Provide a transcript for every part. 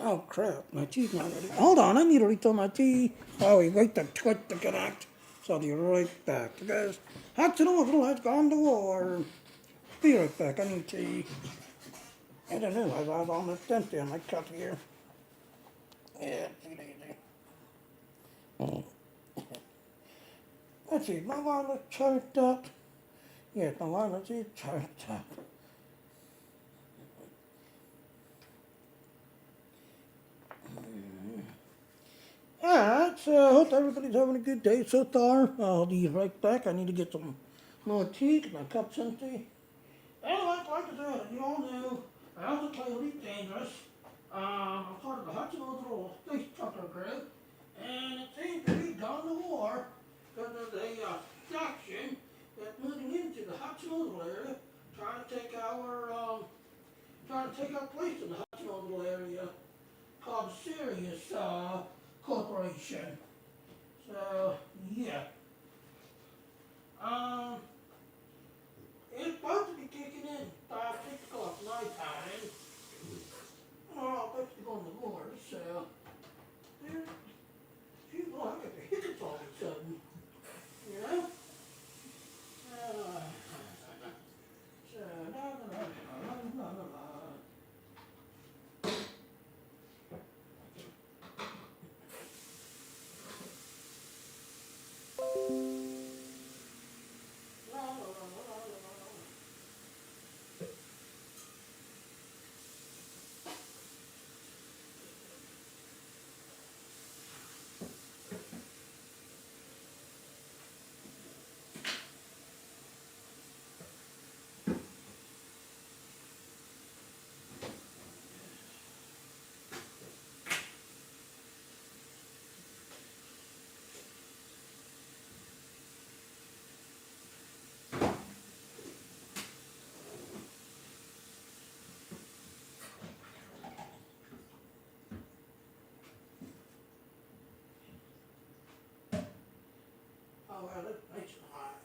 Oh crap, my tea's not ready. Hold on, I need to refill my tea. Oh, we wait to click to connect. So I'll be right back. Because Hutton Orbital has gone to war. Be right back, I need tea. I don't know, I was almost empty on my cup here. Yeah, it's easy. Let's see, my wireless charged up. Yes, my wireless is charged up. Alright, so I hope everybody's having a good day so far. I'll be right back. I need to get some more tea because my cup's empty. Anyway, like I said, you all know, I also play Elite Dangerous. I'm part of the Hutton Orbital Space Trucker crew, and it seems to be gone to war because there's a faction that's moving into the Hutton Orbital area, trying to take our place in the Hutton Orbital area called Sirius Corporation. So yeah, it's supposed to be kicking in 5-6 o'clock night time. Oh, I'm supposed to be going to war, so there's I got the hiccups all of a sudden, you know. So la. Oh, well, it's nice and hot.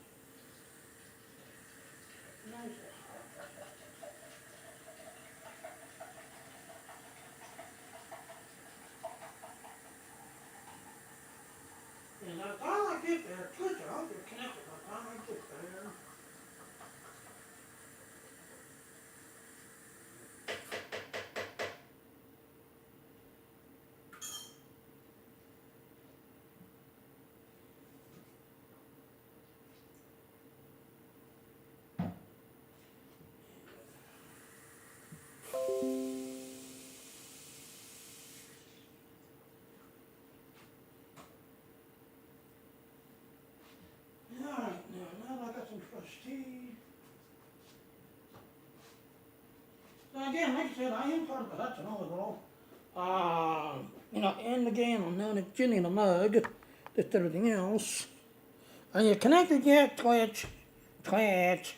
Nice and hot. And by the time I get there, Twitter, I'll be connected by the time I get there. Alright, now that I got some fresh tea. So again, like I said, I am part of the Hutton Orbital. In the game I'm known as Ginny the Mug, just everything else. Are you connected yet, Twitch? Twitch.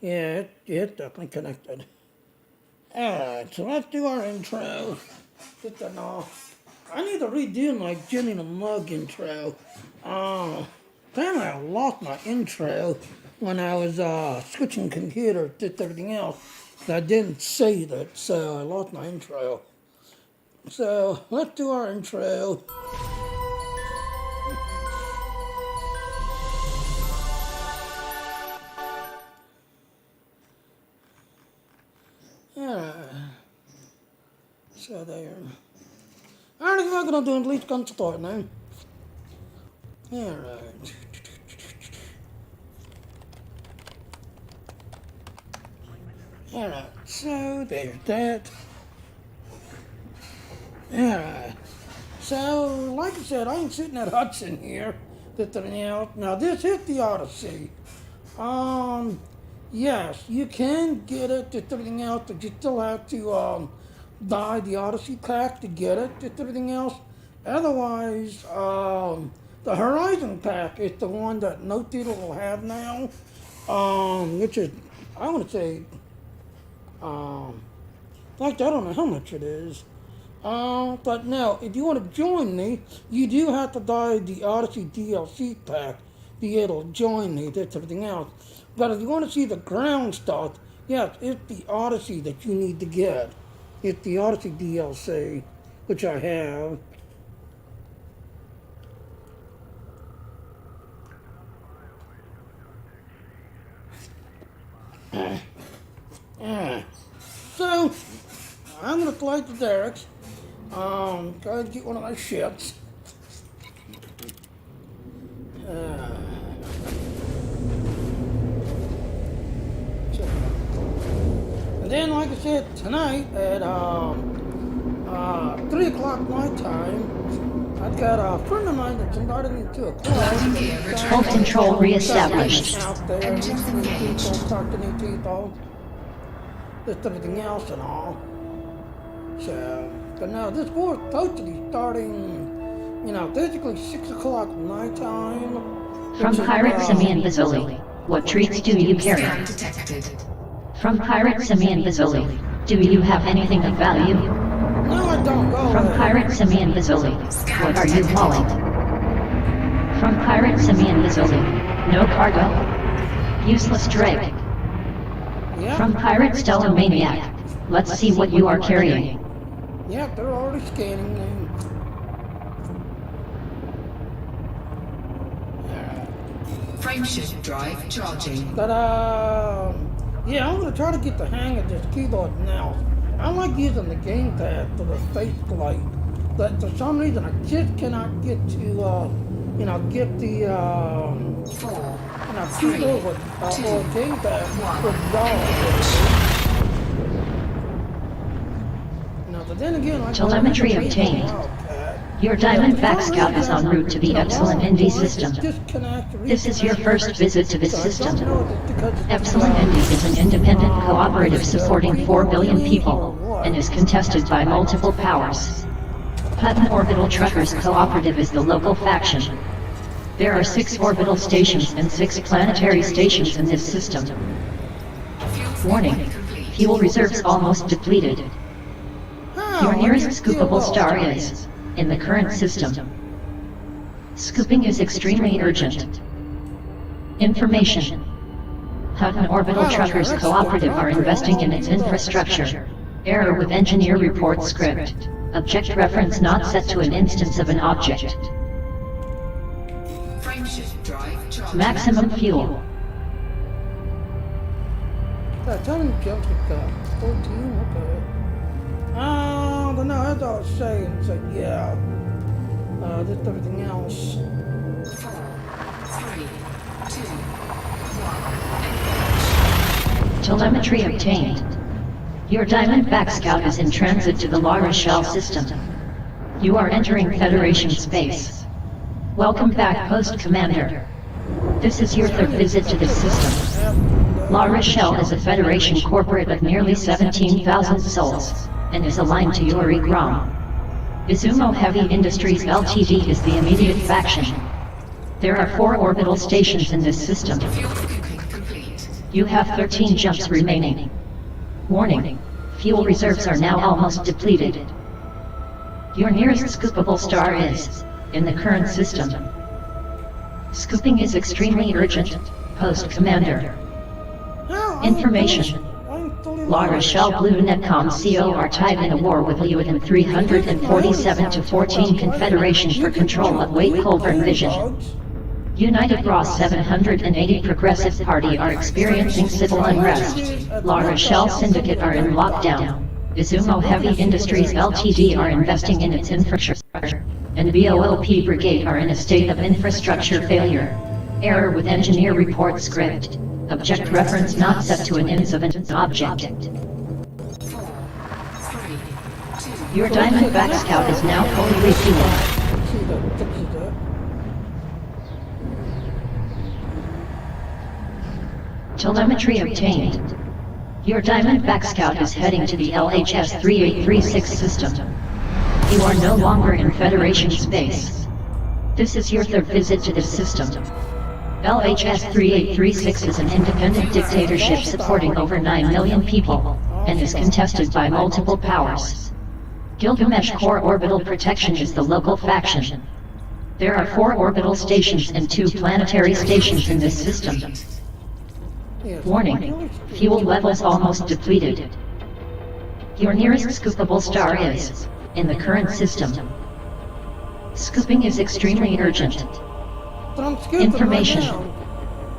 Yeah, it's definitely connected. Alright, so let's do our intro. I need to redo my Ginny the Mug intro. Apparently I lost my intro when I was switching computers to everything else. I didn't save it, so I lost my intro. So let's do our intro. So there. Alright, I'm gonna do at least come start now. Alright. Alright, so there's that. Alright. So, like I said, I ain't sitting at Hudson here. Now this is the Odyssey. Yes, you can get it, just everything else, but you still have to buy the Odyssey pack to get it, just everything else. Otherwise, the Horizon pack is the one that no people will have now, which is, I want to say, I don't know how much it is. But now, if you want to join me, you do have to buy the Odyssey DLC pack to be able to join me, that's everything else. But if you want to see the ground stuff, yes, it's the Odyssey that you need to get. get the Odyssey DLC, which I have. So, I'm gonna fly to Derek's. Try to get one of my ships. And then, like I said, tonight at 3 o'clock my time, I've got a friend of mine that's invited me to a club. Hull control reestablished. Out there, Engines meet people, engaged. talk to new people, just everything else and all. So, but now this war is supposed to be starting, basically 6 o'clock night time. From Pirate Simeon Basoli, what treats do you carry? Scan detected. From Pirate Simeon Basoli, do you have anything of value? No, I don't go From there. Pirate Simeon Basoli, what are you hauling? From Pirate Simeon Basoli, no cargo? Useless drag. Yeah, From Pirate Stella Maniac, let's see what you are carrying. yeah, they're already scanning them. Frameshift drive charging. But, yeah, I'm gonna try to get the hang of this keyboard now. I like using the gamepad for the faceplate, but for some reason I just cannot get to, get the, 4, keyboard with, or 2, gamepad 1. with DAW. But then again, like Telemetry obtained. Your Diamondback Scout is en route to the Epsilon Indy system. This is your first visit to this system. Epsilon Indy is an independent cooperative supporting 4 billion people, and is contested by multiple powers. Hutton Orbital Truckers Cooperative is the local faction. There are 6 orbital stations and 6 planetary stations in this system. Warning, fuel reserves almost depleted. Your nearest scoopable star is in the current system. Scooping is extremely urgent. Information. Hutton Orbital Truckers Cooperative are investing in its infrastructure. Error with engineer report script. Object reference not set to an instance of an object. Frameshift drive charging. Maximum fuel. Tell him jump to 14, okay. But no, that's all it's saying. It's like, yeah. Just everything else. 4, 3, 2, 1. Telemetry obtained. Your Diamondback Scout is in transit to the La Rochelle system. You are entering Federation space. Welcome back, Post Commander. This is your 3rd visit to this system. La Rochelle is a Federation corporate of nearly 17,000 souls, and is aligned to Yuri Grom. Izumo Heavy Industries Ltd is the immediate faction. There are 4 orbital stations in this system. Fuel cooking complete. You have 13 jumps remaining. Warning, fuel reserves are now almost depleted. Your nearest scoopable star is in the current system. Scooping is extremely urgent, Post Commander. Information. La Rochelle Blue Netcom CO are tied in a war with UN 347 to 14 Confederation for control of Wake Colburn Vision. United Ross 780 Progressive Party are experiencing civil unrest. La Rochelle Syndicate are in lockdown. Izumo Heavy Industries Ltd are investing in its infrastructure. And BOLP Brigade are in a state of infrastructure failure. Error with engineer report script. Object reference not set to an ins of an object. 4, 3, 2. Your Diamondback Scout is now fully refueled. Telemetry obtained. Your Diamondback Scout is heading to the LHS 3836 system. You are no longer in Federation space. This is your 3rd visit to this system. LHS 3836 is an independent dictatorship supporting over 9 million people, and is contested by multiple powers. Gilgamesh Core Orbital Protection is the local faction. There are 4 orbital stations and 2 planetary stations in this system. Warning, fuel levels almost depleted. Your nearest scoopable star is in the current system. Scooping is extremely urgent. But I'm scooping Information. right now.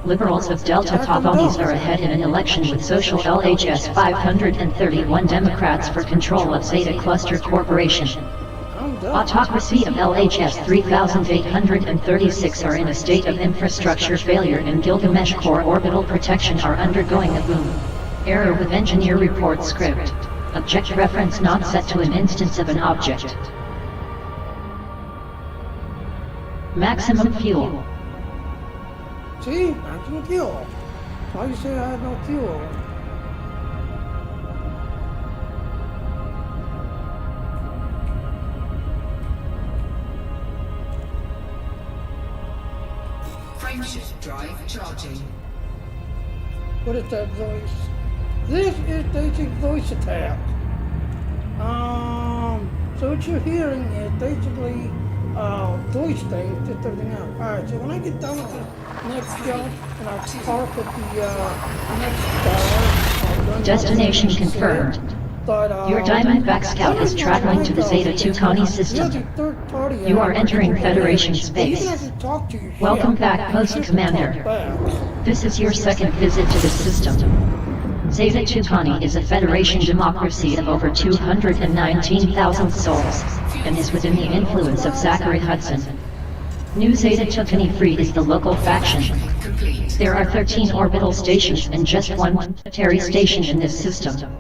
Liberals of Delta Pavonis are ahead in an election with social LHS 531 Democrats for control of Zeta Cluster Corporation. I'm done. Autocracy of LHS 3836 are in a state of infrastructure failure and Gilgamesh Core orbital protection are undergoing a boom. Error with engineer report script. Object reference not set to an instance of an object. Maximum fuel. See, maximum fuel. Why you say I had no fuel? Frameshift drive charging. What is that voice? This is basic voice attack. So what you're hearing is basically voice things, just everything else. Alright, so when I get done with this next jump, and I'll park at the next star. Destination confirmed. Your Diamondback Scout is traveling to the Zeta 2 Connie system. You are entering Federation space. Welcome back, Post Commander. This is your second visit to the system. Zeta 2 Connie is a Federation democracy of over 219,000 souls, and is within the influence of Zachary Hudson. New Zeta 2 Connie Free is the local faction. There are 13 orbital stations and just one planetary station in this system.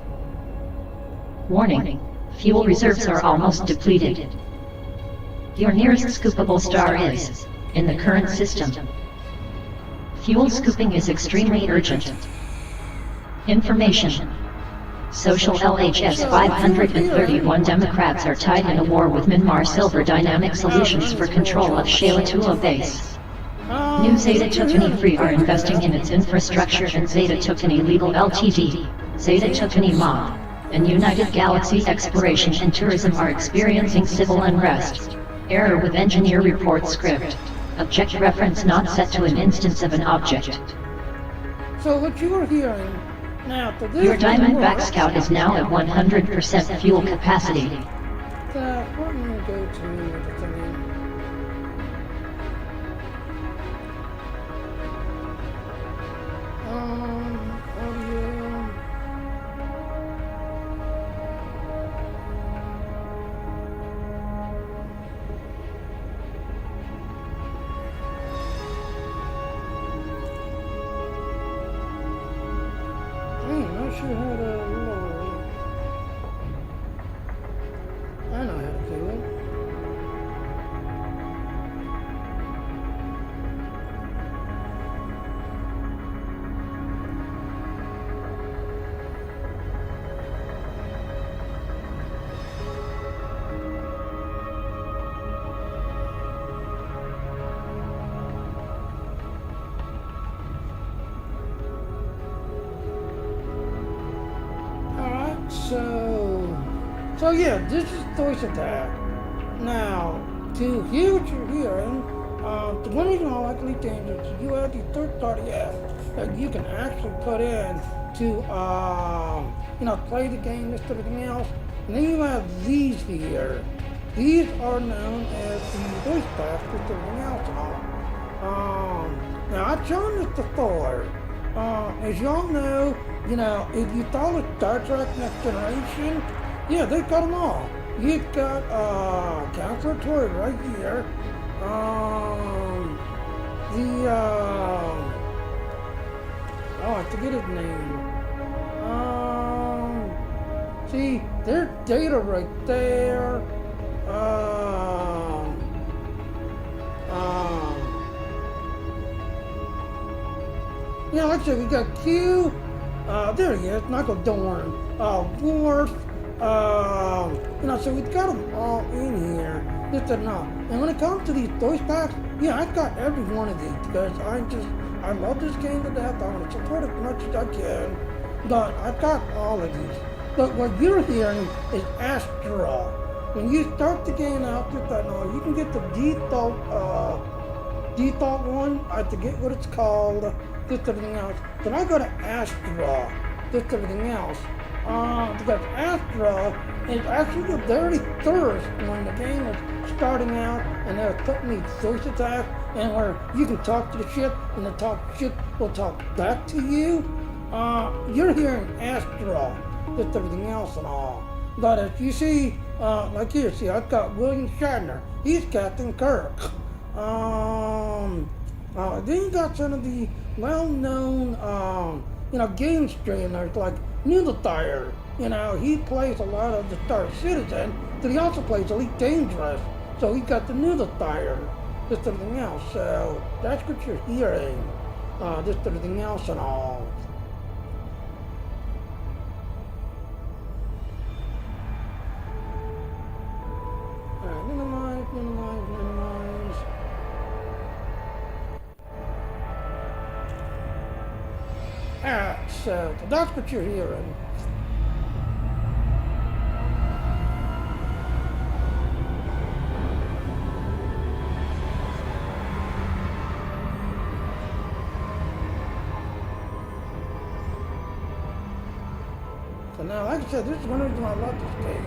Warning, fuel reserves are almost depleted. Your nearest scoopable star is in the current system. Fuel scooping is extremely urgent. Information. Social LHS 531 Democrats are tied in a war with Myanmar Silver Dynamic Solutions for control of Shayla base. New Zeta 2 Connie Free are investing in its infrastructure and Zeta 2 Connie Legal Ltd, Zeta 2 Connie Mob, and United Galaxy Exploration and Tourism are experiencing civil unrest. Error with engineer report script. Object reference not set to an instance of an object. So what you are hearing now, for this Your Diamondback Scout is now at 100% fuel capacity. Let me go to the thing. Audio. I'm not sure how to load. I know how to do it. Alright, so yeah, this is voice attack. Now, to hear what you're hearing, the one reason I like these things is you have these third-party apps that you can actually put in to, play the game, this, everything else. And then you have these here. These are known as the voice packs, this, everything else and all. Now, I've shown this before. As y'all know, if you follow Star Trek Next Generation, yeah, they've got them all. You've got, Counselor Troy right here. I forget his name. See, there's Data right there. Like I said, we got Q. There he is, Michael Dorn. Worf. So we've got them all in here. This and that. And when it comes to these voice packs, yeah, I've got every one of these because I love this game to death. I want to support it as much as I can. But I've got all of these. But what you're hearing is Astra. When you start the game out with that, you can get the default one. I forget what it's called. Just everything else. Then I go to Astra. Just everything else. Because Astra is actually the very first when the game was starting out and they were putting these voice attacks and where you can talk to the ship and the ship will talk back to you. You're hearing Astra, just everything else and all. But if you see, like here, see, I've got William Shatner. He's Captain Kirk. Then you got some of the well-known, game streamers like Noodletire. He plays a lot of the Star Citizen, but he also plays Elite Dangerous. So he got the Noodletire, just everything else. So that's what you're hearing, just everything else and all. Alright, minimize. Alright, so that's what you're hearing. So now, like I said, this is one reason why I love this game.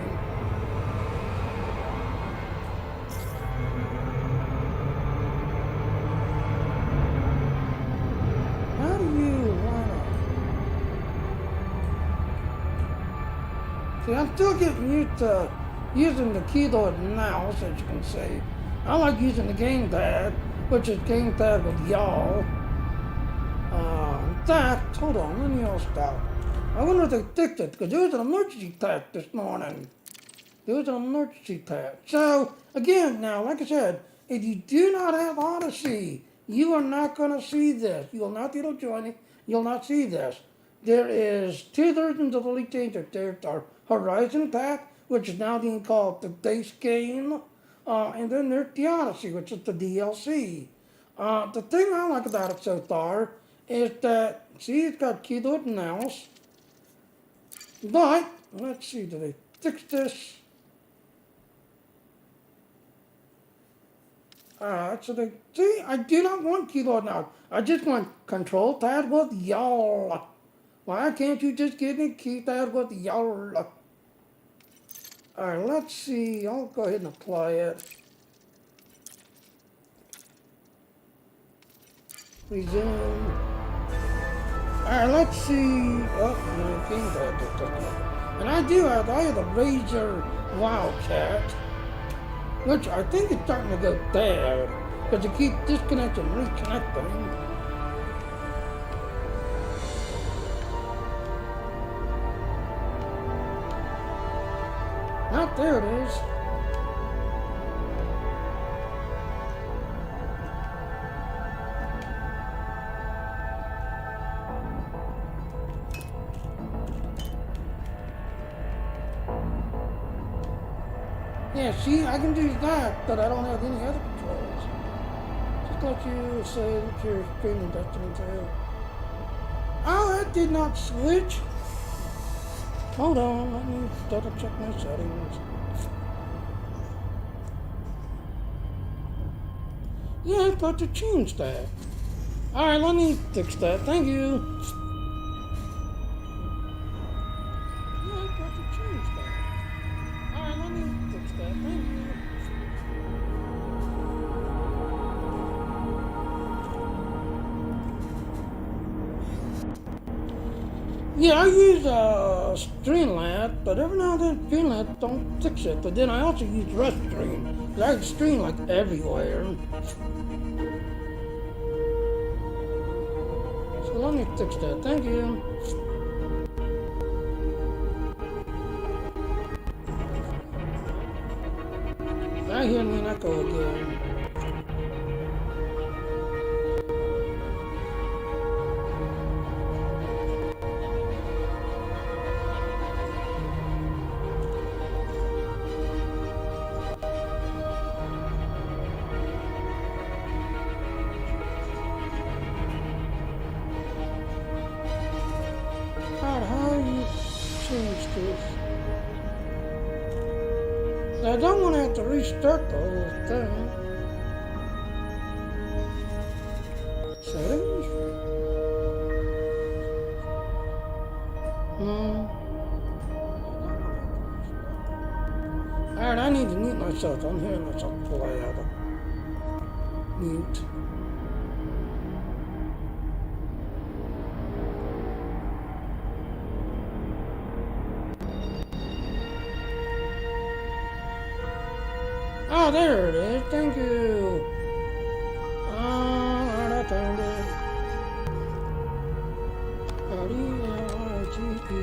How do you wanna... See, I'm still getting used to using the keyboard and mouse, as you can see. I like using the gamepad, which is gamepad with y'all. In fact, hold on, let me all stop. I wonder if they fixed it, because there was an emergency tap this morning. There was an emergency tap. So, again, now, like I said, if you do not have Odyssey, you are not going to see this. You will not be able to join it. You'll not see this. There is two versions of Elite Dangerous. There's our Horizon pack, which is now being called the base game. And then there's the Odyssey, which is the DLC. The thing I like about it so far is that, see, it's got keyboard and mouse. But, let's see, do they fix this? So they, see, I do not want keyboard now. I just want control pad with y'all. Why can't you just give me keypad with y'all? Alright, let's see, I'll go ahead and apply it. Resume. Alright, let's see. Oh, no, gamepad. And I have the Razer Wildcat, which I think is starting to go bad, because it keeps disconnecting and reconnecting. Not there it is. Yeah, see, I can do that, but I don't have any other controls. Just let you say that you're streaming Destiny 2. Oh, that did not switch. Hold on, let me double check my settings. Yeah, I've got to change that. Alright, let me fix that. Thank you. Yeah, I've got to change that. Alright, let me fix that. Thank you. Yeah, I use Streamlabs, but every now and then Streamlabs don't fix it. But then I also use Restream. I can stream like everywhere. So let me fix that. Thank you. I hear me an echo again. I don't want to have to restart the whole thing. Settings? myself. I'm hearing myself loud. Mute. Oh, there it is. Thank you. I found it. R-E-L-I-G-E.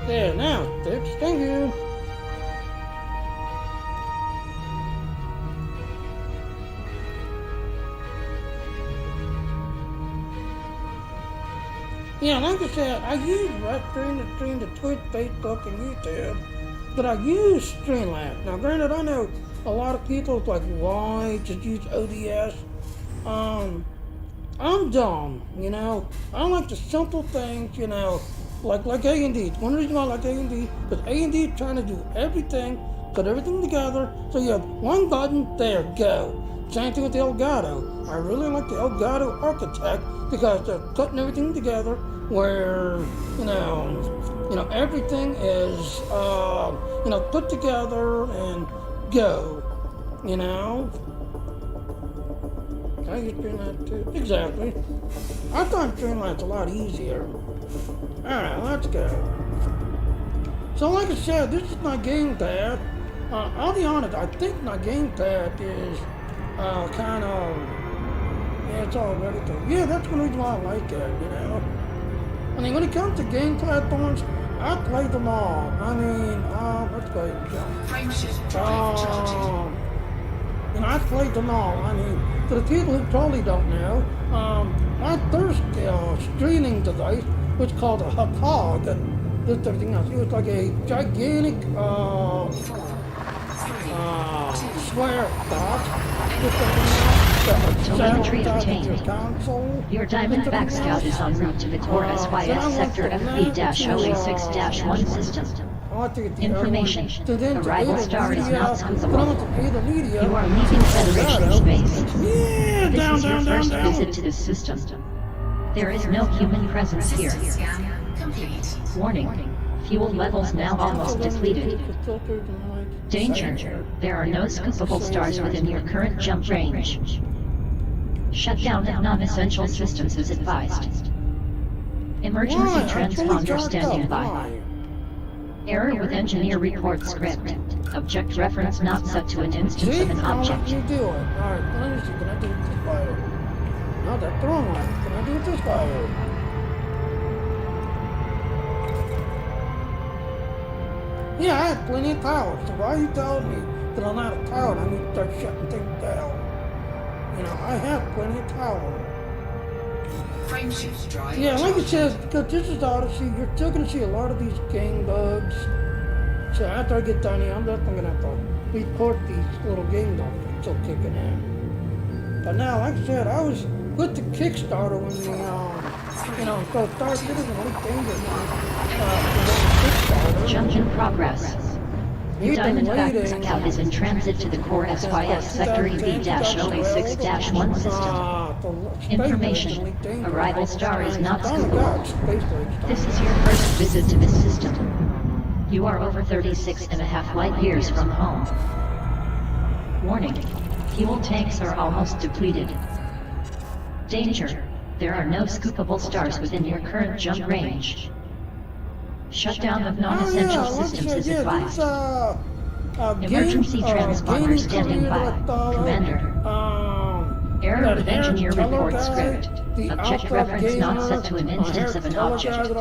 There, now it's fixed. Thank you. Yeah, like I said, I use stream to Twitch, Facebook, and YouTube, but I use Streamlabs. Now, granted, I know a lot of people like, why just use ODS? I'm dumb, you know. I like the simple things, you know, like A&D. One reason why I like A&D, because A&D is trying to do everything, put everything together, so you have one button, there, go. Same thing with the Elgato. I really like the Elgato architect because they're putting everything together where, you know, everything is, you know, put together and go, you know. Can I use Streamlabs too? Exactly. I find Streamlabs a lot easier. Alright, let's go. So like I said, this is my gamepad. I'll be honest, I think my gamepad is kind of, yeah, it's all ready to, yeah, that's one reason why I like it, you know. I mean, when it comes to game platforms, I play them all. I mean, let's go ahead and jump. Frameshift drive charging. You know, I played them all. I mean, for the people who totally don't know, my first streaming device was called a Hutton. This everything else. It was like a gigantic square dot. Telemetry obtained. Your Diamondback Scout is en route to the core SYS Sector FB-0A6-1 system. Information. Arrival star is not scoopable. You are leaving Federation space. This is your first visit to this system. There is no human presence here. System scan complete. Warning. Fuel levels now almost depleted. Danger. There are no scoopable stars within your current jump range. Shutdown of non-essential systems is advised. Emergency transponder standing by. Error with engineer report script. Object reference not set to an instance of an object. You do it. Alright, let me see. Can I do it with this fire? No, that's the wrong one. Can I do it with this fire? Yeah, I have plenty of power, so why are you telling me that I'm out of power and I need to start shutting things down? You know, I have plenty of power. Frameshift drive Yeah, like it charging. says, because this is Odyssey, you're still going to see a lot of these game bugs. So after I get done here, I'm definitely going to have to report these little game bugs that's still kicking in. But now, like I said, I was with the Kickstarter when the, you know, so Star Citizen only dangerous. Jump in progress. Your Diamondback Scout is in transit to the core SYS Sector EB-0A6-1 system. Information. Arrival star is not scoopable. This is your first visit to this system. You are over 36.5 light years from home. Warning. Fuel tanks are almost depleted. Danger. There are no scoopable stars within your current jump range. Shutdown of non-essential systems is advised. Emergency transponder standing by. Commander. Error with engineer report script. Object reference not set to an instance of an object.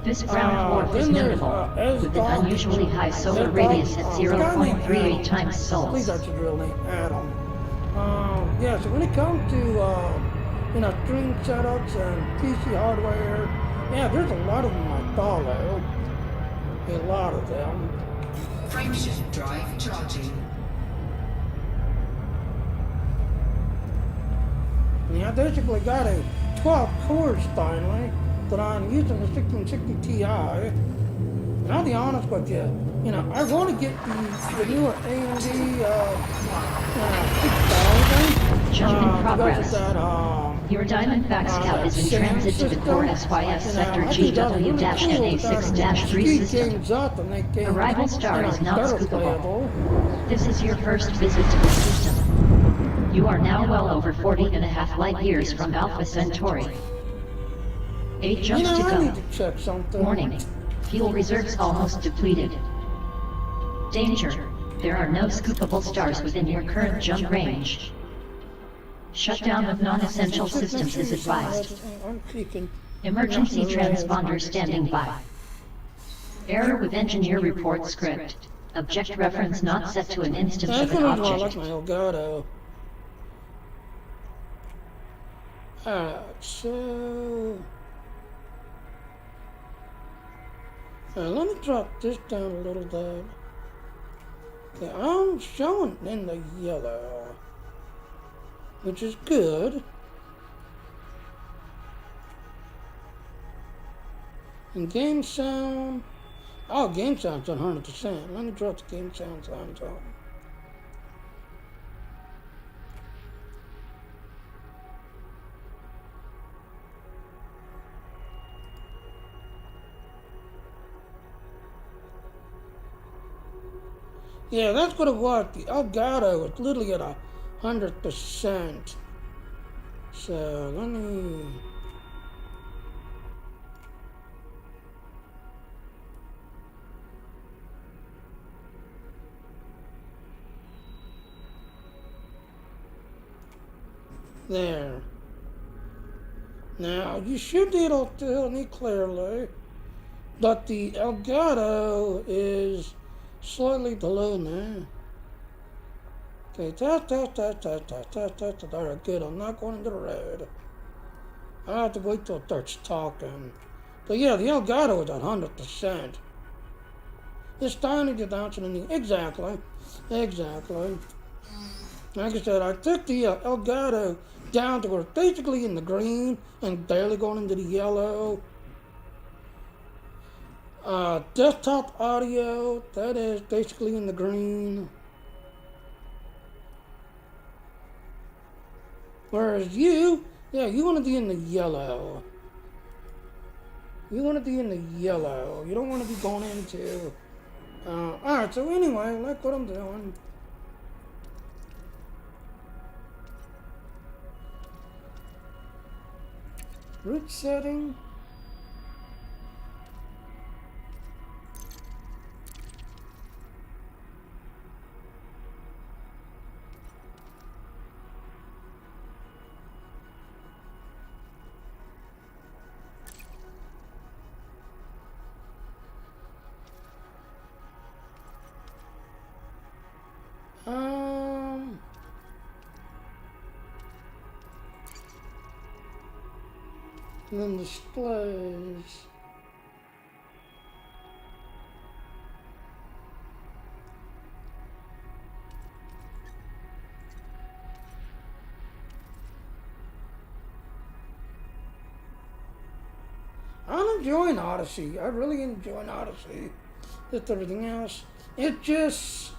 This ground warp is notable, with an unusually high solar radius at 0.38 times sols. I think that's a real name, Adam. Yeah, so when it comes to, you know, stream setups and PC hardware, yeah, there's a lot of them I follow. A lot of them. Frameshift drive charging. Yeah, I basically got a 12 cores finally that I'm using the 1660 Ti. And I'll be honest with you, you know, I want to get the newer AMD 6000, Jump in because of progress. that, Your Diamondback Scout is in sand transit to the core system. SYS Sector I think that was really cool that GW-NA6-3 speed system. games up and they gain Arrival star is not better scoopable. playable. This is your first visit to the system. You are now well over 40.5 light years from Alpha Centauri. 8 jumps to I need go. to check something. Warning. Fuel reserves almost depleted. Danger. There are no scoopable stars within your current jump range. Shutdown of non-essential systems is advised. Emergency transponder standing by. Error with engineer report script. Object reference not set to an instance of an object. My Elgato. Alright, so... let me drop this down a little bit. Okay, I'm showing in the yellow, which is good. And game sound, game sound's 100%. Let me drop the game sounds on top. Yeah, that's what it was. The Elgato was literally at 100%. So let me. There. Now you should be able to tell me clearly that the Elgato is slightly below now. Okay, alright, good. I'm not going into the road. I have to wait till it starts talking. But yeah, the Elgato is at 100%. It's tiny to bounce in the exactly. Like I said, I took the Elgato down to where it's basically in the green and barely going into the yellow. Desktop audio, that is basically in the green. Whereas you want to be in the yellow. You want to be in the yellow. You don't want to be going into... Alright, so anyway, like what I'm doing. Root setting. And then displays. I'm enjoying Odyssey. I really enjoy Odyssey. With everything else, it just,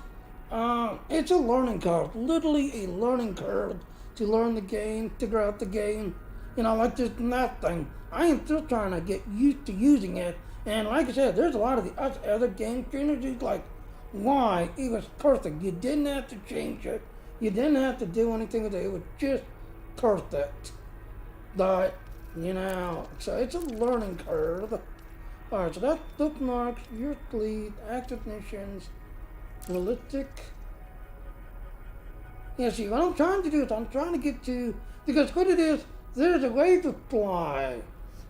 it's a learning curve. Literally a learning curve to learn the game, figure out the game. Like this and that thing. I am still trying to get used to using it. And like I said, there's a lot of the other game trainers like, why? It was perfect. You didn't have to change it. You didn't have to do anything with it. It was just perfect. But, so it's a learning curve. Alright, so that's bookmarks, your lead, active missions, realistic. Yeah, see, what I'm trying to do is I'm trying to get to, because what it is, there's a way to fly.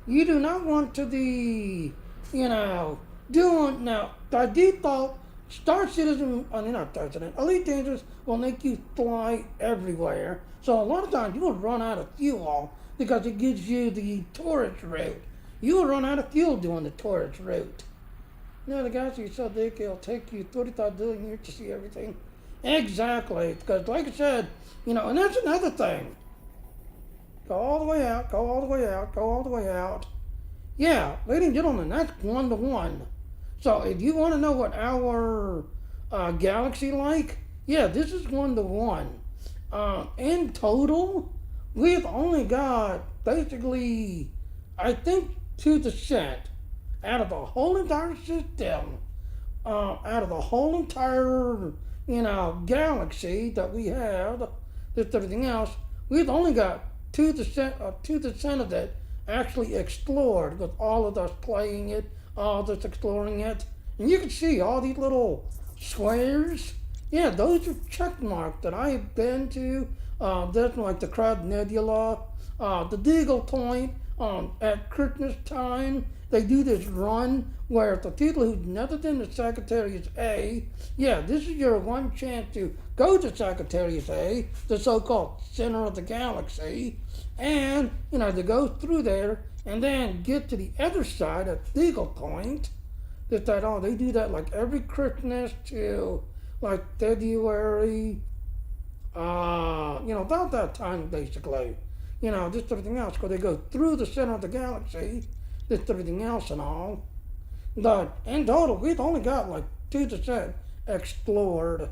You do not want to be, doing, now, by default, Star Citizen, not Star Citizen, Elite Dangerous will make you fly everywhere. So a lot of times you will run out of fuel because it gives you the tourist route. You will run out of fuel doing the tourist route. The guys who said it'll take you 35 billion years to see everything. Exactly, because like I said, and that's another thing. Go all the way out, go all the way out, go all the way out. Yeah, ladies and gentlemen, that's 1-to-1. So if you want to know what our galaxy like, yeah, this is 1-to-1. In total, we've only got basically, I think, 2% out of the whole entire system, out of the whole entire, galaxy that we have, just everything else. We've only got 2% of it actually explored with all of us playing it, all of us exploring it. And you can see all these little squares. Yeah, those are check marks that I have been to. There's like the Crab Nebula, the Deagle Point. At Christmas time, they do this run where the people who've never been to Sagittarius A, yeah, this is your one chance to go to Sagittarius A, the so-called center of the galaxy, and to go through there and then get to the other side at Deagle Point. They do that like every Christmas to like February, about that time basically. Just everything else, because they go through the center of the galaxy, just everything else and all. But in total, we've only got like 2% explored.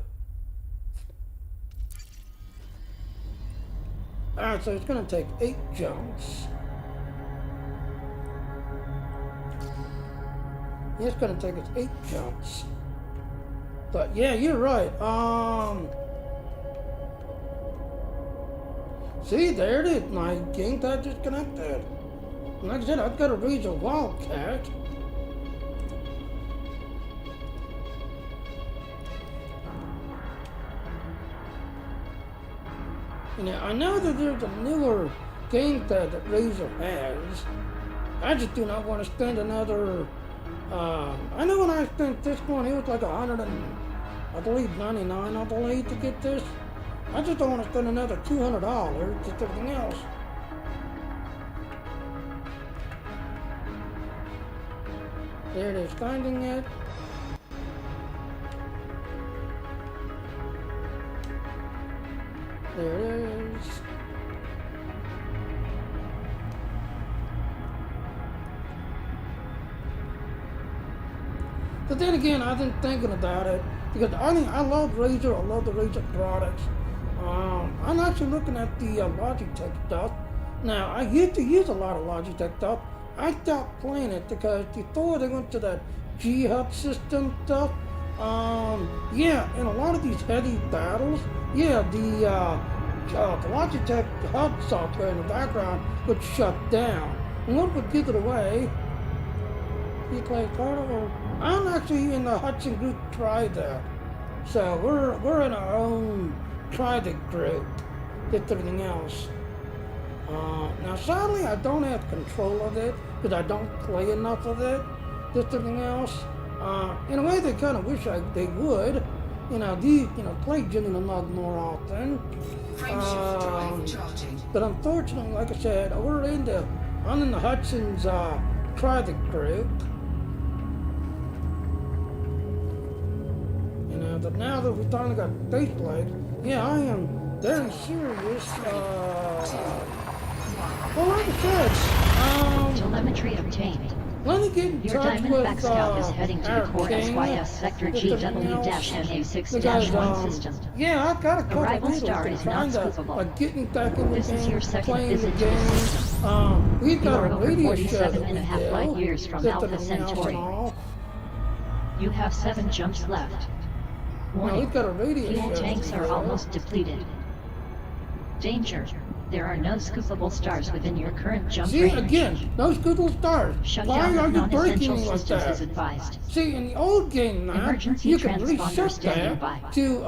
Alright, so it's going to take 8 jumps. It's going to take us 8 jumps. But yeah, you're right. See, there it is. My game got disconnected. Like I said, I've got to raise a wildcat. I know that there's a newer gamepad that Razer has. I just do not want to spend another. I know when I spent this one, it was like $199, I believe, to get this. I just don't want to spend another $200, just everything else. There it is, finding it. There it is. But then again, I've been thinking about it because I love Razer. I love the Razer products. I'm actually looking at the Logitech stuff. Now, I used to use a lot of Logitech stuff. I stopped playing it because before they went to that G-Hub system stuff, yeah, in a lot of these heavy battles, yeah, the Logitech hub software in the background would shut down. And what would give it away? You play part of it? I'm actually in the Hutton group try that. So we're in our own private group. Just everything else. Now sadly I don't have control of it because I don't play enough of it. Just everything else. In a way they kind of wish they would. Play Jimmy the Mug more often. But unfortunately, like I said, I'm in the Hudson's private group. But now that we finally got face legs, yeah, I am very serious. Well, like I said, Telemetry obtained. let me get in Your touch with Diamondback Scout is heading to the core King, SYS Sector GW-NA6-1 because, system. yeah, I've got a couple Arrival people star that is are trying not to scoopable. get me back in the This is game, your second playing visit the to the game. system. We've You got are a over radio show 47 that and we a half do, light years from just Alpha everything else and Centauri. all. You have 7 jumps left. Now, Warning, we've got a radio fuel show tanks that we are do. almost depleted. Danger. There are no scoopable stars within your current jump See, range. again, no scoopable stars. Shutdown Why are of you breaking non-essential me like systems is that? advised. See, in the old game now, Emergency you can transponder reset standing that by. to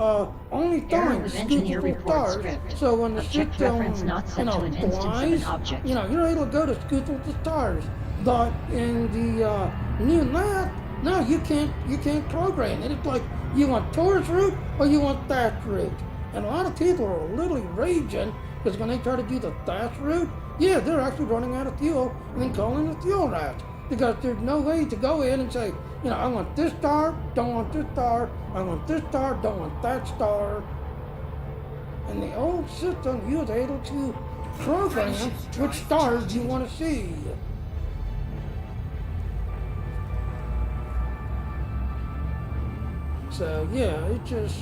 only Error throwing with engineer scoopable report stars. script. So when the Object system, reference not set to an instance of an flies, object. you're able to go to scoopable stars. But in the new map, no, you can't program it. It's like you want tourist route or you want fast route. And a lot of people are literally raging because when they try to do the fast route, yeah, they're actually running out of fuel and then calling the fuel route. Because there's no way to go in and say, I want this star, don't want this star, I want this star, don't want that star. In the old system, you was able to program which stars you want to see. So yeah, it just,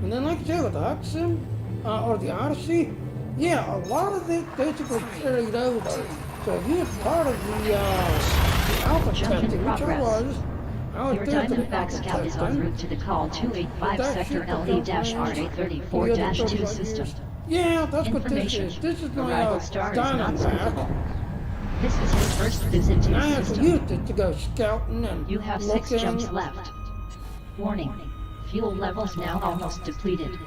and then like I said with the Hudson, or the Odyssey, yeah, a lot of it basically carried over. So if you were part of the alpha Jump in testing, which I progress. was Your there for the Diamondback alpha Scout is en testing. route to the call 285 Sector LE-RA34-2 system. Yeah, that's what this Information. is. This is my Arrival star is not Diamondback. scoopable. This is your first visit to And I the have to system. use it to go scouting and You have 6 looking. jumps left. Warning. Fuel levels now almost depleted.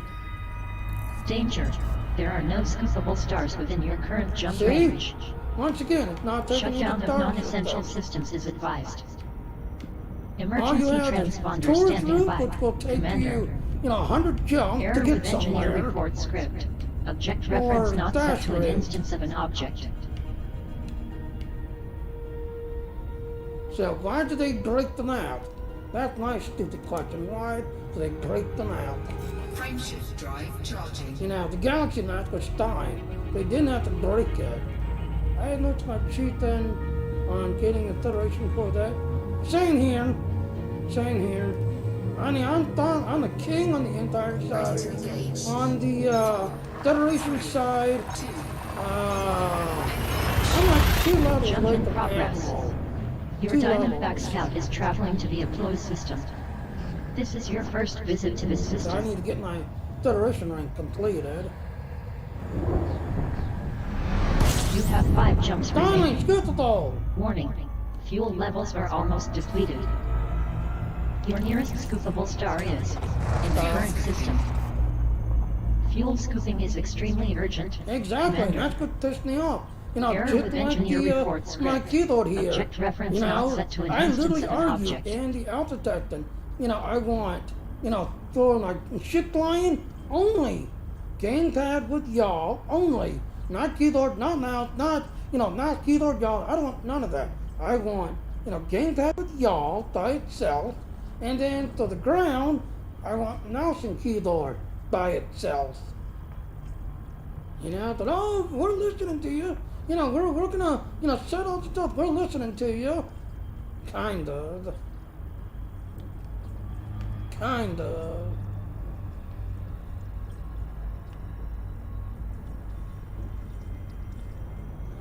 Danger. There are no scoopable stars within your current jump See? range. Once again, it's not taking you to Shutdown of start non-essential system. systems is advised. All you Emergency have is transponder tourist standing route, by. which will take Commander. you, 100 jump Error to get with engineer somewhere. report script. Object reference Or not set dash to an rate. instance of an object. So why do they break them out? That's my stupid question. Why do they break them out? Frameshift drive charging. The Galaxy Knight was dying. They didn't have to break it. I had no time cheating on getting a Federation for that. Same here. I'm the king on the entire side. On the Federation side, I'm like 2 levels Jump away in from progress. Admiral. Your 2 Diamondback levels. Scout is traveling to the Aploe system. This is your first visit to this So I system. need to get my Federation rank completed. You have 5 jumps Darling, remaining. scoot the ball! Warning. Fuel levels are almost depleted. Your nearest scoopable star is in the current system. Fuel scooping is extremely urgent. Exactly, Commander. that's what pissed me off. Error Just with like engineer report my script. keyboard here. Object reference not set to an I instance literally of an argued object. in the alpha testing. I want, for my shit flying only. Gamepad with y'all only. Not keyboard, not mouse, not keyboard, y'all. I don't want none of that. I want, gamepad with y'all by itself. And then to the ground, I want mouse and keyboard by itself. But oh, we're listening to you. We're gonna, set all the stuff. We're listening to you. Kind of.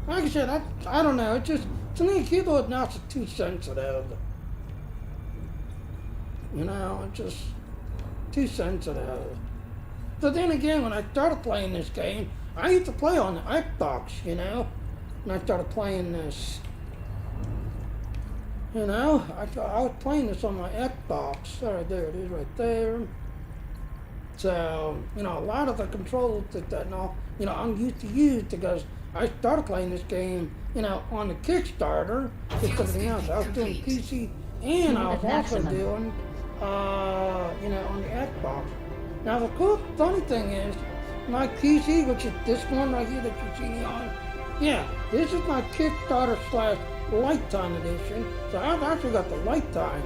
Like I said, I don't know. It's just, to me, keyboard now is too sensitive. It's just too sensitive. But then again, when I started playing this game, I used to play on the Xbox, and I started playing this. I was playing this on my Xbox. All right, there it is right there. So, a lot of the controls that I'm used to use because I started playing this game, on the Kickstarter, just everything else. I was doing PC and I was also doing, on the Xbox. Now the cool, funny thing is, my PC, which is this one right here that you see me on, this is my Kickstarter / Lifetime edition. So I've actually got the Lifetime.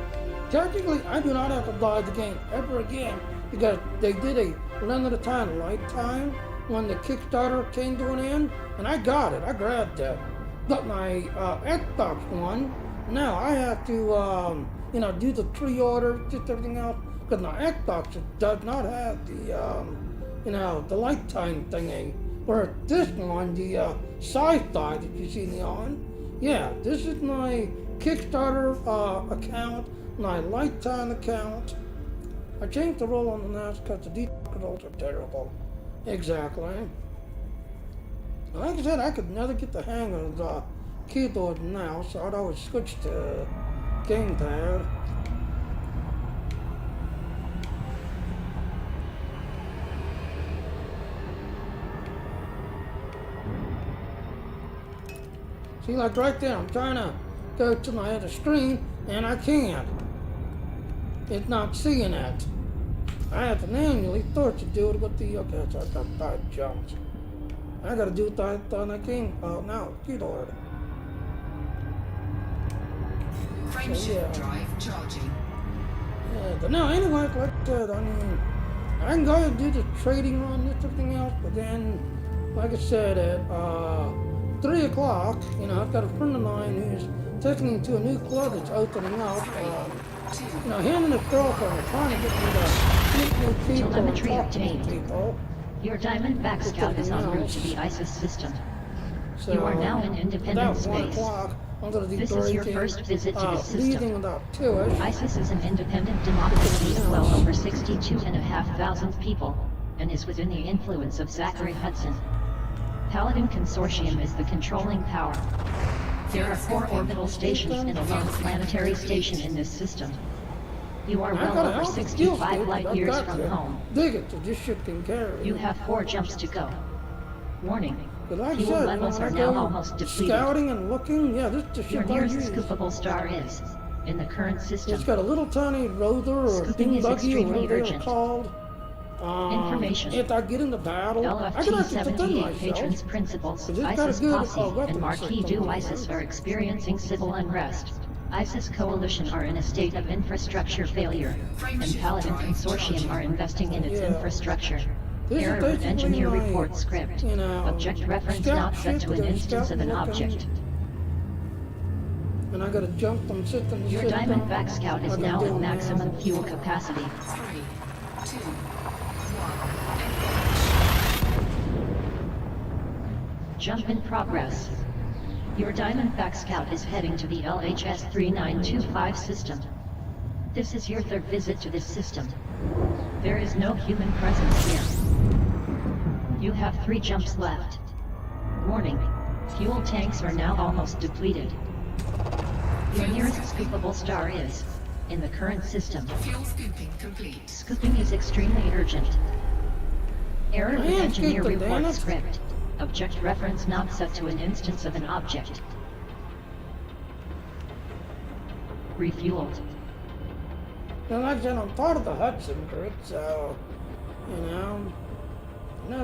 Technically, I do not have to buy the game ever again because they did a limited time Lifetime when the Kickstarter came to an end, and I got it. I grabbed it. But my Xbox one, now I have to, do the pre-order, just everything else. Because my Xbox does not have the Lifetime thingy. Where this one, the sci-fi that you see me on, this is my Kickstarter account, my Lifetime account. I changed the roll on the mouse because the default rolls are terrible. Exactly. Like I said, I could never get the hang of the keyboard now, so I'd always switch to gamepad. See, like right there, I'm trying to go to my other screen, and I can't. It's not seeing it. I have to manually start to do it with the, okay, so I've got 5 jumps. I gotta do it on that game, now, keyboard. Frameshift drive charging. Yeah, but no, anyway, like I said, I can go and do the trading run and everything else, but then, like I said, at 3 o'clock, I've got a friend of mine who's taking me to a new club that's opening up. Him and his girlfriend are trying to get me to meet new people and Telemetry talk to new obtained. people. Your Diamondback Scout is en route to the ISIS system. You are now in independent space. This is your first visit to the system. ISIS is an independent democracy of well over 62,500 people, and is within the influence of Zachary Hudson. Paladin Consortium is the controlling power. There are 4 orbital stations and a lone planetary station in this system. You are well over 65 light years from home. You have 4 jumps to go. Warning. Fuel levels are now almost depleted. Scouting and looking, yeah, this is the Your ship I nearest use. scoopable star is in the current system. It's got a little tiny rotor or Scooping is dinghy, or extremely whatever they're urgent. called. Information. If I get into battle, I can actually defend LFT-78 myself. patrons principals, 'Cause it's got a ISIS good, posse, weapons and Marquis system du on it. ISIS are experiencing civil unrest. ISIS coalition are in a state of infrastructure failure, and Paladin Consortium are investing in its Yeah. infrastructure. This is Error with basically engineer my, report script. you know, Object reference scout not set ship to an that instance of an scouting looking. object. And I gotta jump them, sit them, Your sit them. Diamondback Scout is Like I'm now at doing maximum now. fuel capacity. 3, 2, 1. Jump in progress. Your Diamondback Scout is heading to the LHS 3925 system. This is your 3rd visit to this system. There is no human presence here. You have 3 jumps left. Warning. Fuel tanks are now almost depleted. Your nearest scoopable star is in the current system. Fuel scooping complete. Scooping is extremely urgent. Error with Man, engineer scoop them, damn report it. script. Object reference not set to an instance of an object. Refueled. Well, like I said, I'm part of the Hudson group, so, you know,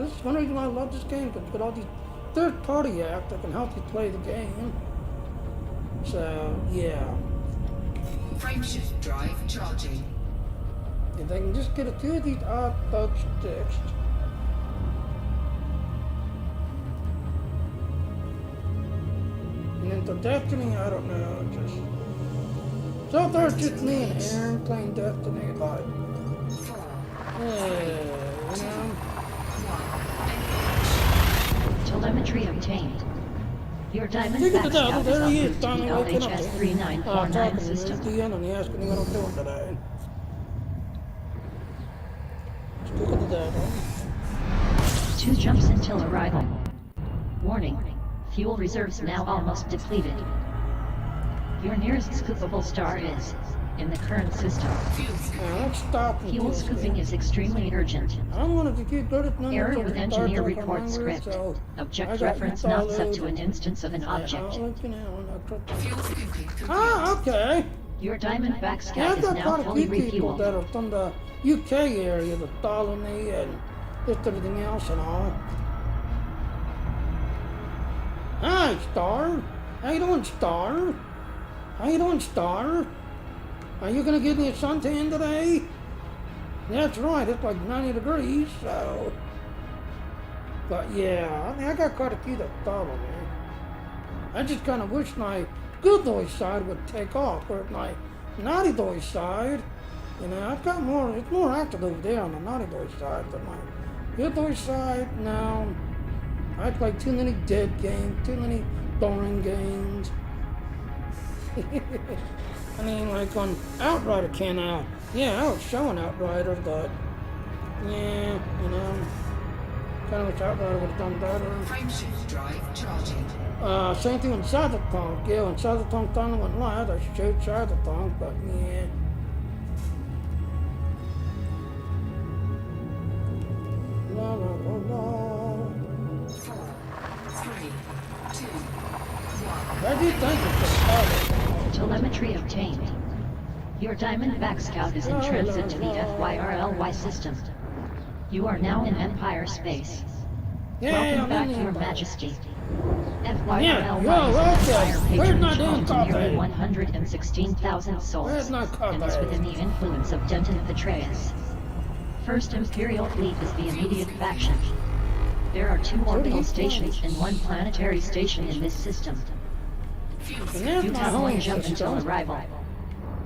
this is one reason why I love this game, because it's got all these third-party apps that can help you play the game. So, yeah. Frameshift drive charging. If they can just get a few of these odd bugs fixed. And then the Destiny, I don't know, just... So far it's just me and Aaron playing Destiny, like... 4, you know... 1. Telemetry obtained. Your Look at Diamondback the devil, Scout is there en he route is, to the Donnie, waking up. LHS Talking 3949 to me at system. the end and he asking me what I'm doing today. Look at the devil. 2 jumps until arrival. Warning. Fuel reserves now almost depleted. Your nearest scoopable star is in the current system. Now let's stop and Fuel do scooping this. is extremely urgent. I'm gonna keep good at numbers. Error of with the engineer Star Trek report I'm script. so I Object got reference not set to an followed. instance of an object. Fuel scooping complete. Ah, okay. Your Diamondback Yeah, Scout I've is got now quite a fully few people that refueled. are from the UK area that follow me and just everything else and all. Hi, Star. How you doing, Star? How you doing, Star? Are you gonna give me a suntan today? That's right, it's like 90 degrees, so... But yeah, I mean, I got quite a few that follow me. I just kind of wish my good voice side would take off, whereas my naughty voice side, you know, I've got more, it's more active over there on the naughty voice side than my good voice side. No, I play too many dead games, too many boring games. I mean, like on Outrider Canal, yeah, I was showing Outrider, but yeah, you know, kind of wish Outrider would have done better. Frameshift drive charging. Same thing on Cyberpunk. Yeah, when Cyberpunk finally went live, I showed Cyberpunk, but yeah. La la la la. 4, 3, 2, 1. I do think it's a Telemetry obtained. Your Diamondback Scout is in transit to the FYRLY system. You are now in Empire space. Welcome back, Your Majesty. FYRLY is an empire patronage home to nearly 116,000 souls, and is within the influence of Denton Petraeus. First Imperial Fleet is the immediate faction. There are 2 orbital stations and 1 planetary station in this system. And there's You my have 1 home jump until system. arrival.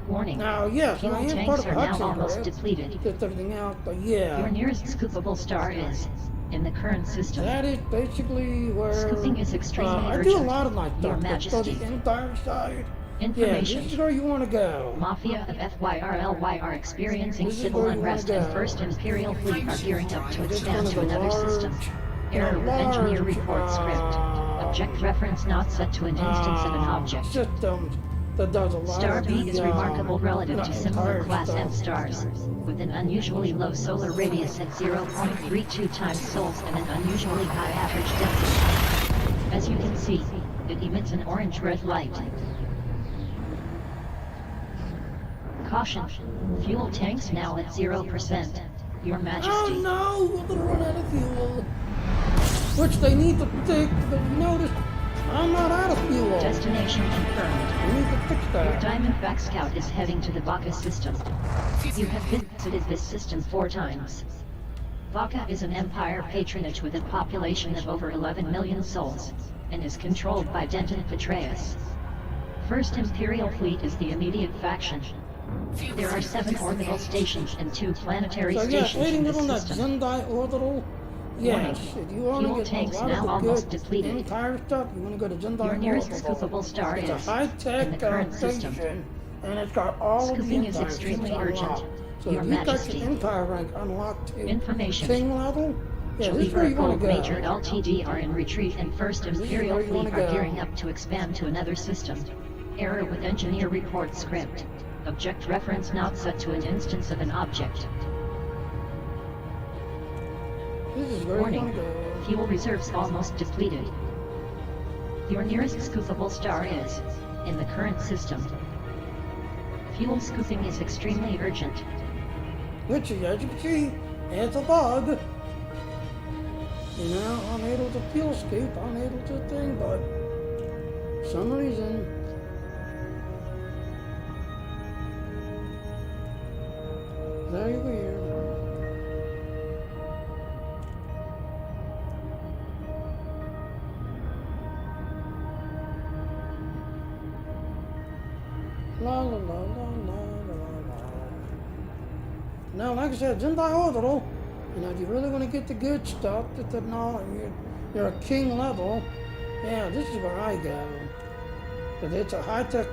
Warning. Now, yes, I Fuel am part tanks of are the now Hudson almost group. depleted. Just everything else, but yeah. Your nearest scoopable star is in the current system. That is basically where Scooping is extremely I urgent, do a lot of my Your stuff. Let's go Majesty. the entire side. Information. Yeah, this is where you want to go. Mafia of FYRLY are experiencing This is civil where you wanna unrest and go. First Imperial Fleet are gearing up to It's expand one to of the another system. Error with engineer report script. Object reference not set to an instance of an object. Systems that does a lot Star of B the, is remarkable relative to similar entire class M stuff. stars, with an unusually low solar radius at 0.32 times sols and an unusually high average density. As you can see, it emits an orange-red light. Caution, fuel tanks now at 0%. Your Majesty. Oh no, we're gonna run out of fuel. Which they need to fix, but you notice I'm not out of fuel. Destination confirmed. We need to fix Your that. Diamondback Scout is heading to the Vaca system. You have visited this system 4 times. Vaca is an empire patronage with a population of over 11 million souls, and is controlled by Denton Petraeus. First Imperial Fleet is the immediate faction. There are 7 orbital stations and 2 planetary So yeah, stations aiding in it this on that system. Zendai orbital. Yes, if you want Fuel to get tanks a lot now of the almost good depleted. entire stuff, you want to go to Zendai Your nearest orbital. scoopable star It's a is high-tech in the current station, system. and it's got all of the Scooping is entire extremely ships urgent. unlocked. So Your if you've got Majesty. your entire rank unlocked to Information. King level, yeah, this is where Jalibra you want Gold to go. Major LTD are in retreat and First is Imperial where you Fleet wanna are go. gearing up to expand to another system. Error with engineer report script. Object reference not set to an instance of an object. This is where Warning. you want to go. Fuel reserves almost depleted. Your nearest scoopable star is in the current system. Fuel scooping is extremely urgent. Which, as you can see, it's a bug. You know, I'm able to fuel scoop, I'm able to thing, but for some reason, very weird. La la la la la la la. Now, like I said, Zendai Orbital, you know, if you really want to get the good stuff, you're a king level, yeah, this is where I go. Because it's a high-tech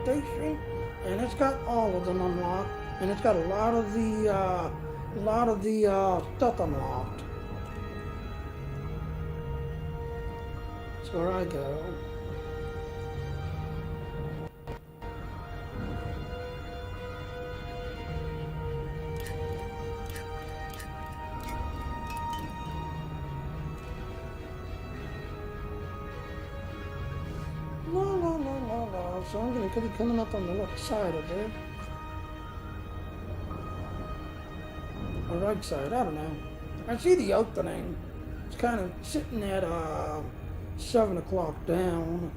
station, and it's got all of them unlocked, and it's got a lot of the stuff unlocked. That's where I go. La la la la la. So I'm gonna be coming up on the left side of it. Or right side, I don't know. I see the opening. It's kind of sitting at 7 o'clock down.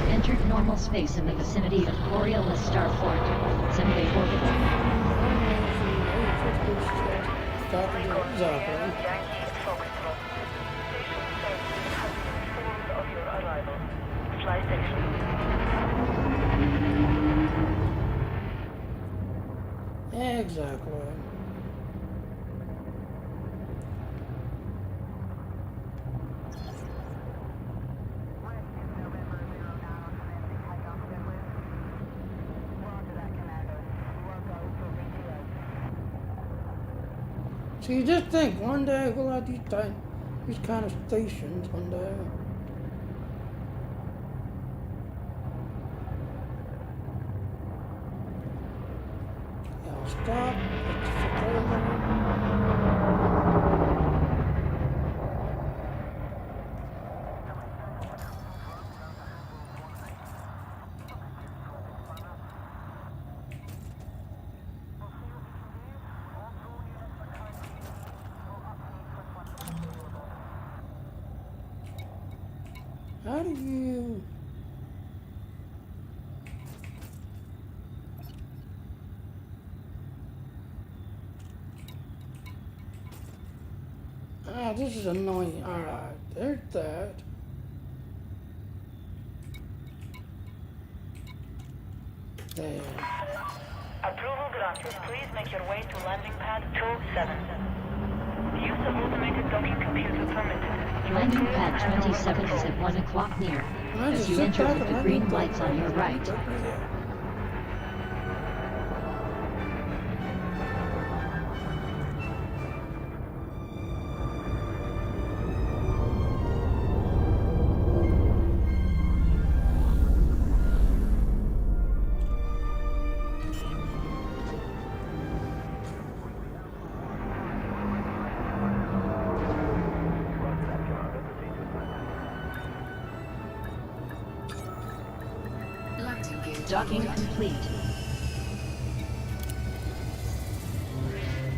Entered normal space in the vicinity of Coriolis Starport. Sunday Orbital. Talking to Zappa. Yankee Foxtrot. Station services have been informed of your arrival. Fly station. Exactly. So you just think one day we'll have these kind of stations one day. I'll stop. How do you... Ah, this is annoying. Alright, there's that. There. Approval granted. Please make your way to landing pad 27. The use of automated docking computer permitted. Landing pad 27 is at 1 o'clock near. I As just you sit enter back with and the let green me lights on your right. Yeah. Landing gear Docking deployed. complete.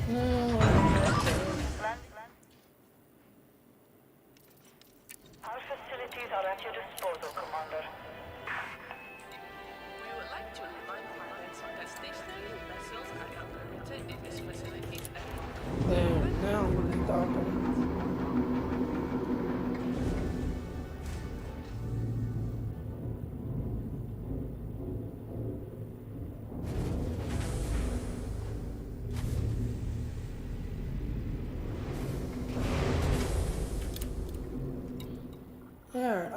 No. Our facilities are at your disposal, Commander. We would like to remind pilots that stationary vessels are not permitted in these facilities and There. Now I'm gonna dock them. There.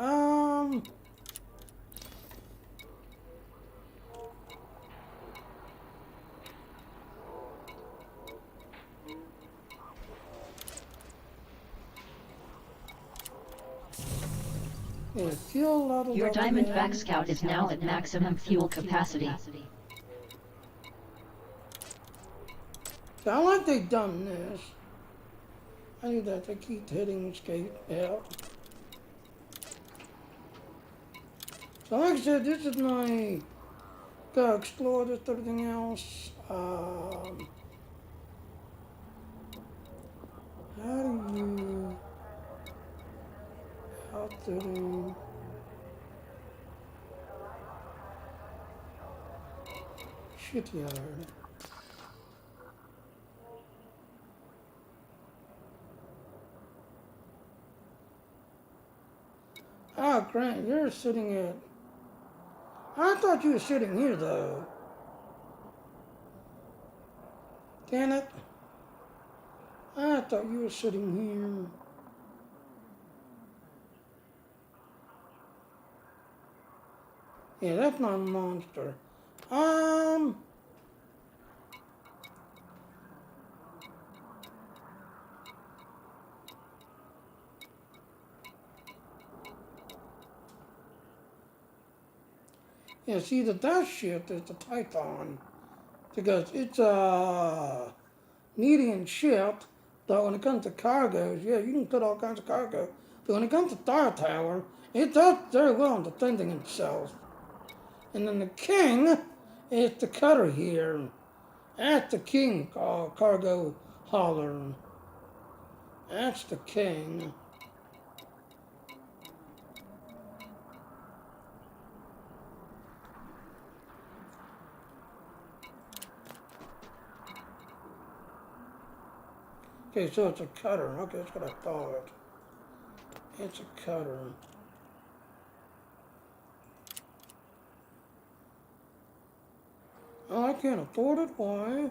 Yeah, fuel level. Your Diamondback Scout is now at maximum fuel capacity. Sound like they done this. I knew that they keep hitting escape out. So like I said, this is my go explore this everything else. How do you outfitting? Shipyard. Oh, Grant, you're sitting at. I thought you were sitting here though. Damn it. I thought you were sitting here. Yeah, that's not a monster. Yeah, see that ship is the Python. Because it's a medium ship, but when it comes to cargoes, yeah, you can put all kinds of cargo. But when it comes to Star Tower, it does very well in defending itself. And then the King is the cutter here. That's the King cargo hauler. That's the King. Okay, so it's a cutter. Okay, that's what I thought. It's a cutter. Oh, I can't afford it? Why?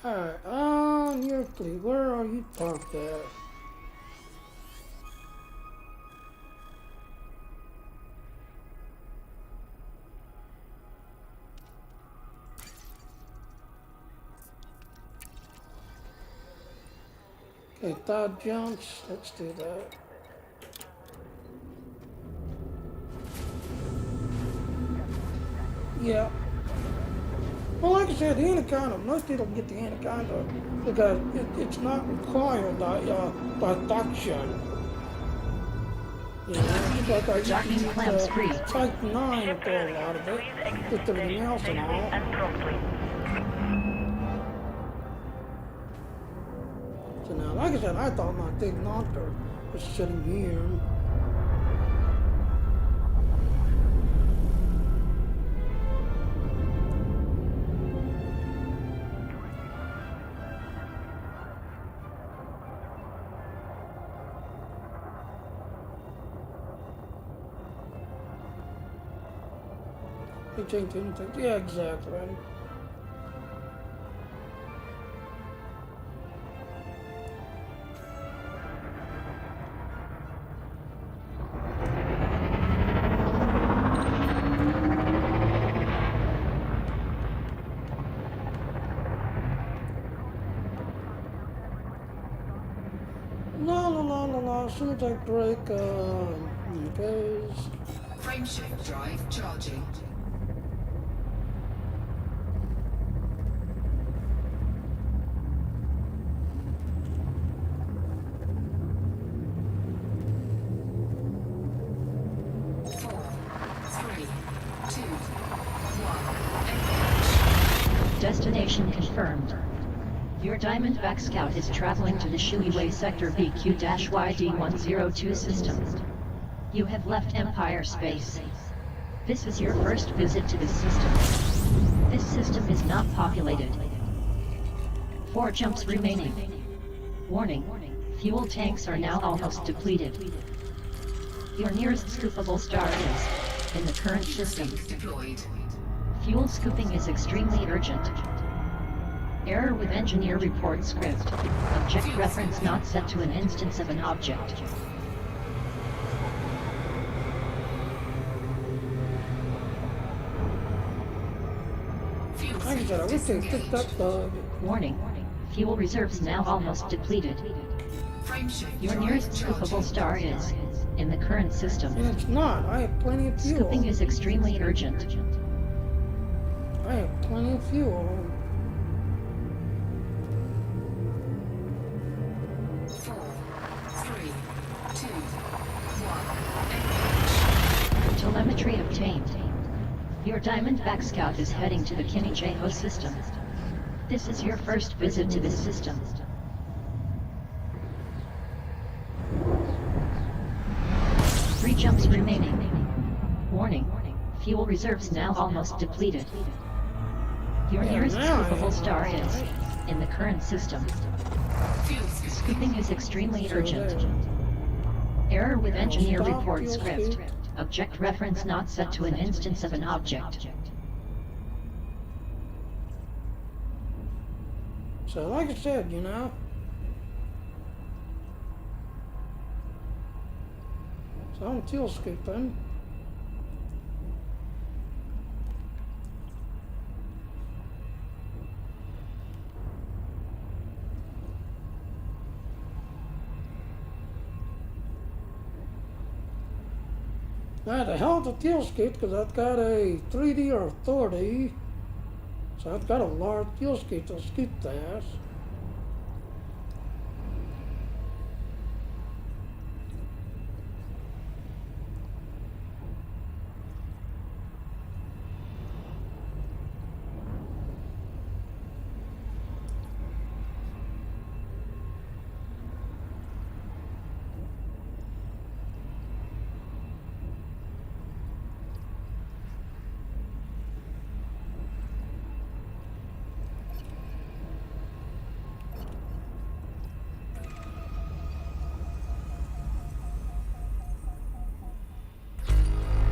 Alright, your fleet, where are you parked at? Okay, thought jumps, let's do that. Yeah. Well, like I said, the anaconda, most people get the anaconda because it's not required by dock show. You know, just like I Docking used to clamps free. use Type 9 for a lot of it, just everything else and all. And promptly. So now, like I said, I thought my big knocker was sitting here. They changed anything. Yeah, exactly. La la la la la. As soon as I break, it goes. Frameshift drive charging. Destination confirmed. Your Diamondback Scout is traveling to the Shuiwei Sector BQ-YD102 system. You have left Empire space. This is your first visit to this system. This system is not populated. 4 jumps remaining. Warning, fuel tanks are now almost depleted. Your nearest scoopable star is in the current system. Deployed. Fuel scooping is extremely urgent. Error with engineer report script. Object reference not set to an instance of an object. Like I said, I wish they fixed that bug. Warning, fuel reserves now almost depleted. Frameshift Your drive nearest charging. scoopable star is in the current system. And it's not. I have plenty of fuel. Scooping is extremely urgent. I have plenty of fuel. 4, 3, 2, 1. Telemetry obtained. Your Diamondback Scout is heading to the Kinijeho system. This is your first visit to this system. Three jumps remaining. Warning, fuel reserves now almost depleted. Your nearest scoopable star is in the current system. Scooping is extremely urgent. Error with engineer report script. Object reference not set to an instance of an object. So like I said, you know. So I'm fuel scooping. Now the hell with the fuel scoop because I've got a 3D or 4D. So I've got a large fuel scoop to scoop that.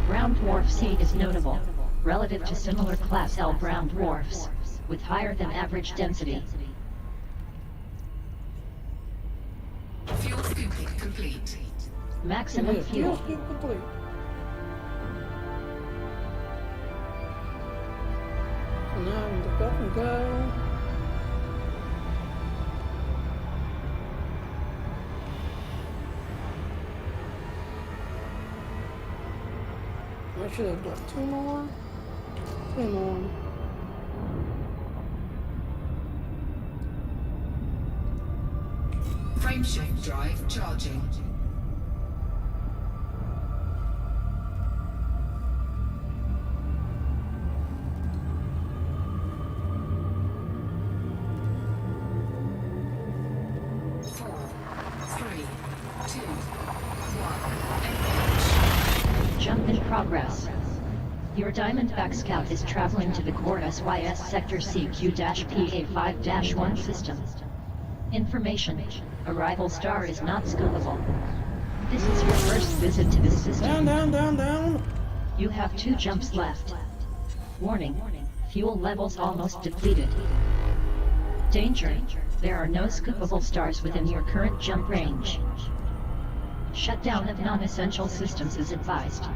Brown dwarf seed is notable, relative to similar class L brown dwarfs, with higher than average density. Fuel scooping complete. Maximum Yeah, fuel fuel. scoop complete. So now I'm gonna up and go. I should have got 2 more. 3 more. Frameshape drive charging. 4, 3, 2, 1, engage. Jump in progress. Your Diamondback Scout is traveling to the core SYS Sector CQ-PA5-1 system. Information: arrival star is not scoopable. This is your first visit to this system. Down. You have 2 jumps left. Warning: fuel levels almost depleted. Danger: there are no scoopable stars within your current jump range. Shutdown of non-essential systems is advised.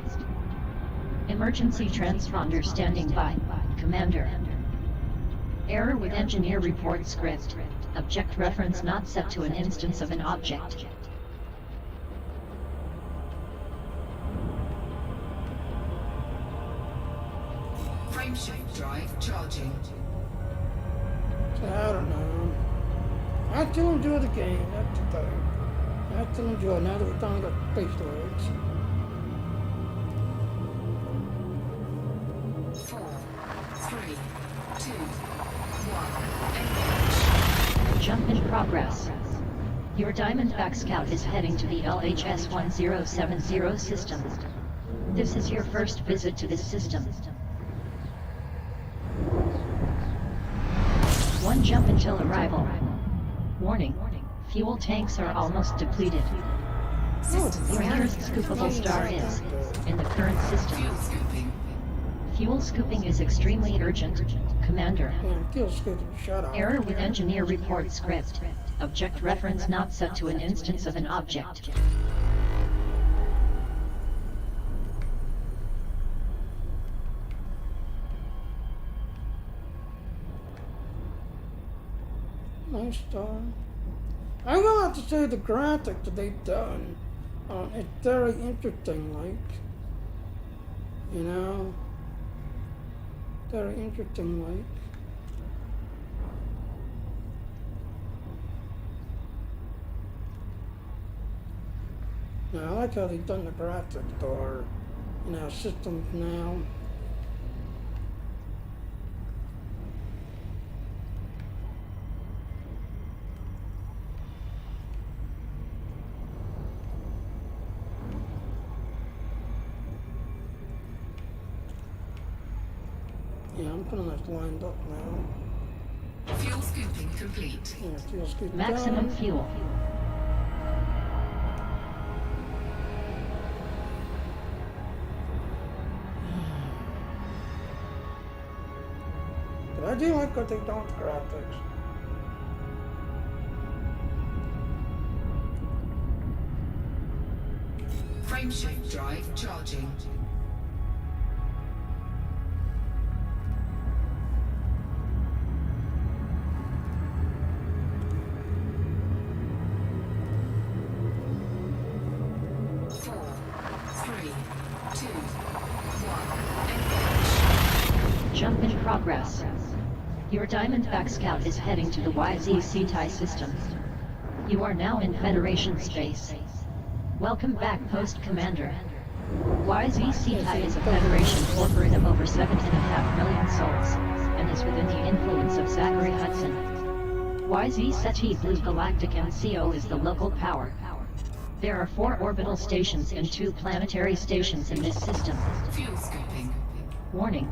Emergency transponder standing by, Commander. Error with engineer report script. Object reference not set to an instance of an object. Frameshape drive charging. I don't know. I still enjoy the game, that's the thing. I still enjoy it now that we've finally got space storage. 4, 3, 2, 1, engage. Jump in progress. Your Diamondback Scout is heading to the LHS-1070 system. This is your first visit to this system. 1 jump until arrival. Warning: fuel tanks are almost depleted. Your nearest scoopable star is in the current system. Fuel scooping. Fuel scooping is extremely urgent, Commander. Man, feels good to shut up. Error with engineer report script. Object reference not set to an instance of an object. Nice star. I will have to say the graphic that they've done, it's very interesting, like, you know, very interesting, like. Now, I like how they've done the graphics for, you know, systems now. Yeah, I'm putting this lined up now. Fuel scooping complete. Yeah, feels good. Maximum done. fuel. But I do like what they've done with the graphics. Frameshape drive charging. 4, 3, 2, 1, engage. Jump in progress. Your Diamondback Scout is heading to the YZ-CTI system. You are now in Federation space. Welcome back, Post Commander. YZ-CTI is a Federation corporate of over 7.5 million souls, and is within the influence of Zachary Hudson. YZ-CTI Blue Galactic MCO is the local power. There are 4 orbital stations and 2 planetary stations in this system. Fuel scooping. Warning: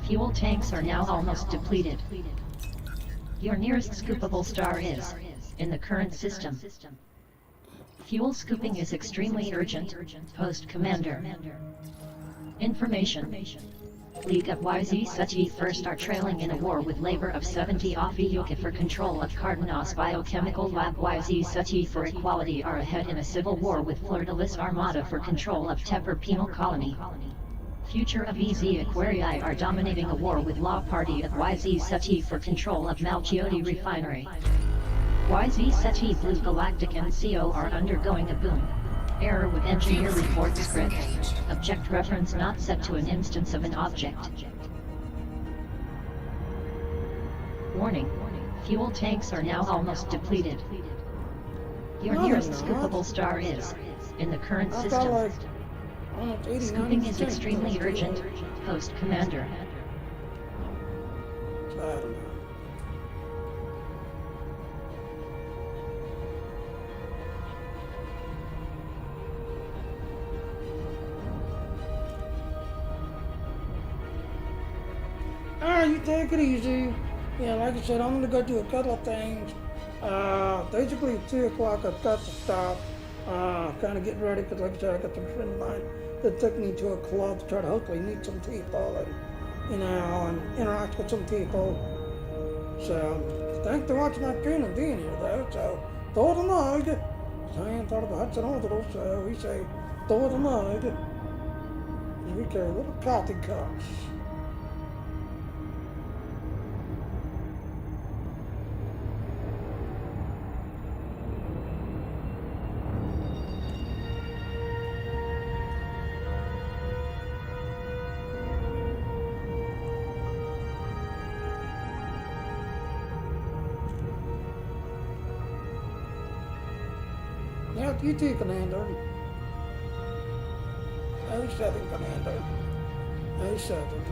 fuel tanks are now almost depleted. Your nearest scoopable star is in the current system. Fuel scooping is extremely urgent, Post Commander. Information: League of YZ-CTI first are trailing in a war with labor of 70 Afiyuka for control of Cardenas Biochemical Lab. YZ-CTI for equality are ahead in a civil war with Fleur-de-Lis Armada for control of Tepper Penal Colony. Future of EZ Aquarii are dominating a war with Law Party of YZ-CTI for control of Malchiodi Refinery. YZ-CTI Blue Galactic NCO are undergoing a boom. Error with engineer report script. Object reference not set to an instance of an object. Warning: fuel tanks are now almost depleted. Your No, nearest they're not. scoopable star is in the current I've got system. like almost 80, Scooping is 90% extremely still. urgent. Post Commander. So I don't know. You take it easy. Yeah, like I said, I'm gonna go do a couple of things. Basically at 2 o'clock I've got to stop. Kind of getting ready because like I said, I got some friend of mine that took me to a club to try to hopefully meet some people and interact with some people. So, thanks for watching my stream and being here though. So, throw the mug. I ain't thought of the Hudson Orbital, so we say throw the mug. And we carry little coffee cups. Yeah, you too, Commander. 07, Commander. 07.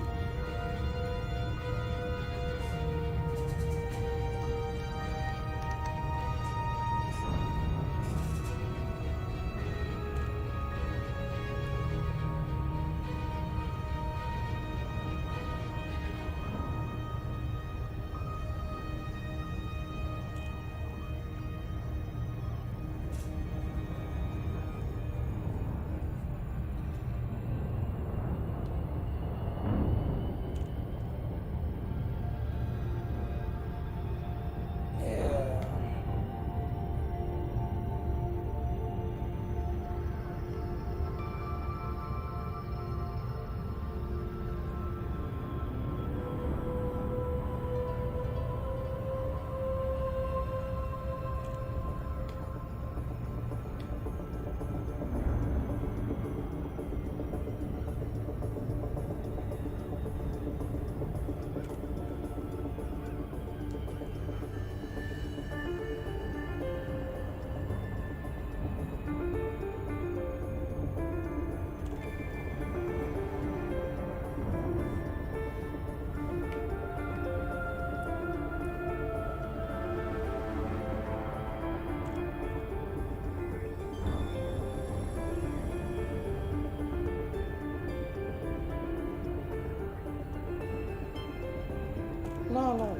No.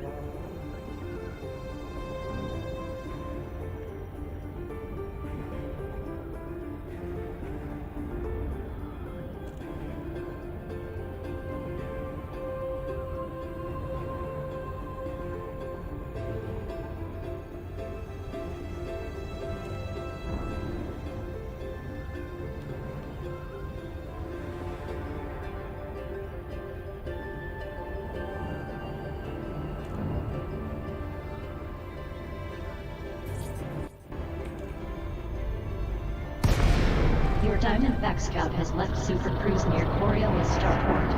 Your Diamondback Scout has left Super Cruise near Coriolis Starport.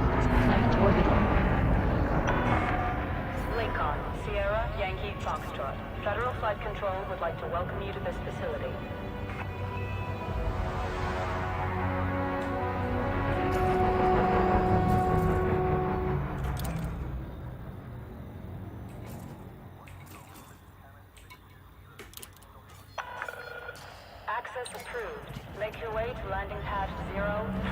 Climate Orbital. Lincoln, Sierra, Yankee, Foxtrot. Federal Flight Control would like to welcome you to this facility. Access approved. Make your way to landing pad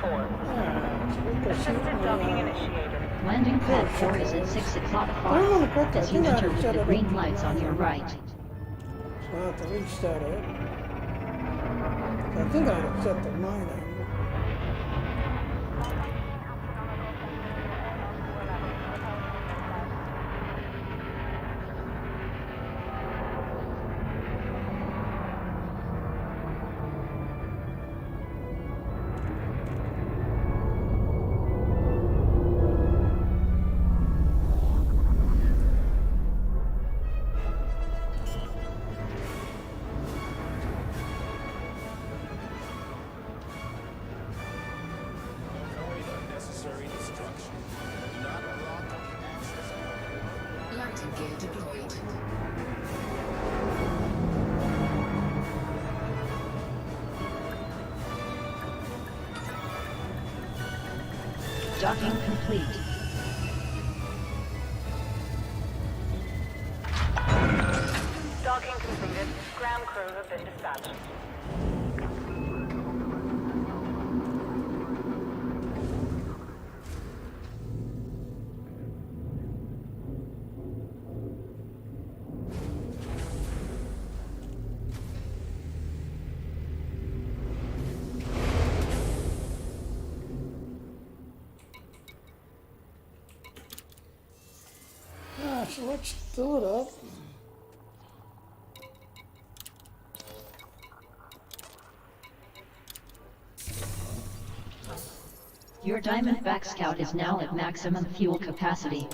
04. Assisted docking initiated. Landing pad 4 is at 6 o'clock Oh, far, okay. as you enter with the green lights on your right. So I have to restart it. So I think I had it set to 9 angle. Docking complete. Docking completed. Ground crew have been dispatched. So let's fill it up. Your Diamondback Scout is now at maximum fuel capacity.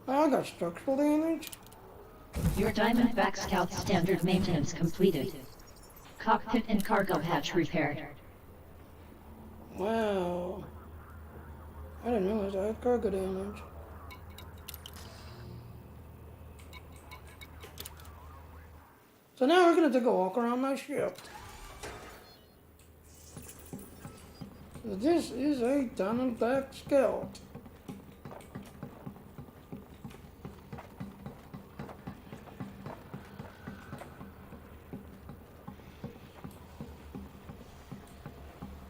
I got structural damage. Your Diamondback Scout standard maintenance completed. Cockpit and cargo hatch repaired. Wow. I didn't realize I had cargo damage. So now we're gonna take a walk around my ship. This is a Diamondback Scout.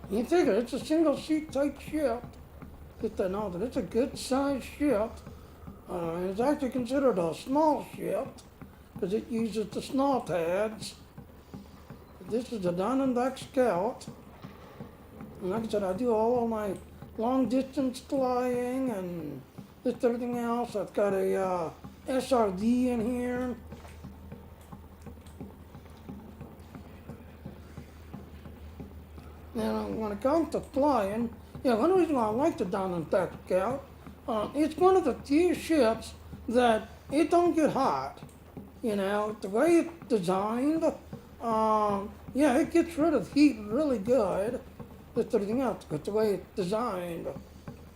You figure it's a single seat type ship. Get that know that it's a good sized ship. It's actually considered a small ship because it uses the snaw pads. This is a Diamondback Scout. And like I said, I do all of my long distance flying and just everything else. I've got a SRD in here. Now, when it comes to flying, one reason why I like the Diamondback Scout, it's one of the few ships that it don't get hot. You know, the way it's designed, it gets rid of heat really good. Just everything else, but the way it's designed,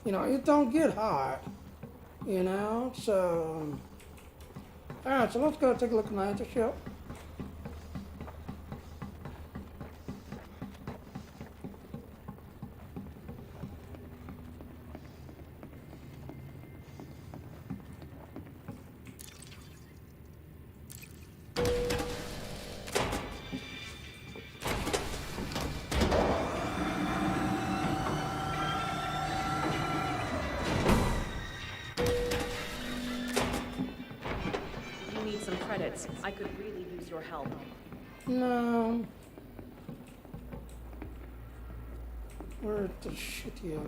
it don't get hot. So, alright, so let's go take a look at the ship. I could really use your help. No. We're at the shitty yard.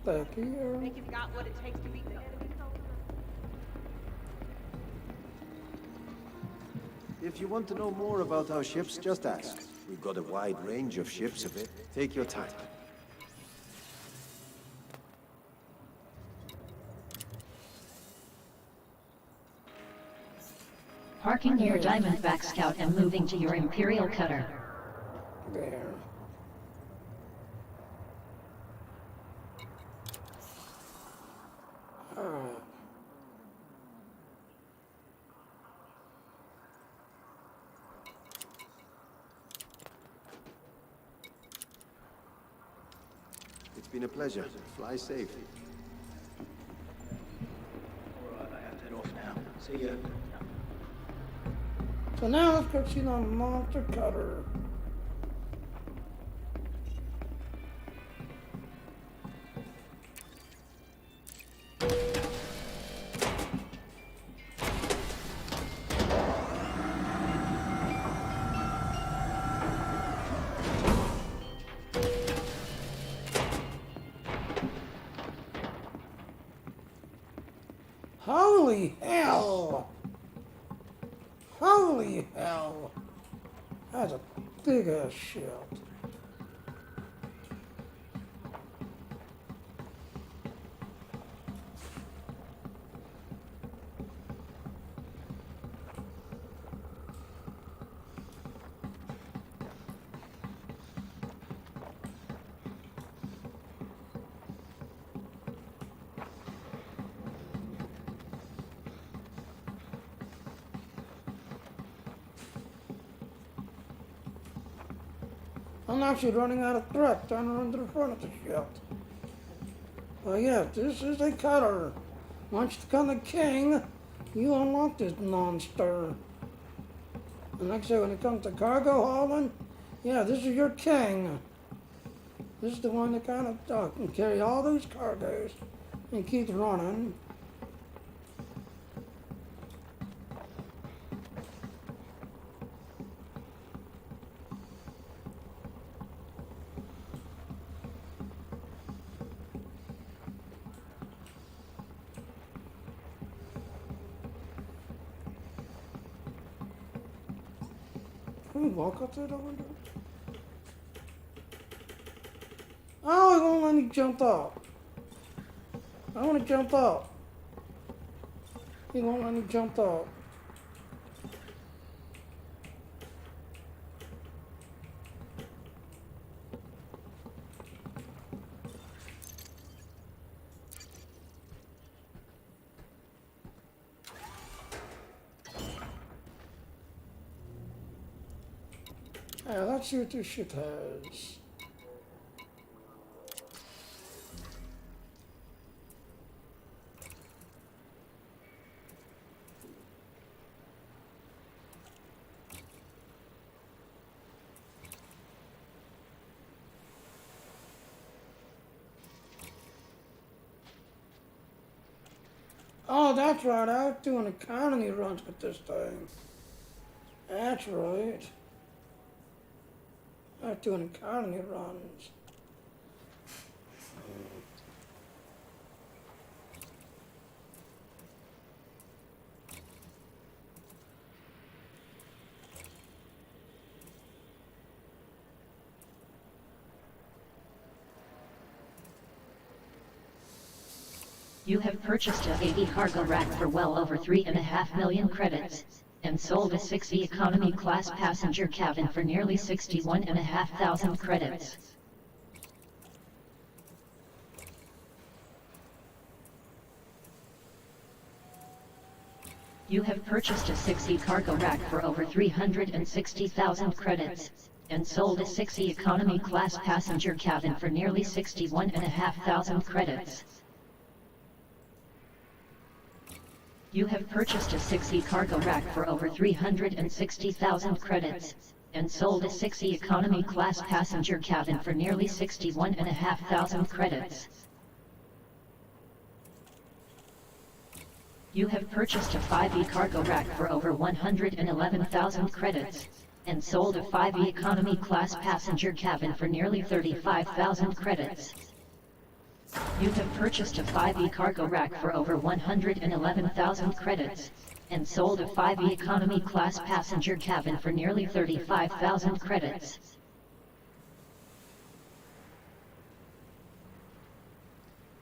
Back here. Think you've got what it takes to beat the enemy? If you want to know more about our ships, just ask. We've got a wide range of ships a bit. Take your time. Parking your Diamondback Scout and moving to your Imperial Cutter. There. Alright. It's been a pleasure. Fly safe. Alright, I have to head off now. See ya. So now let's go see the monster cutter. Holy hell! Holy hell! That's a big ass ship. I'm actually running out of threat trying to run to the front of the ship. But yeah, this is a cutter. Once you become the king, you unlock this monster. And like I said, when it comes to cargo hauling, yeah, this is your king. This is the one that kind of can carry all those cargoes and keeps running. Can we walk up to the window? Oh, it won't let me jump up. I want to jump up. It won't let me jump up. Let's see what this shit has. Oh, that's right. I was doing economy runs with this thing. That's right. I was doing economy runs. You have purchased a 80 cargo rack for well over 3.5 million credits, and sold a 60 economy class passenger cabin for nearly 61,500 credits. You have purchased a 60 cargo rack for over 360,000 credits, and sold a 60 economy class passenger cabin for nearly 61,500 credits. You have purchased a 60 cargo rack for over 360,000 credits, and sold a 60 economy class passenger cabin for nearly 61,500 credits. You have purchased a 5E cargo rack for over 111,000 credits, and sold a 5E economy class passenger cabin for nearly 35,000 credits. You have purchased a 5E cargo rack for over 111,000 credits, and sold a 5E economy class passenger cabin for nearly 35,000 credits.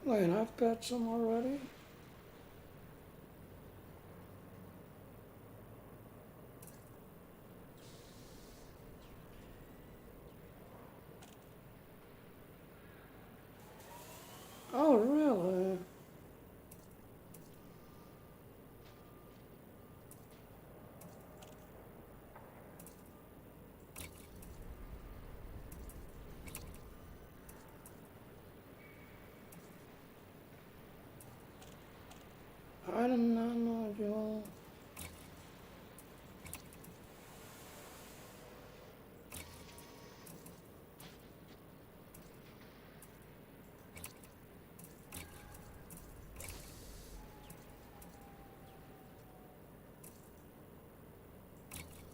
Wait, I've got some already? Oh, really? I did not know, Joel.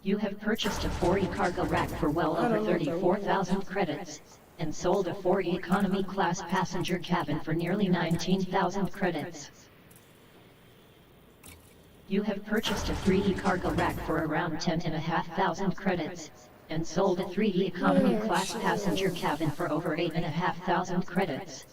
You have purchased a 4E cargo rack for well over 34,000 credits, and sold a 4E economy class passenger cabin for nearly 19,000 credits. You have purchased a 3E cargo rack for around 10,500 credits, and sold a 3E economy class passenger cabin for over 8,500 credits.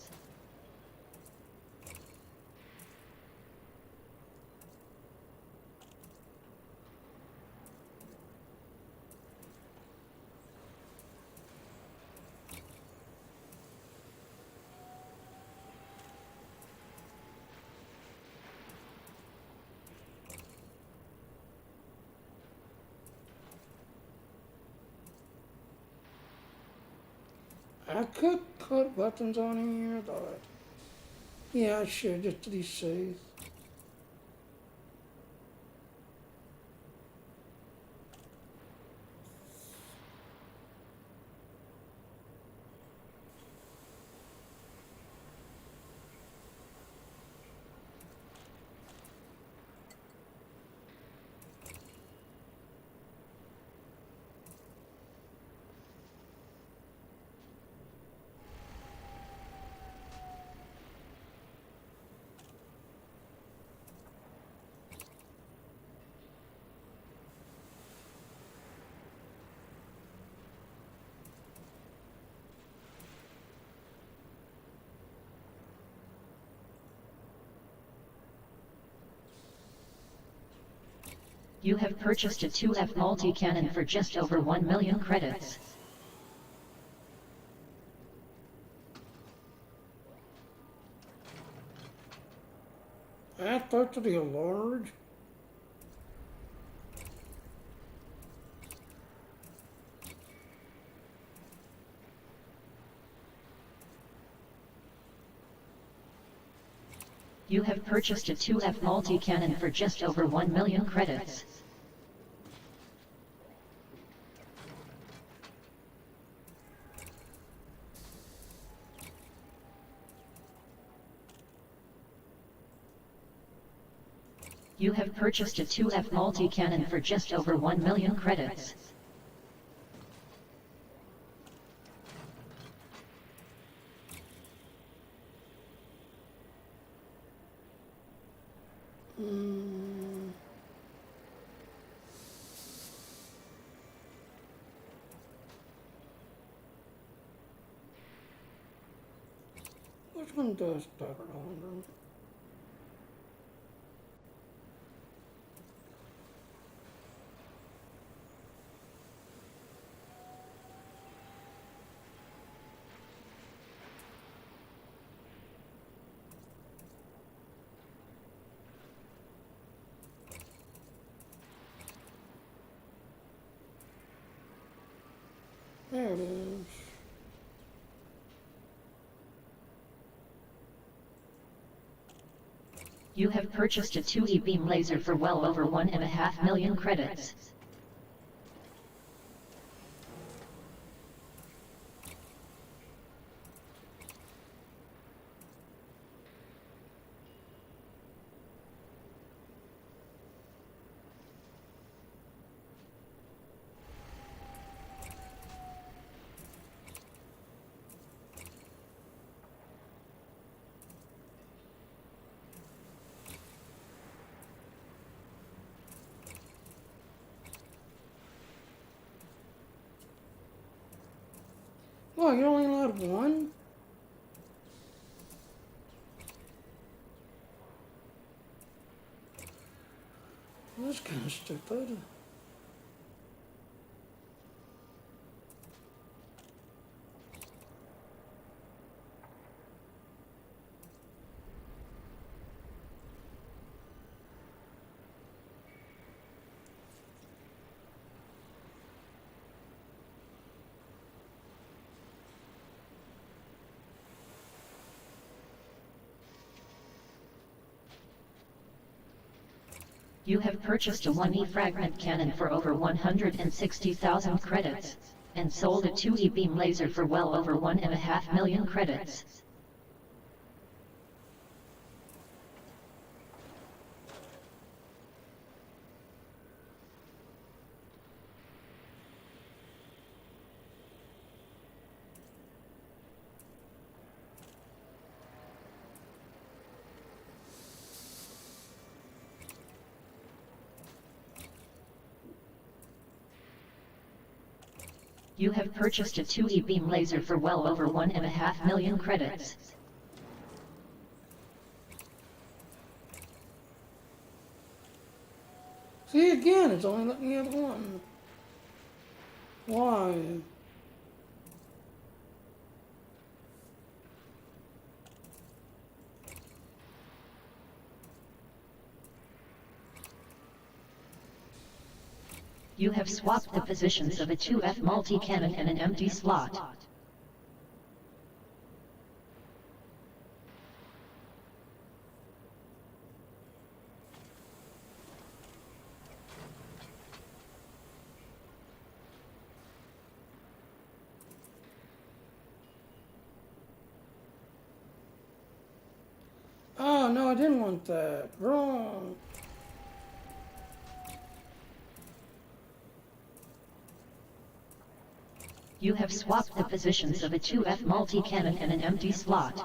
I could put weapons on here, but yeah, I should just to be safe. You have purchased a 2F multi-cannon for just over 1 million credits. I thought to be a large. You have purchased a 2F multi-cannon for just over 1 million credits. You have purchased a 2F multi-cannon for just over 1 million credits. Which one does better, I wonder? There it is. You have purchased a 2E beam laser for well over 1.5 million credits. Oh, you're only allowed one? That's kind of stupid. You have purchased a 1E fragment cannon for over 160,000 credits, and sold a 2E beam laser for well over 1.5 million credits. You have purchased a 2E beam laser for well over 1.5 million credits. See, again, it's only letting me have one. Why? You have swapped the positions of a 2F multi-cannon and an empty slot. no, I didn't want that. Wrong. You have swapped the positions of a 2F multi-cannon and an empty slot.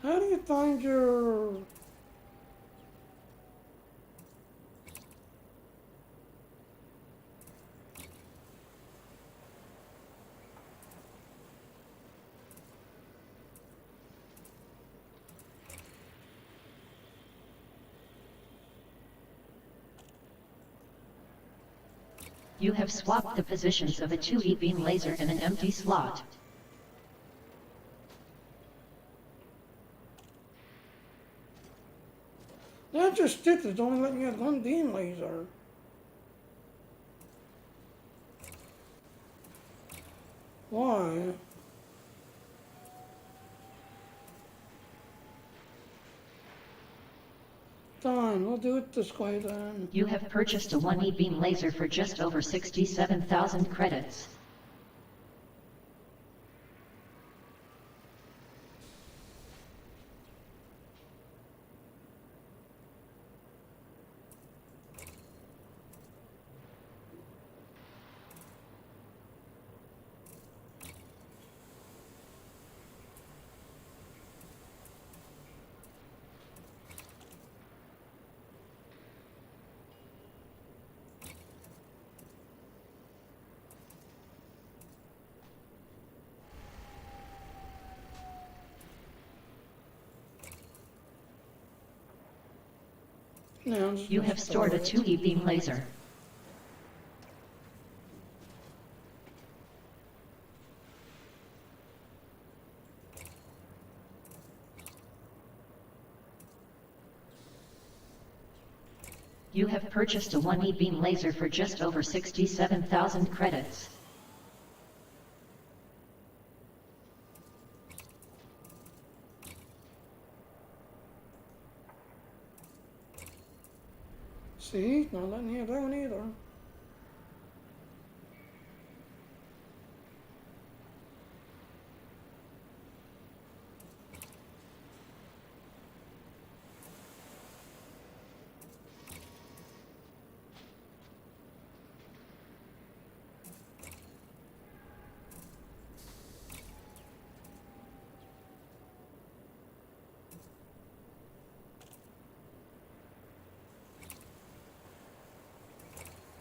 How do you find your... You have swapped the positions of a 2E beam laser and an empty slot. That's just stupid. It's only letting you have one beam laser. Why? Fine, we'll do it this way then. You have purchased a 1E beam laser for just over 67,000 credits. Now, You have stored a 2E beam laser. You have purchased a 1E beam laser for just over 67,000 credits. See? Not letting you have that one either.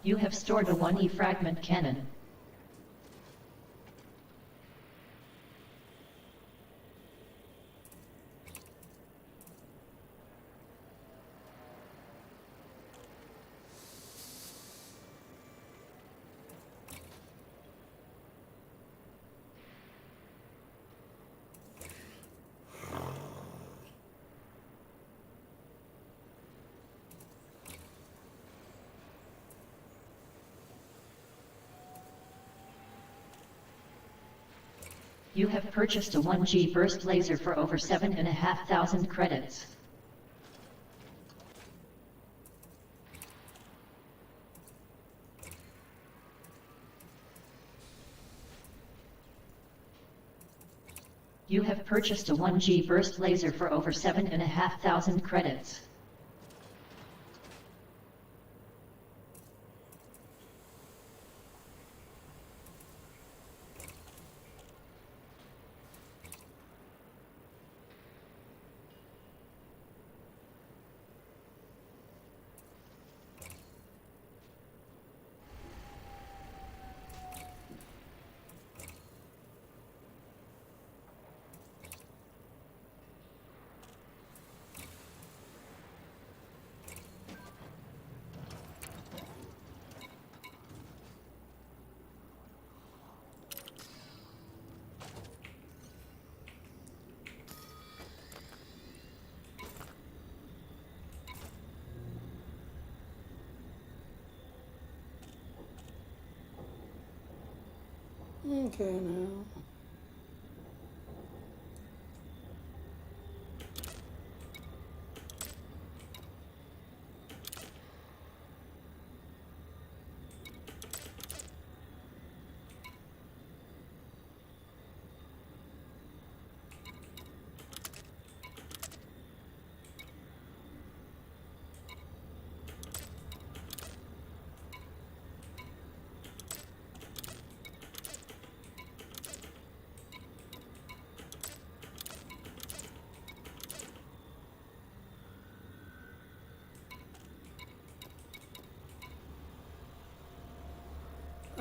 You have stored a 1E fragment cannon. You have purchased a 1G burst laser for over 7,500 credits. You have purchased a 1G burst laser for over 7,500 credits. Okay, now.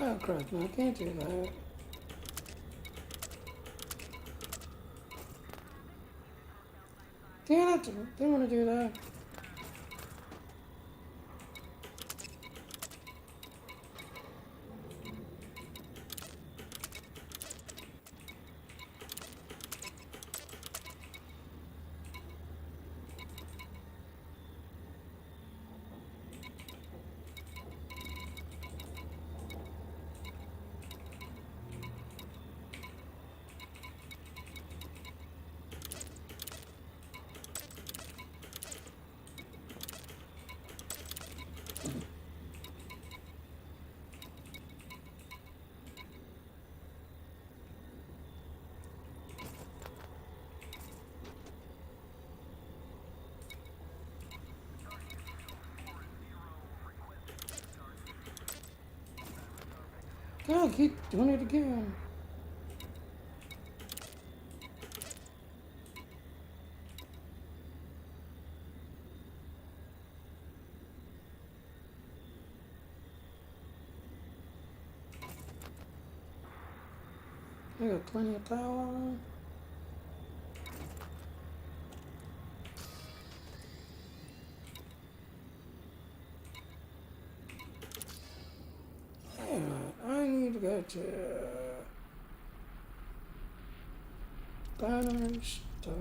Oh, crap, no, I can't do that. Damn it, didn't want to do that. God, I keep doing it again. I got plenty of power. Alright, I need to go to Banner Star.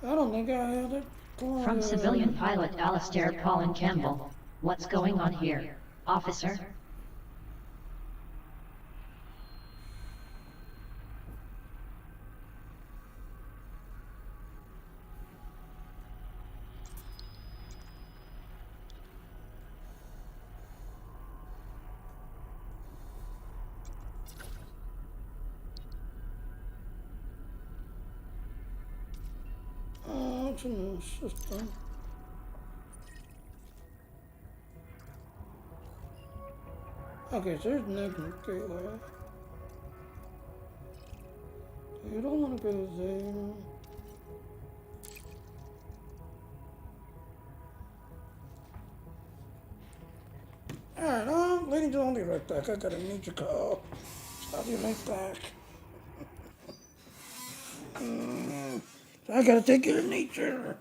I don't think I had it. From civilian pilot Alastair Colin Campbell. What's going on here, officer? Oh, it's in the system. Okay, so there's negative gateway. You don't want to go there. Alright, ladies and gentlemen, I'll be right back. I got a nature call. I'll be right back. So I gotta take care of nature.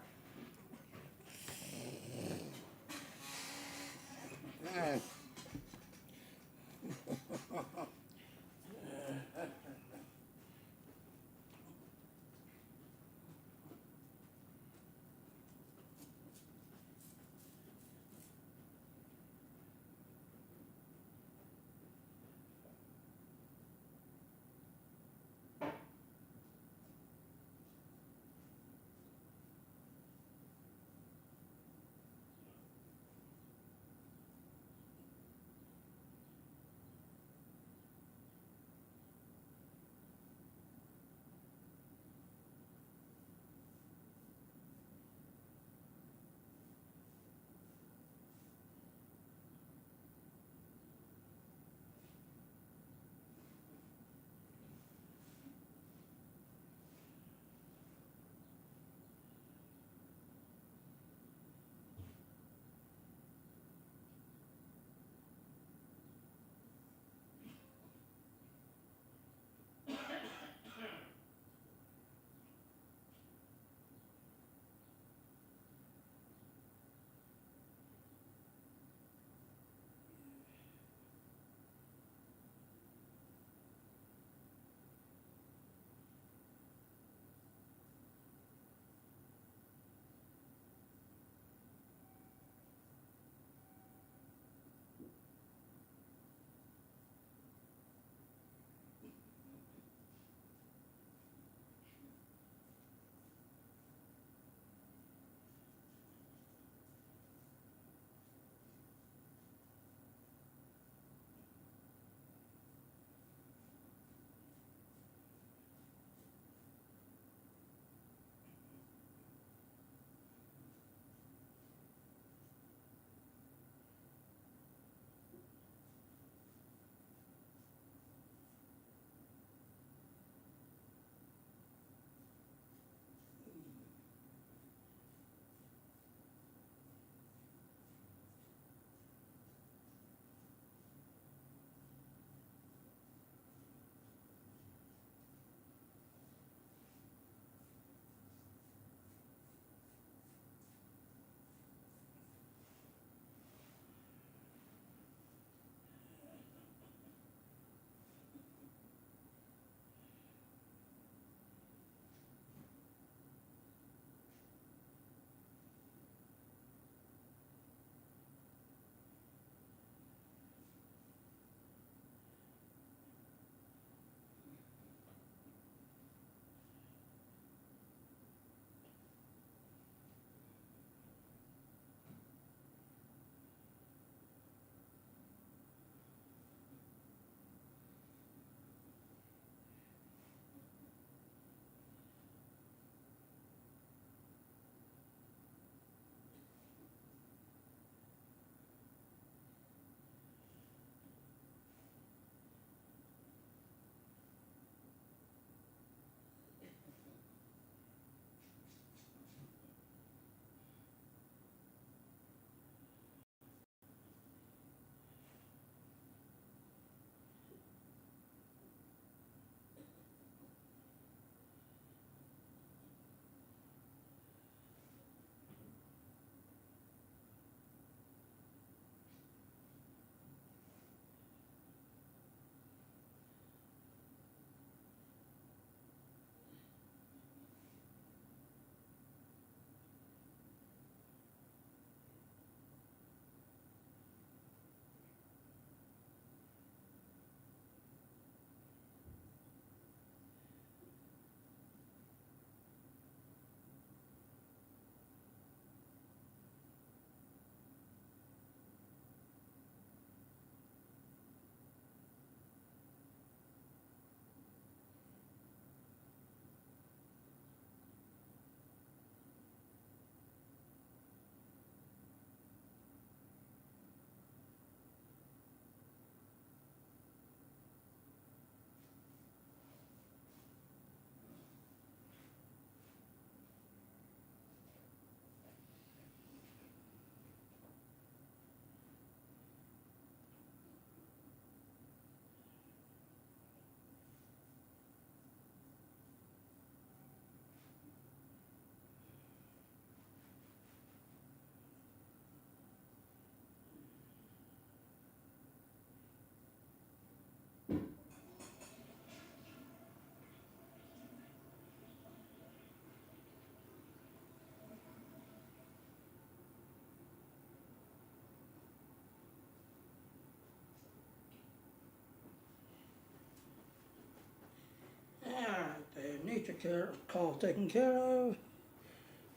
call taken care of.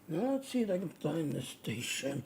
Now let's see if I can find this station.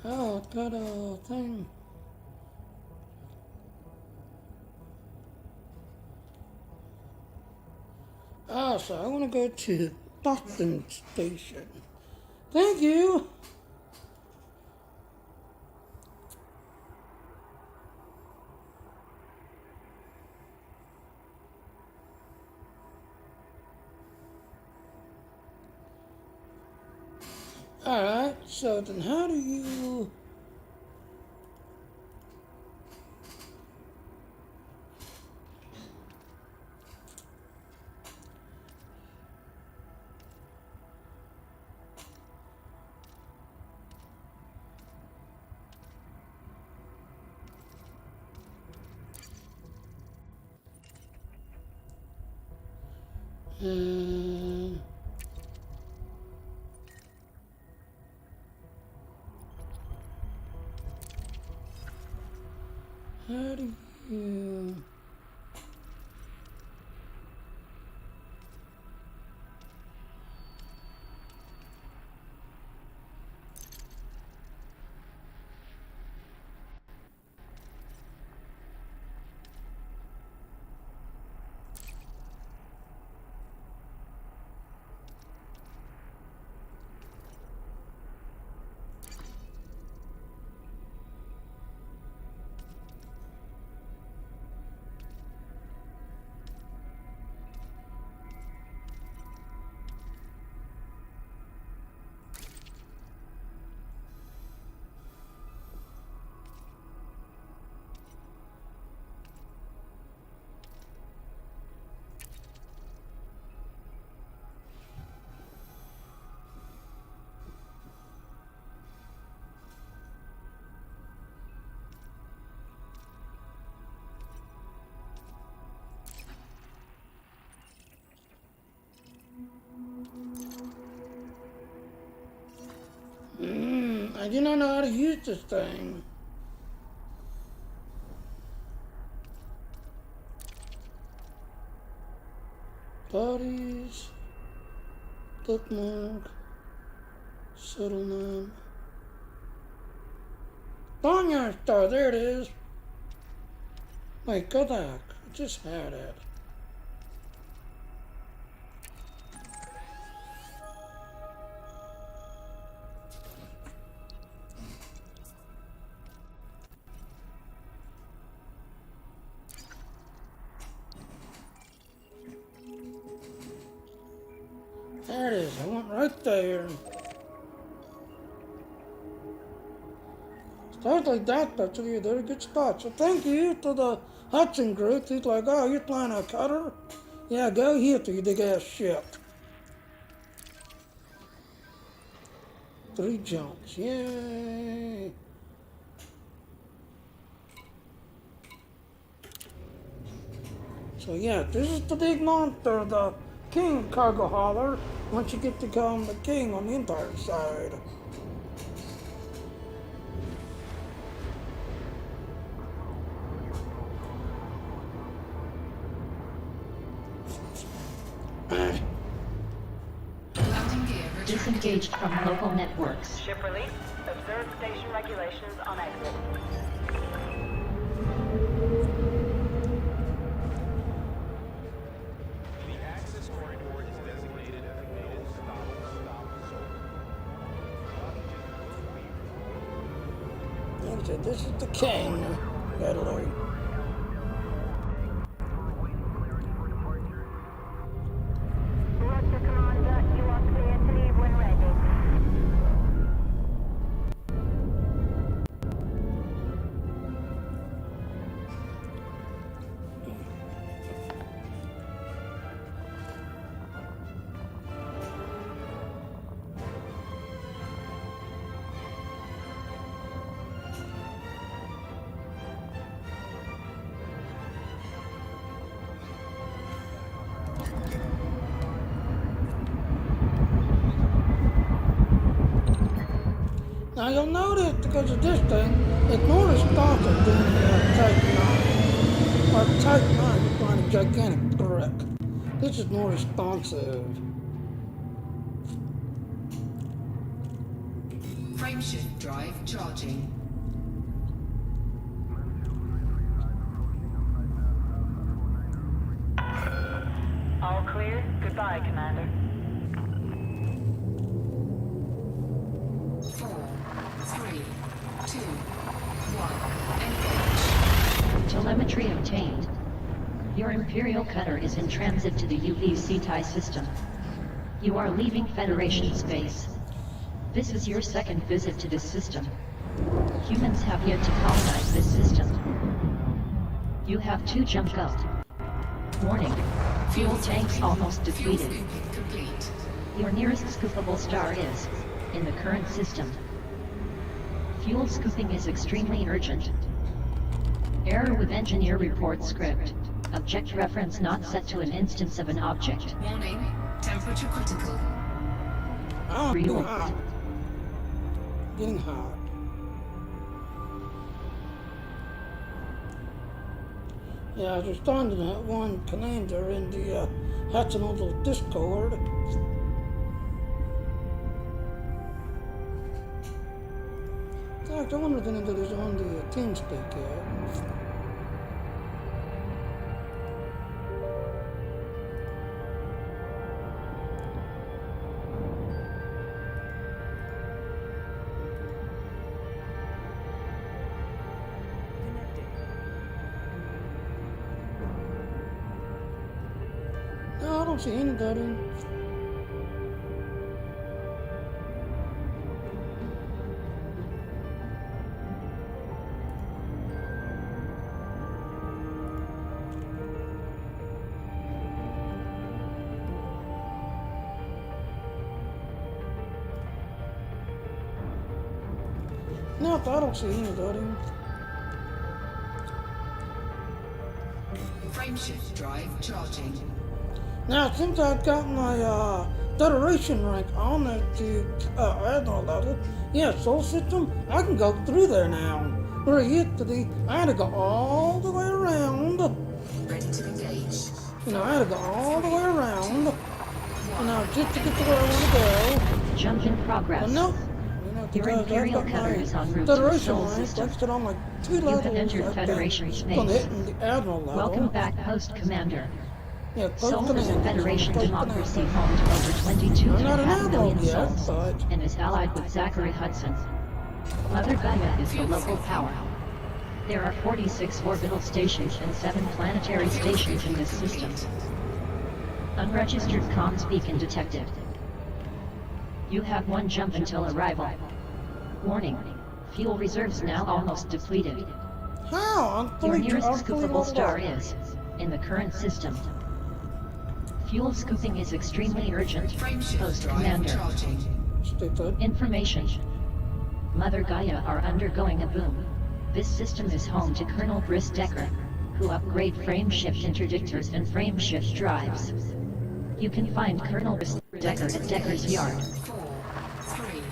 Oh, it's got a thing. Ah, so I want to go to Hutton Station. Thank you. Alright, so then how do you... how do you... I do not know how to use this thing. Bodies, bookmark, settlement. Boneyard Star, there it is. Wait, go back. I just had it. There it is. I went right there. Stuff like that, that's a very good spot. So thank you to the Hudson group. He's like, oh, you're flying a cutter? Yeah, go here to your big ass ship. 3 jumps. Yay. So yeah, this is the big monster, the king cargo hauler. Once you get to become the king on the entire side. Landing gear returning. Disengaged from local networks. Ship release. Observe station regulations on exit. The access corridor is designated Like I said, this is the king. Italy. Roger, Commander. You are clear to leave when ready. Now you'll notice because of this thing, ignore the sponsor doing the Type 9. Or Type 9 is trying a gigantic brick. This is more responsive. Frameshift drive charging. All clear. Goodbye, Commander. 4, 3, 2, 1. Engage. Telemetry obtained. Your Imperial cutter is in transit to the UV-CTI system. You are leaving Federation space. This is your second visit to this system. Humans have yet to colonize this system. You have 2 jump out. Warning. Fuel tanks almost depleted. Complete. Your nearest scoopable star is in the current system. Fuel scooping is extremely urgent. Error with engineer report script. Object reference not set to an instance of an object. Warning. Temperature critical. Oh, getting Real. hot. Getting hot. Yeah, I was responding to that one commander in the Hutton Trucker Discord. In fact, I wonder if anybody's on the TeamSpeak yet. No, I don't see anybody. No, I don't see anybody. Frameshift drive charging. Now, since I've got my Federation rank on at the Admiral level, yeah, Soul System, I can go through there now. Where I used to be, I had to go all the way around. Ready to engage. You know, I had to go all the way around. You know, just to get to where I want to go. Jump in progress. But no, you know, Your because I've Imperial got cutter my is en route to the Federation Soul rank, System. like I said, on like 2 You levels. have entered I've Federation been space. on hitting the Admiral level. Welcome back, Post Commander. Yeah, Soul is a Federation Post democracy Commander. home to over I'm not an 22.5 admiral million yet, souls, but and is allied with Zachary Hudson. Mother Gaia is the local power. There are 46 orbital stations and 7 planetary stations in this system. Unregistered comms beacon detected. You have 1 jump until arrival. Warning. Fuel reserves now almost depleted. how? Your nearest scoopable star is in the current system. Fuel scooping is extremely urgent. Frameshift Post drive Commander. charging. Stupid. Information. Mother Gaia are undergoing a boom. This system is home to Colonel Briss Decker, who upgrade frameshift interdictors and frameshift drives. You can find Colonel Briss Decker at Decker's Yard. 4, 3,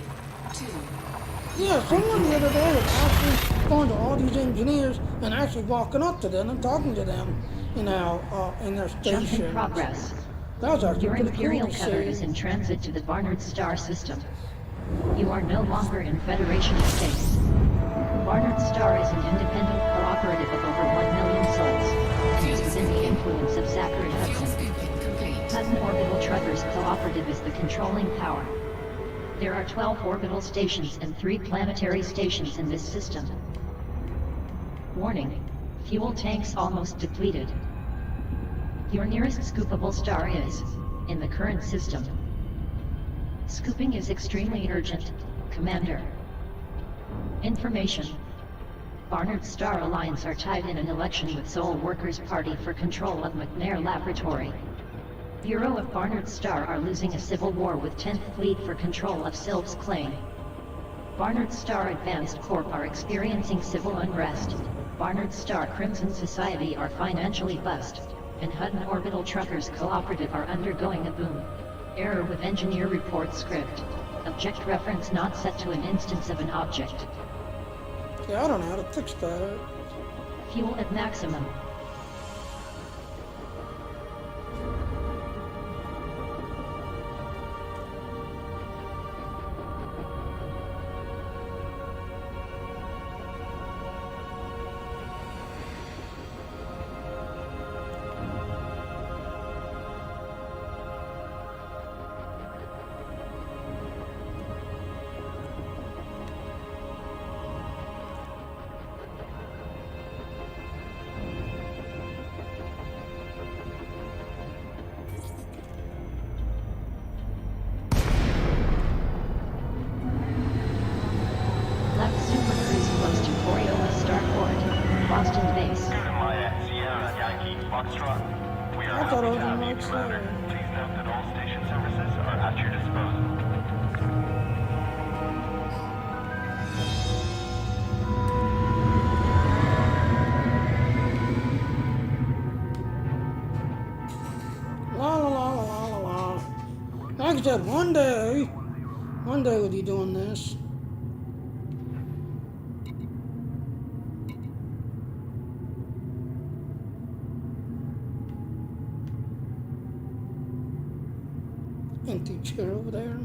2. Yeah, someone the other day was actually going to all these engineers and actually walking up to them and talking to them, you know, in their Jump station. in progress. That was actually Your pretty Imperial cool to cutter see. is in transit to the Barnard Star system. You are no longer in Federation space. Barnard Star is an independent cooperative of over 1 million souls. It is within the influence of Zachary Fuel Hudson. scooping complete. Hutton Orbital Truckers Cooperative is the controlling power. There are 12 orbital stations and 3 planetary stations in this system. Warning. Fuel tanks almost depleted. Your nearest scoopable star is in the current system. Scooping is extremely urgent, Commander. Information. Barnard Star Alliance are tied in an election with Soul Workers Party for control of McNair Laboratory. Bureau of Barnard Star are losing a civil war with 10th Fleet for control of Sylph's claim. Barnard Star Advanced Corp are experiencing civil unrest. Barnard Star Crimson Society are financially bust, and Hutton Orbital Truckers Cooperative are undergoing a boom. Error with engineer report script. Object reference not set to an instance of an object. Yeah, I don't know how to fix that. Fuel at maximum. Left Super Cruise close to Oriola Starport, Boston base. Sierra Yankee Foxtrot. We are I thought happy I to was have in you, Mike's Commander. there. Please note that all station services are at your disposal. La la la la la la la. Like I said, one day we'll be doing this. Empty chair over there.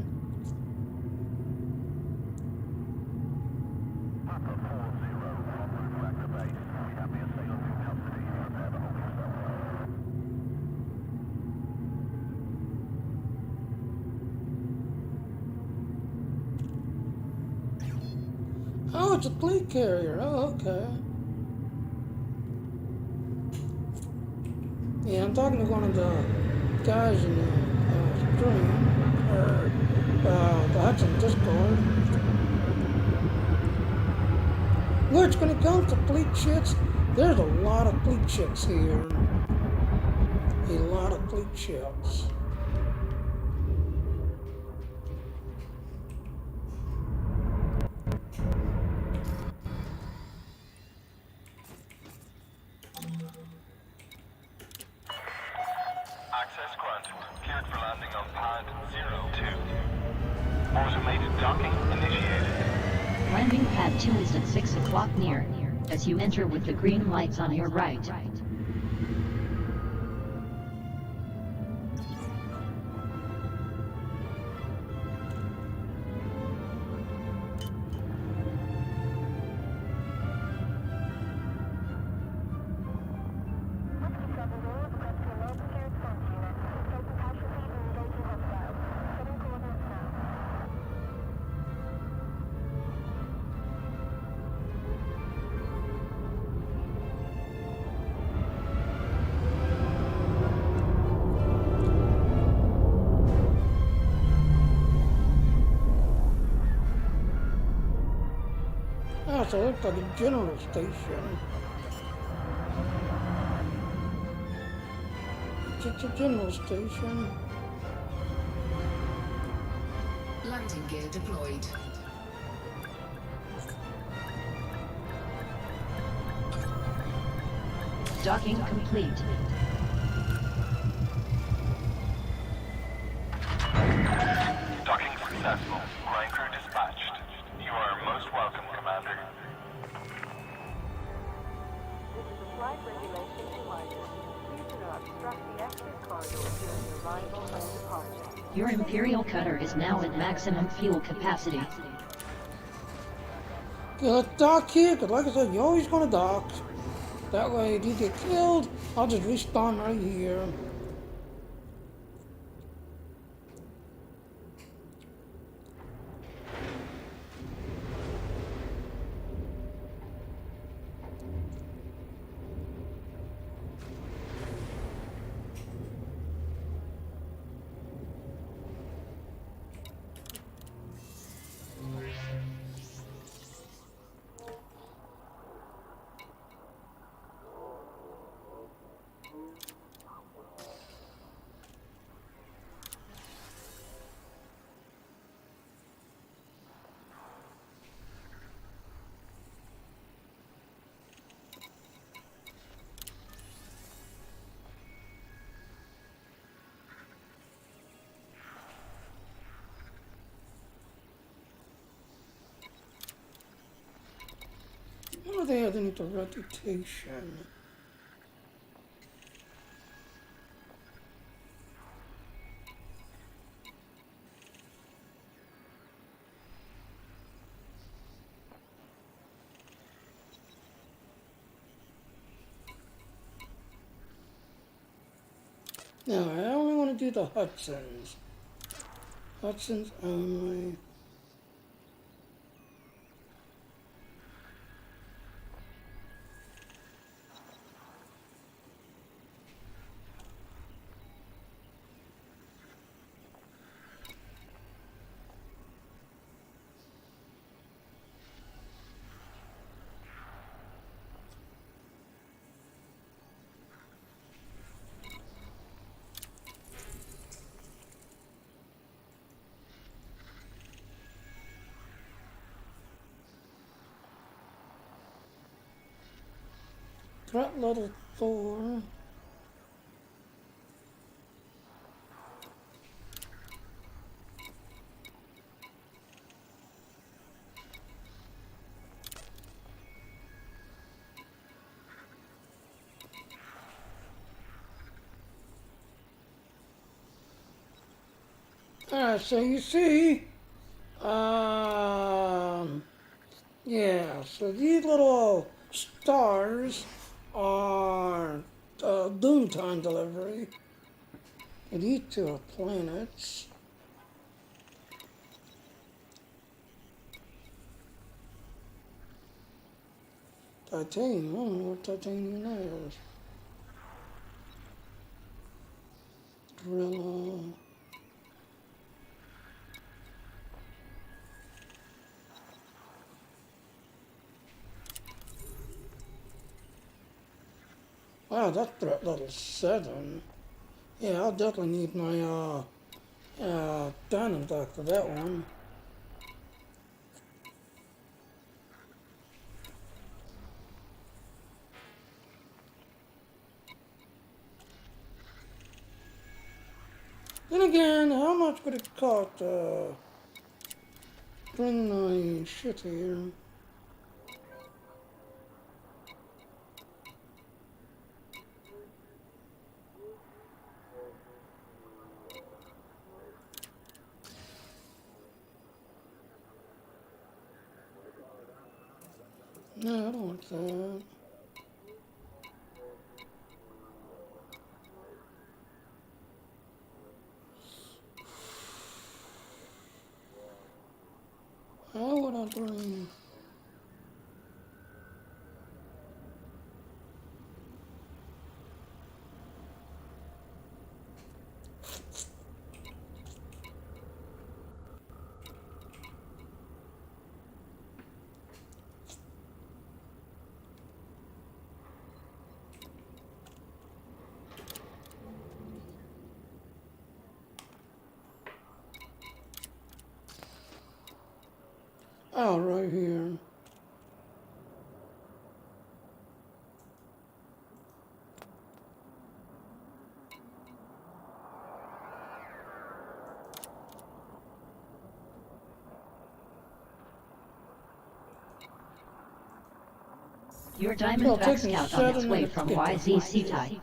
Oh, it's a fleet carrier. Oh, okay. Yeah, I'm talking to one of the guys in the stream, or the Hudson Discord. Which, when it comes to fleet ships, there's a lot of fleet ships here. A lot of fleet ships. Access granted. Cleared for landing on pad 02. Automated docking initiated. Landing pad 2 is at 6 o'clock near, as you enter with the green lights on your right. Oh, so it looks like a general station. It's a general station. Landing gear deployed. Docking complete. Docking successful. Ground crew dispatched. You are most welcome, Commander. This is a flight regulation reminder. Please do not obstruct the exit corridor during arrival and departure. Your Imperial Cutter is now at maximum fuel capacity. Okay, let's dock here, because like I said, you're always going to dock. That way, if you get killed, I'll just respawn right here. do they have any reputation? Now, I only want to do the Hudsons. Hudsons only. Threat level 4. Alright, so you see, yeah, so these little stars are doom time delivery. And these two are planets. Titanium, I don't know what titanium is. Gorilla. Wow, that's threat level 7. Yeah, I'll definitely need my Diamondback for that one. Then again, how much would it cost to bring my shit here? No, I don't want that. How would I bring... Oh, right here. Your Diamondback Scout on its way from YZC Thai.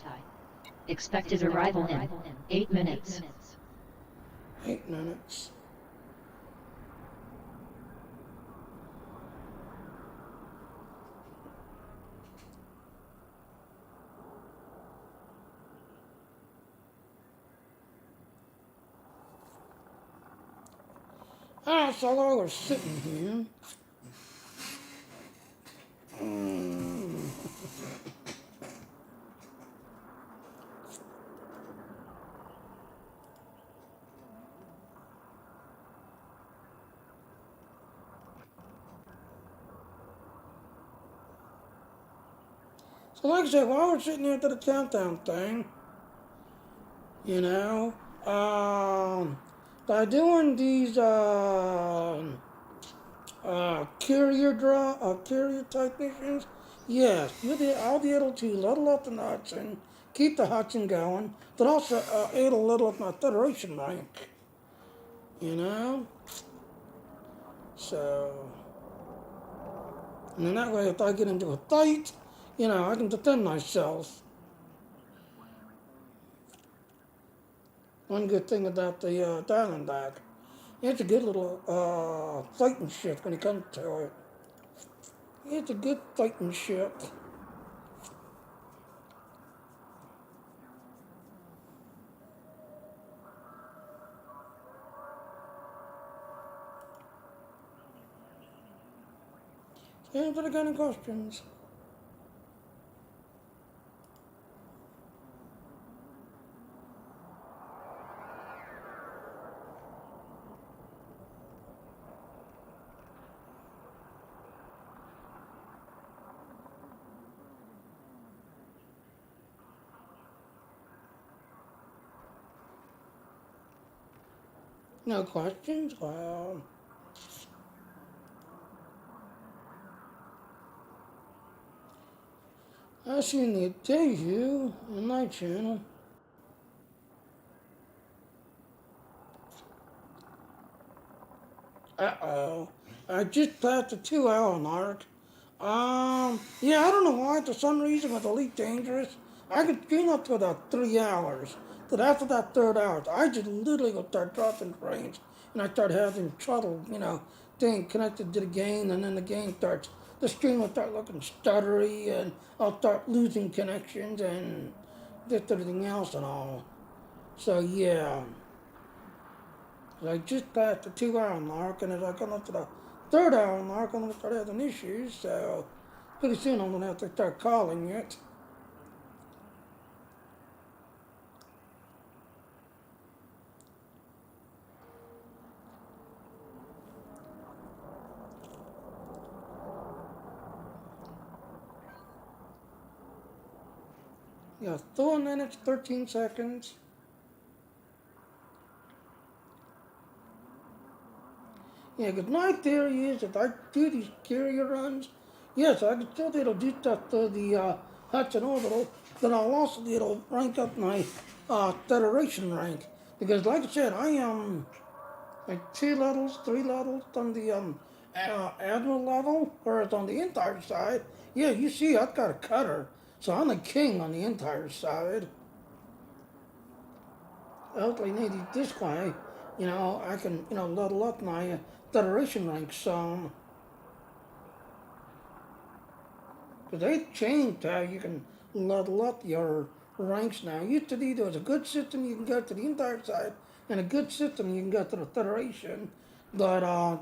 Expected arrival in 8 minutes. 8 minutes. Ah, so while we're sitting here. So like I said, while we're sitting here to the countdown thing, you know, by doing these carrier type missions, yes, I'll be able to level up the Hudson, keep the Hudson going, but also it'll level up my Federation rank. You know? So, And then that way, if I get into a fight, I can defend myself. One good thing about the Diamondback, it's a good little fighting ship when it comes to it. It's a good fighting ship. Answer the gun and questions. No questions? Well, I seen the Teju on my channel. Uh-oh. I just passed the 2 hour mark. Yeah, I don't know why, for some reason with Elite Dangerous, I could stream up to about 3 hours. But after that third hour, I just literally would start dropping frames. And I start having trouble, staying connected to the game, and then the game starts, the stream will start looking stuttery, and I'll start losing connections, and just everything else and all. So, yeah. I just passed the 2 hour mark, and as I come up to the third hour mark, I'm going to start having issues, so pretty soon I'm going to have to start calling it. Yeah, 4 minutes, 13 seconds. Yeah, because my theory is if I do these carrier runs, yes, I can still be able to do stuff to the Hutton Orbital, but I'll also be able to rank up my Federation rank. Because like I said, I am like 2 levels, 3 levels on the Admiral level, whereas on the entire side, yeah, you see I've got a cutter. So I'm the king on the entire side. Hopefully maybe this way, I can, level up my Federation rank some. Because they changed how you can level up your ranks now. Used to be there was a good system you can go to the entire side, and a good system you can go to the Federation. But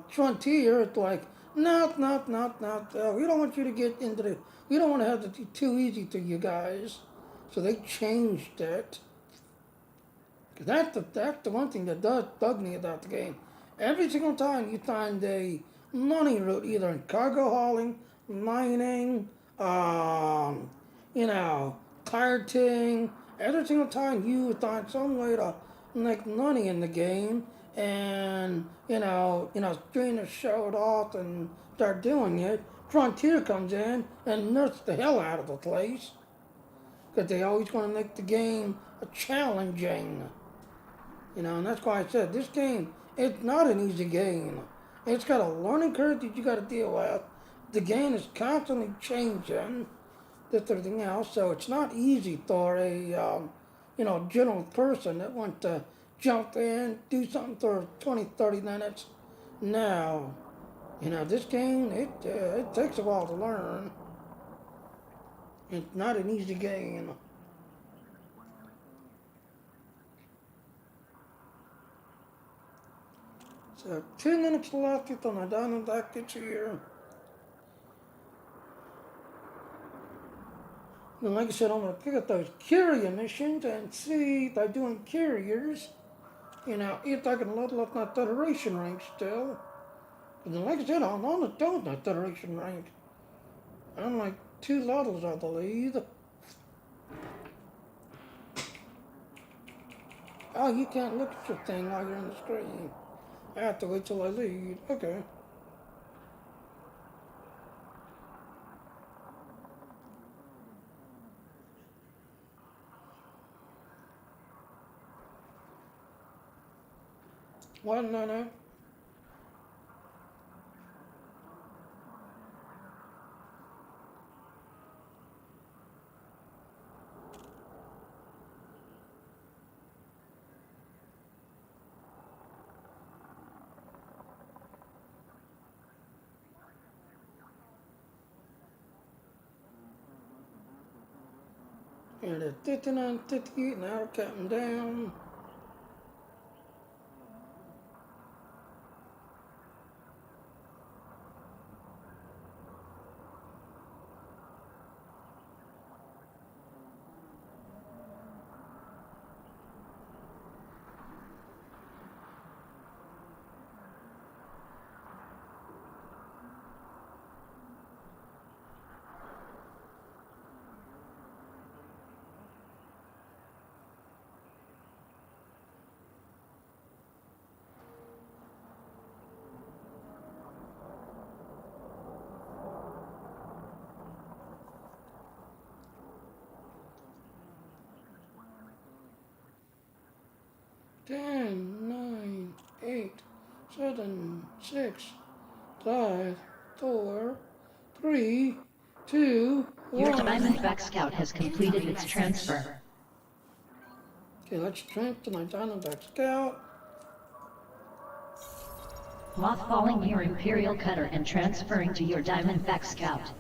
Frontier, it's like, no. We don't want you to get into the, we don't want to have it too easy to you guys. So they changed it. Cause that's the one thing that does bug me about the game. Every single time you find a money route, either in cargo hauling, mining, um, pirating, every single time you find some way to make money in the game, and streamers show it off and start doing it. Frontier comes in and nerfs the hell out of the place because they always want to make the game challenging. And that's why I said this game, it's not an easy game. It's got a learning curve that you got to deal with. The game is constantly changing, this everything else, so it's not easy for a, general person that wants to jump in, do something for 20, 30 minutes. No, this game, it takes a while to learn. It's not an easy game. So 2 minutes left until my Diamondback gets here. And like I said, I'm going to pick up those carrier missions and see by doing carriers, if I can level up my Federation rank still. And then like I said, I'm on the done with my Federation rank. I'm like 2 levels, I believe. Oh, you can't look at your thing while you're on the screen. I have to wait till I leave. Okay. Well, no. And at 59:58, now we're counting down. Ten, nine, 8, 7, 6, 5, 4, 3, 2, Your 1. Diamondback Scout has completed its transfer. Okay, let's transfer my Diamondback Scout. Mothballing your Imperial Cutter and transferring to your Diamondback Scout.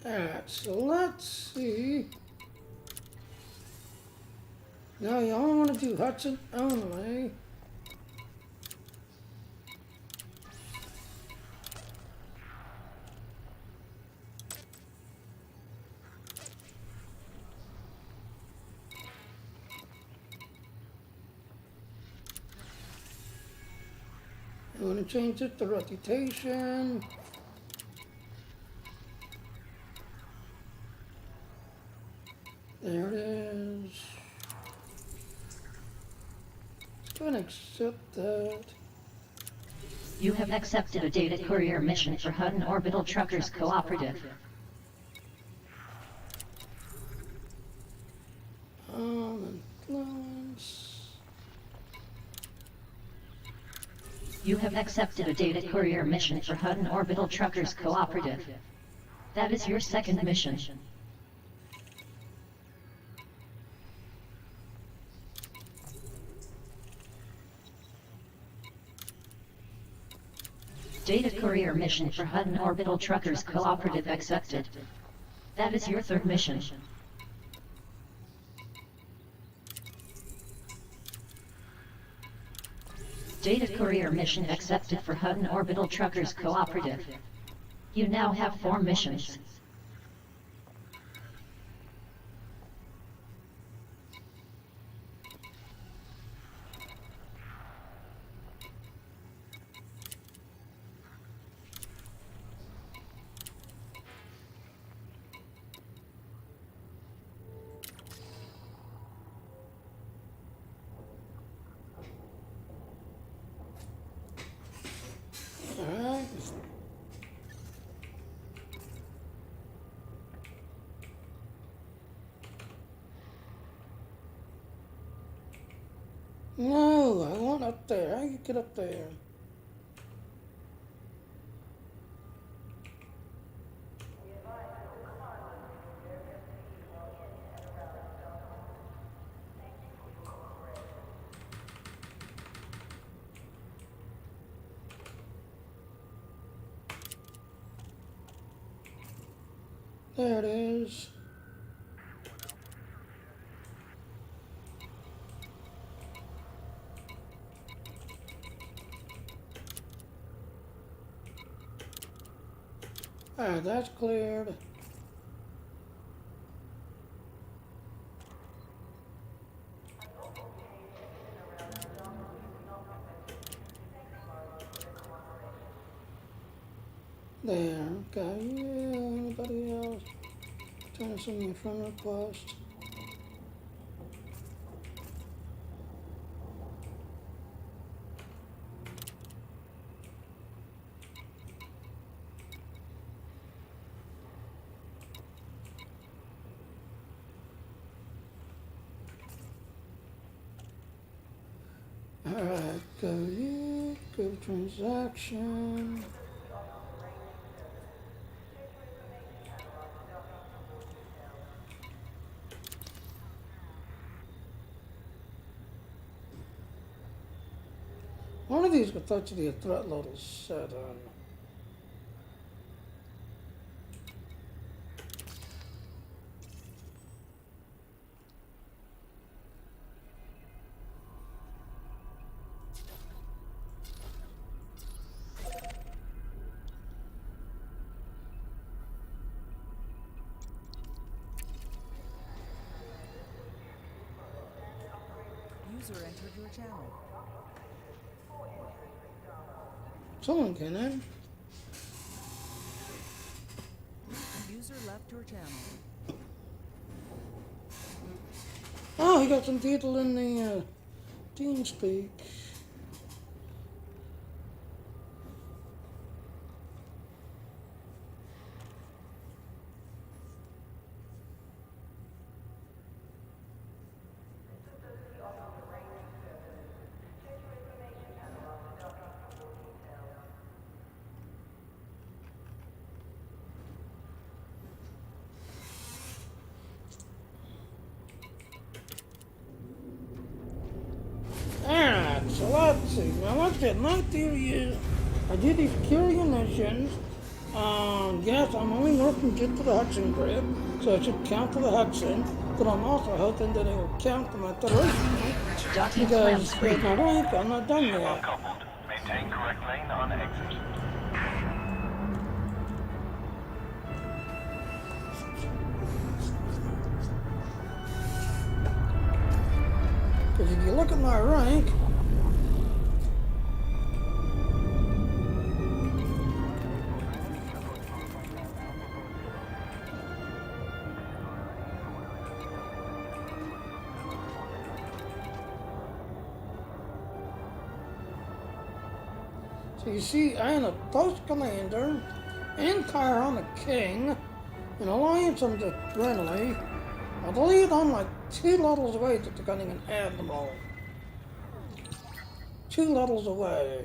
Alright, so let's see. Now you only want to do Hudson only. You want to change it to reputation. There it is. Just go and accept that. You have accepted a data courier mission for Hutton Orbital Truckers Cooperative. Influence. You have accepted a data courier mission for Hutton Orbital Truckers Cooperative. That is your second mission. Data courier mission for Hutton Orbital Truckers Cooperative accepted. That is your third mission. Data courier mission accepted for Hutton Orbital Truckers Cooperative. You now have 4 missions. Alright. No, I want up there. How you get up there? There it is. Alright, that's cleared. There, okay, yeah, anybody else? Trying to send me a friend request. Alright, Go here, go to transaction. One of these could actually a threat level 7. User entered your channel. Someone can in. User left your channel. Oh, he got some people in the TeamSpeak. Alright, so let's see. Now let's get my theory is I did these killing missions. Yes, I'm only working just for the Hudson grid, so it should count for the Hudson. But I'm also hoping that it will count for my Federation because with my rank, I'm not done yet. Uncoupled. Maintain correct lane on exit. Because if you look at my rank, so you see I am a Post Commander, Empire I'm a King, and Alliance I'm the Friendly. I believe I'm like 2 levels away to becoming an Admiral. 2 levels away.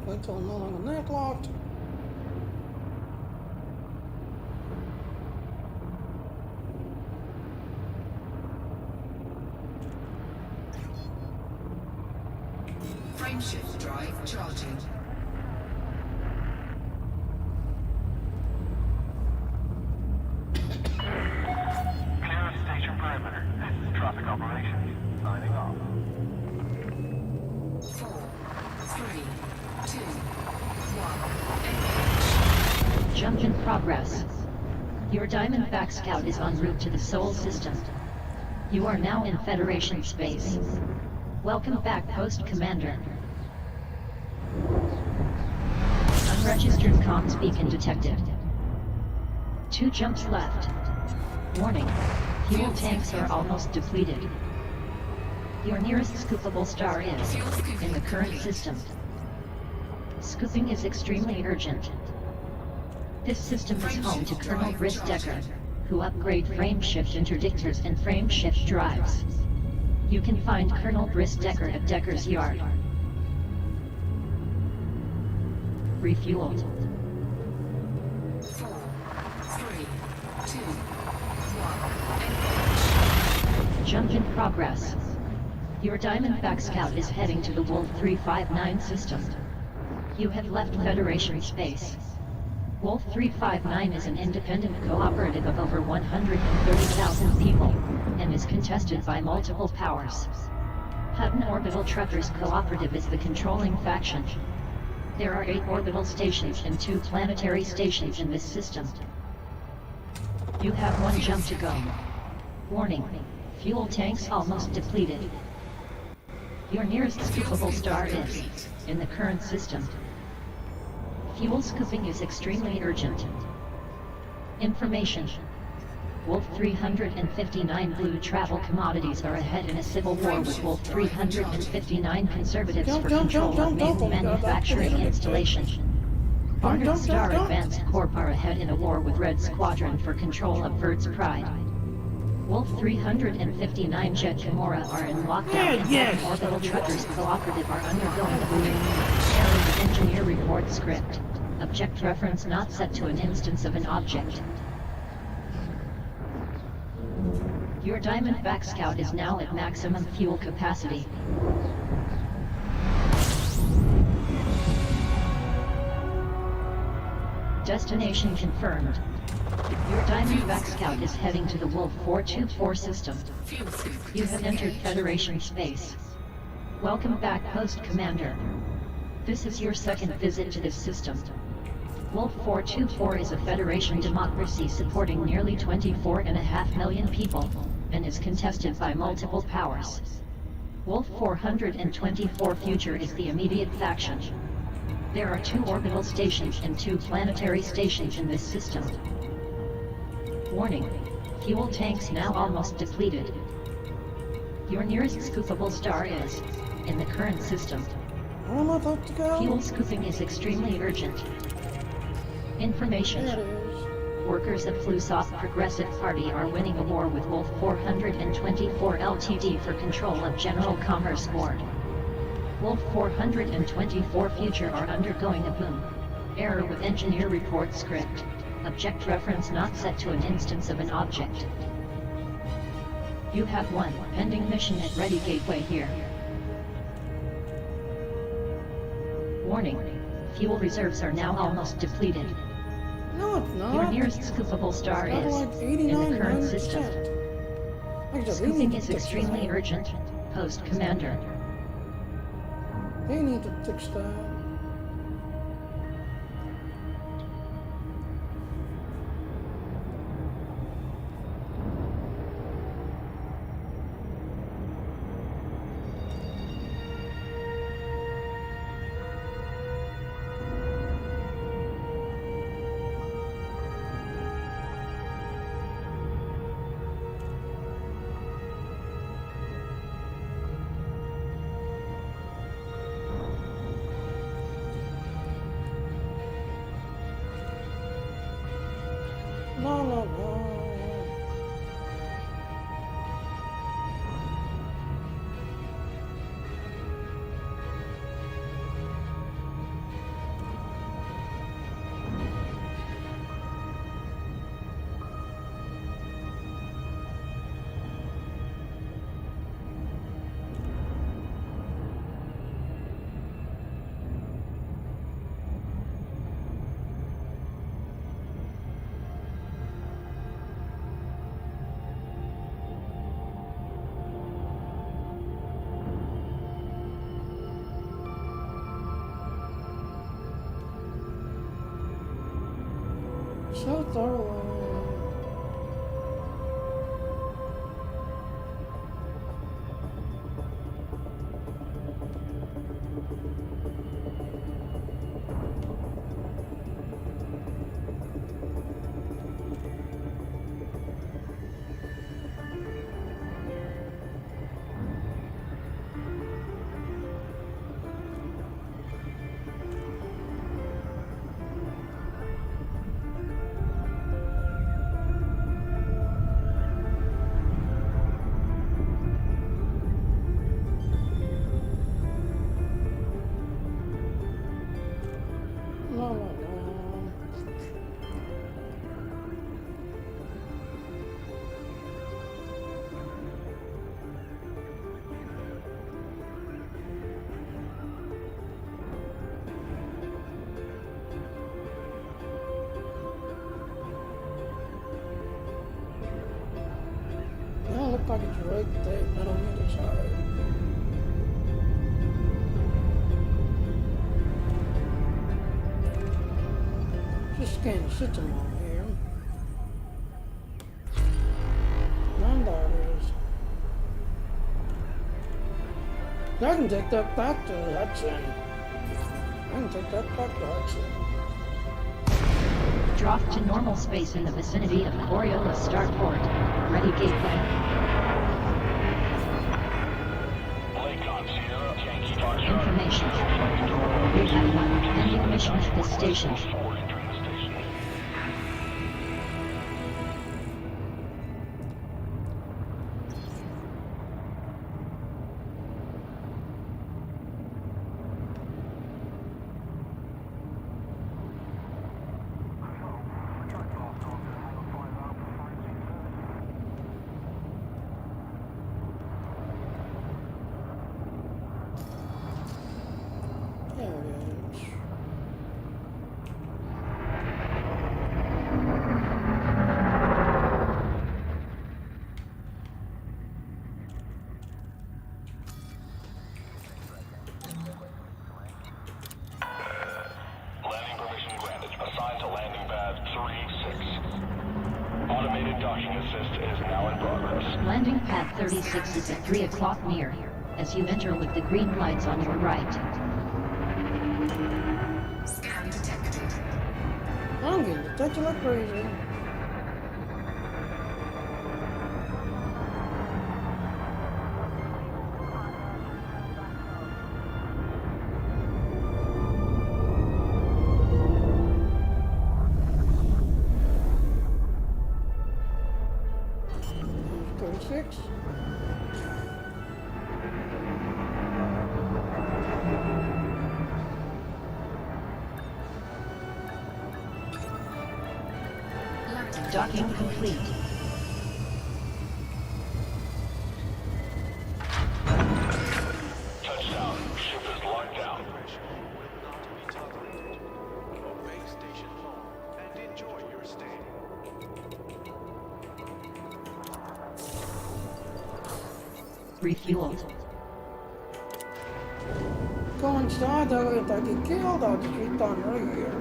Wait till I'm no longer neck locked. Frameshift drive charging. Clear of station perimeter. This is traffic operations. Signing off. 4, 3, 2, 1, engage. Jump in progress. Your Diamondback Scout is en route to the Sol system. You are now in Federation space. Welcome back, Post Commander. Unregistered comms beacon detected. 2 jumps left. Warning, fuel tanks are almost depleted. Your nearest scoopable star is in the current system. Scooping is extremely urgent. This system is home to Colonel Britt Decker, who upgrade frameshift interdictors and frameshift drives. You can find Colonel Britt Decker at Decker's Yard. Refueled. 4, 3, 2, 1, engage. Jump in progress. Your Diamondback Scout is heading to the Wolf 359 system. You have left Federation space. Wolf 359 is an independent cooperative of over 130,000 people, and is contested by multiple powers. Hutton Orbital Truckers Cooperative is the controlling faction. There are 8 orbital stations and 2 planetary stations in this system. You have 1 jump to go. Warning, fuel tanks almost depleted. Your nearest scoopable star is in the current system. Fuel scooping is extremely urgent. Information. Wolf 359 blue travel commodities are ahead in a civil war with Wolf 359 conservatives for control of main manufacturing installation. Barnard Star Advanced Corp are ahead in a war with Red Squadron for control of Verd's Pride. Wolf 359 Jet Kimura are in lockdown and Orbital Truckers Cooperative are undergoing a boom. Error with engineer report script. Object reference not set to an instance of an object. Your Diamondback Scout is now at maximum fuel capacity. Destination confirmed. Your Diamondback Scout is heading to the Wolf 424 system. You have entered Federation space. Welcome back, Post Commander. This is your second visit to this system. Wolf 424 is a Federation democracy supporting nearly 24.5 million people, and is contested by multiple powers. Wolf 424 Future is the immediate faction. There are 2 orbital stations and 2 planetary stations in this system. Warning. Fuel tanks now almost depleted. Your nearest scoopable star is in the current system. Where am I about to go? Fuel scooping is extremely urgent. Information. There it is. Workers of Flusoft Progressive Party are winning a war with Wolf 424 Ltd for control of General Commerce Board. Wolf 424 Future are undergoing a boom. Error with engineer report script. Object reference not set to an instance of an object. You have 1 pending mission at Ready Gateway here. Warning. Fuel reserves are now almost depleted. No, it's not. Your nearest scoopable star It's is like in the current 89%. system. Like I said, they Scooping need is to fix extremely that. urgent. Post Commander. They need to fix that. No, no, no. So thorough. No, no, no. Now it looks like it's right there, right on the other side. Just scan the system on here. And that is. I can take that back to Hudson. I can take that back to Hudson. Trough to normal space in the vicinity of Coriolis Starport. Ready gateway. Information. We have one pending mission at this station. There it is. Landing permission granted. Assigned to landing pad 36. Automated docking assist is now in progress. Landing pad 36 is at 3 o'clock near, as you enter with the green lights on your right. Scan detected. I'm getting detected like crazy. Six. Docking complete. Touchdown. Ship is locked down. Obey station law and enjoy your stay. Refueled. Go inside though, if I get killed, I'll just return right here.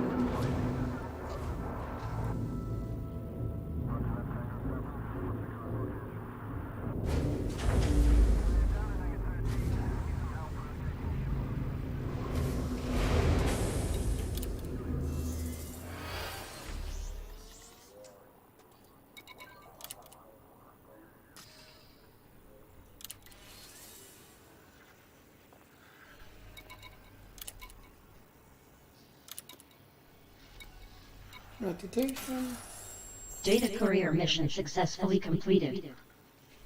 Reputation. Data courier mission successfully completed.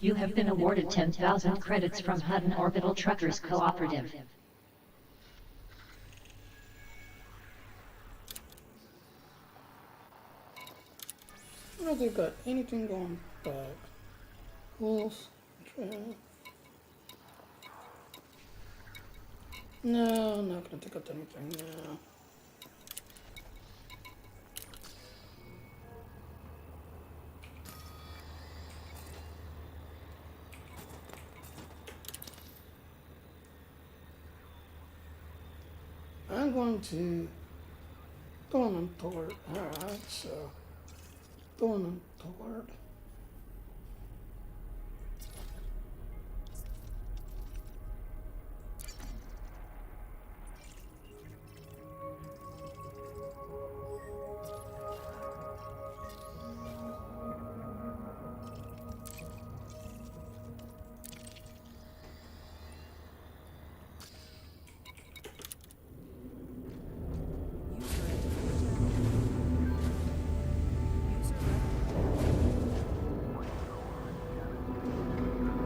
You have been awarded 10,000 credits from Hutton Orbital Truckers Cooperative. Have they got anything going back? Wolf. No, I'm not gonna take up anything now. I'm going to go on toward. Alright, so going on toward.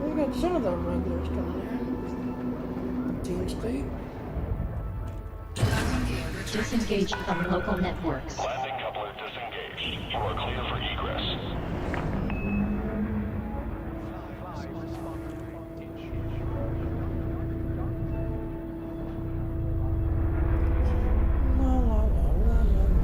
We got some of the regulars coming in. Team State. Disengaged from local networks. Landing coupler disengaged. You are clear for egress. La la la la la la.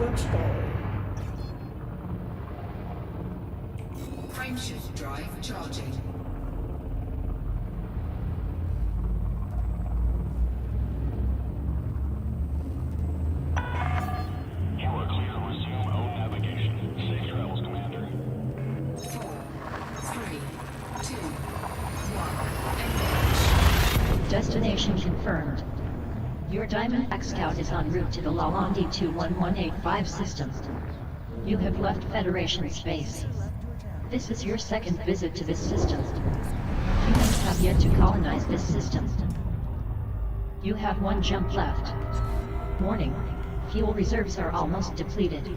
Red Star. Frameshift drive charging. You are clear to resume own navigation. Safe travels, Commander. 4, 3, 2, 1, engage. Destination confirmed. Your Diamond X Scout is en route to the Lalande 21185 system. You have left Federation space. This is your second visit to this system. Humans have yet to colonize this system. You have one jump left. Warning, fuel reserves are almost depleted.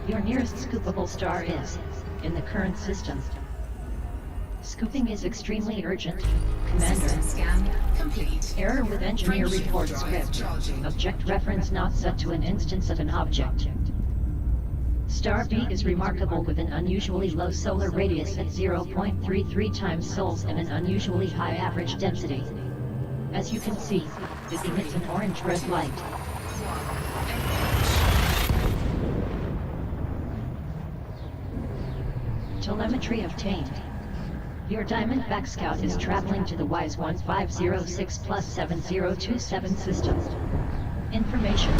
Your nearest scoopable star is in the current system. Scooping is extremely urgent, Commander. System scan complete. Error with engineer Frameshift report drive script. charging. Object reference not set to an instance of an object. Star B is remarkable with an unusually low solar radius at 0.33 times sols and an unusually high average density. As you can see, it emits an orange-red light. Telemetry obtained. Your Diamondback Scout is traveling to the WISE 1506 plus 7027 system. Information.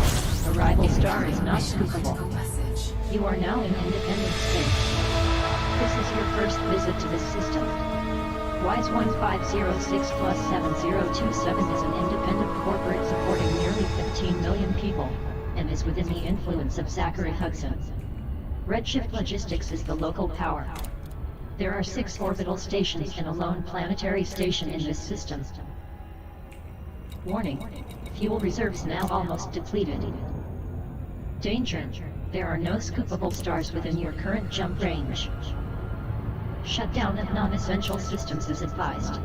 Arrival star is not scoopable. Message. You are now in independent space. This is your first visit to this system. WISE 1506 plus 7027 is an independent corporate supporting nearly 15 million people, and is within the influence of Zachary Hudson. Redshift Logistics is the local power. There are 6 orbital stations and a lone planetary station in this system. Warning, fuel reserves now almost depleted. Danger, there are no scoopable stars within your current jump range. Shutdown of non-essential systems is advised.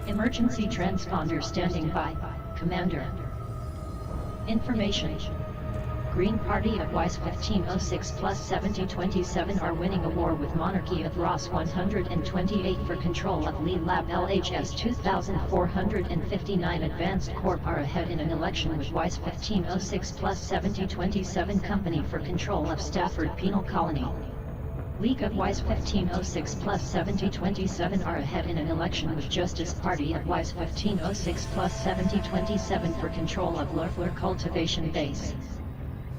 Emergency transponder standing by, Commander. Information. Green Party of WISE 1506 plus 7027 are winning a war with Monarchy of Ross 128 for control of Lee Lab. LHS 2459 Advanced Corp are ahead in an election with WISE 1506 plus 7027 Company for control of Stafford Penal Colony. League of WISE 1506 plus 7027 are ahead in an election with Justice Party of WISE 1506 plus 7027 for control of Lurfler Cultivation Base.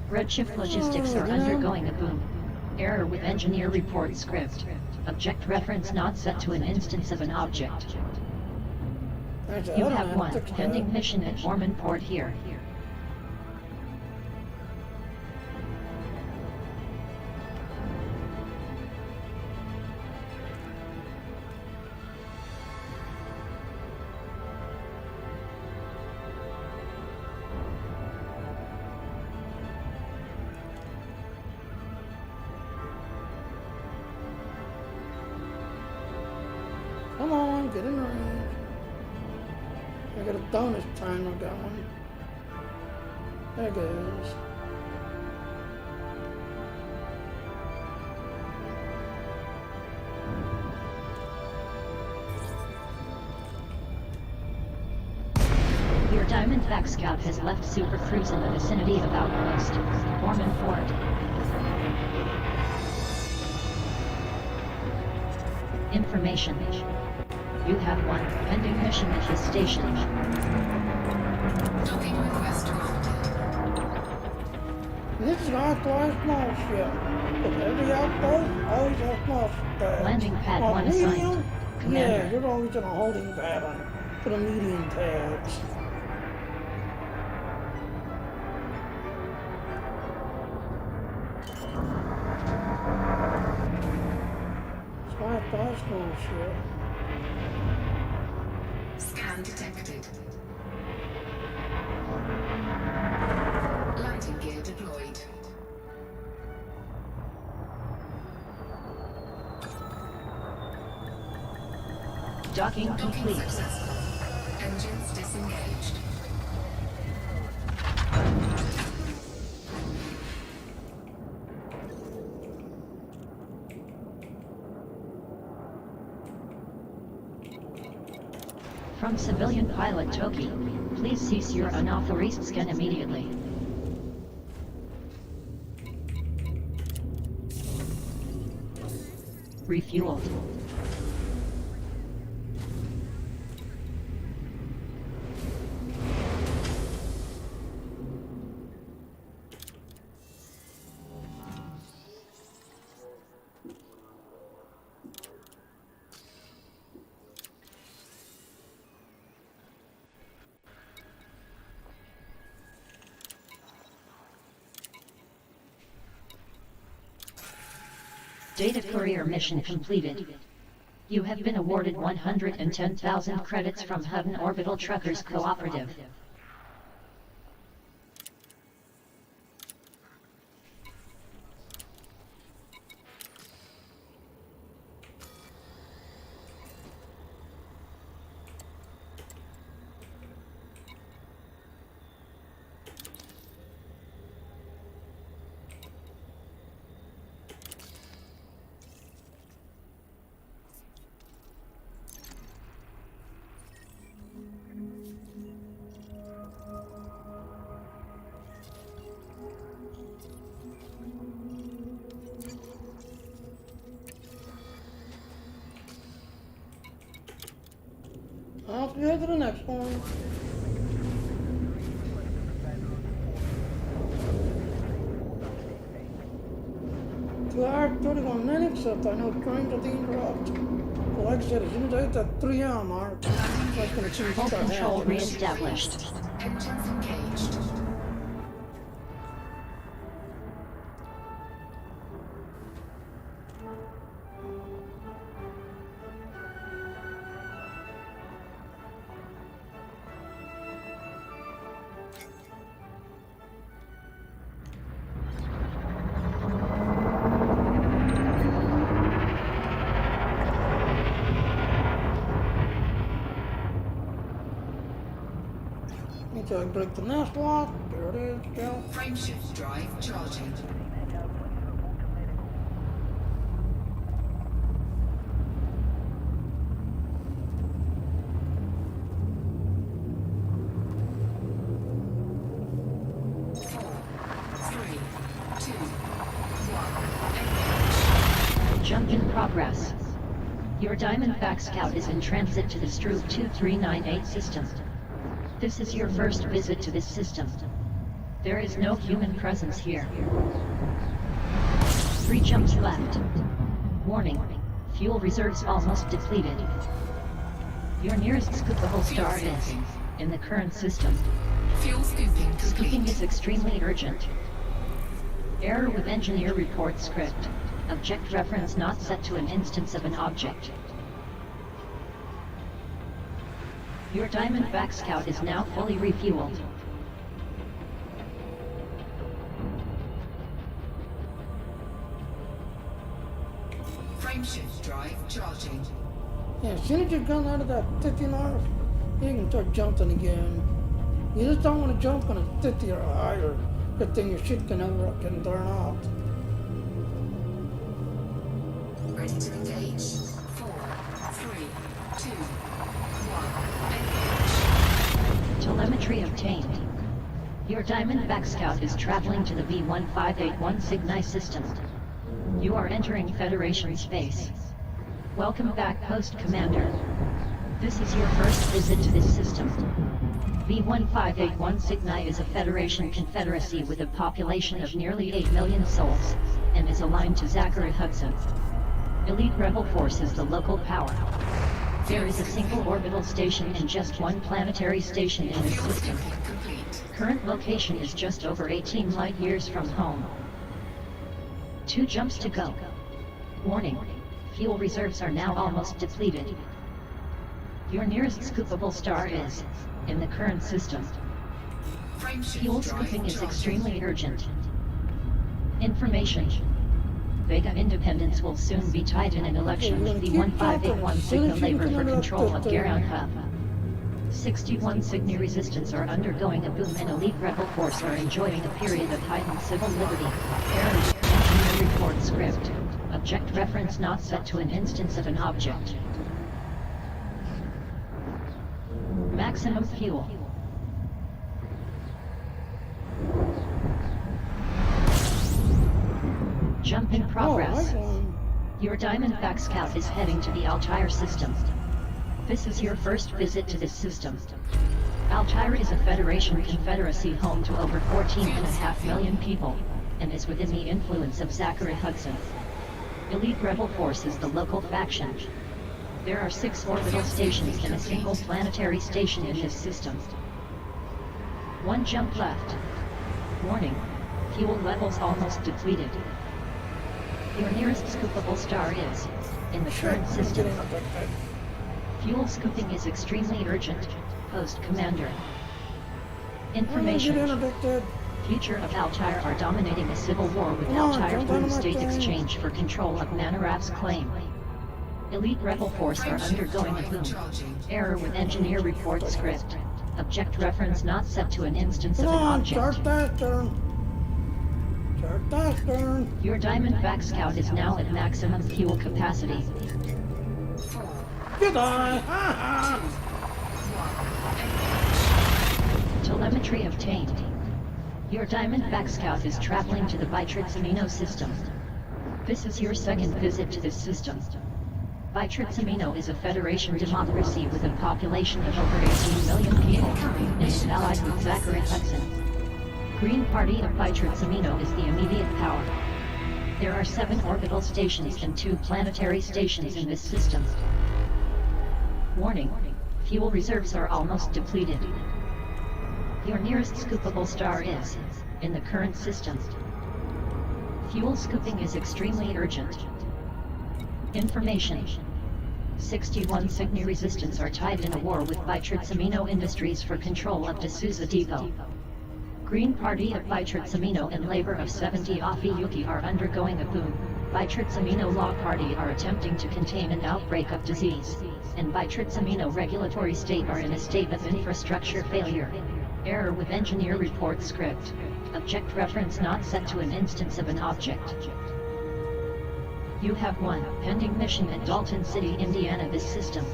Redshift Logistics are undergoing a boom. Error with engineer report script. Object reference not set to an instance of an object. You have one pending mission at Mormon Port here. Come on, get in range. I got a bonus timer going. There it goes. Your Diamondback Scout has left Super Cruise in the vicinity of Outpost, Mormon Port. Information. You have one pending mission at this station. Docking request granted. This is an authorized small ship. But every outpost always has small pads. Landing pad On 1 assigned. medium, Commander. yeah, you're always in a holding pattern for the medium pads. Small ship. Scan detected. Landing gear deployed. Docking Docking complete. successful. Engines disengaged. From civilian pilot Toki, please cease your unauthorized scan immediately. Refueled. Data courier mission completed. You have been awarded 110,000 credits from Hutton Orbital Truckers Cooperative. Off we head to the next one. To our 31 minutes, I know trying to interrupt. But like I said, as soon as I hit that 3 hour mark, that's going to change Full start control happening. re-established. Engines engaged. So I break the nest lock. There it is. Go. Frameshift drive charging. Jump in progress. Your Diamondback Scout is in transit to the Stroop 2398 system. This is your first visit to this system. There is no human presence here. 3 jumps left. Warning, fuel reserves almost depleted. Your nearest scoopable star is in the current system. Fuel scooping Scooping complete. is extremely urgent. Error with engineer report script. Object reference not set to an instance of an object. Your Diamondback Scout is now fully refueled. Frameshift drive charging. Yeah, as soon as you've gone out of that 50 mark, you can start jumping again. You just don't want to jump when it's 50 or higher. Good thing your shit can turn off. Ready to engage. 4, 3, 2, 1. Engage. Telemetry obtained. Your Diamondback Scout is traveling to the V1581 Cygni system. You are entering Federation space. Welcome back, Post Commander. This is your first visit to this system. V1581 Cygni is a Federation confederacy with a population of nearly 8 million souls, and is aligned to Zachary Hudson. Elite Rebel Force is the local power. There is a single orbital station and just one planetary station in this system. Current location is just over 18 light years from home. 2 jumps to go. Warning, fuel reserves are now almost depleted. Your nearest scoopable star is in the current system. Fuel scooping is extremely urgent. Information. Vega Independence will soon be tied in an election with the 1581 Cygni Labor for control of Garon Hub. 61 Cygni Resistance are undergoing a boom and Elite Rebel Force are enjoying a period of heightened civil liberty. Error. Engineer report script. Object reference not set to an instance of an object. Maximum fuel. Jump in progress. Your Diamondback Scout is heading to the Altair system. This is your first visit to this system. Altair is a Federation confederacy home to over 14.5 million people, and is within the influence of Zachary Hudson. Elite Rebel Force is the local faction. There are 6 orbital stations and a single planetary station in this system. 1 jump left. Warning, fuel levels almost depleted. Your nearest scoopable star is in the current system. Fuel scooping is extremely urgent. Post Commander. Information. Future of Altair are dominating a civil war with Altair Blue State Exchange for control of Manarap's claim. Elite Rebel Force are undergoing a boom. Error with engineer report script. Object reference not set to an instance of an object. Your Diamondback Scout is now at maximum fuel capacity. Goodbye! Telemetry obtained. Your Diamondback Scout is traveling to the Bitrix Amino system. This is your second visit to this system. Bitrix Amino is a Federation democracy with a population of over 18 million people, and is allied with Zachary Hudson. Green Party of Bitrix Amino is the immediate power. There are 7 orbital stations and 2 planetary stations in this system. Warning, fuel reserves are almost depleted. Your nearest scoopable star is in the current system. Fuel scooping is extremely urgent. Information. 61 Cygni resistance are tied in a war with Bitrix Amino Industries for control of D'Souza Depot. Green Party of Bitrix Amino and Labor of 70 Afi Yuki are undergoing a boom. Bitrix Amino Law Party are attempting to contain an outbreak of disease, and Bitrix Amino Regulatory State are in a state of infrastructure failure. Error with engineer report script. Object reference not set to an instance of an object. You have 1 pending mission at Dalton City, Indiana. This system.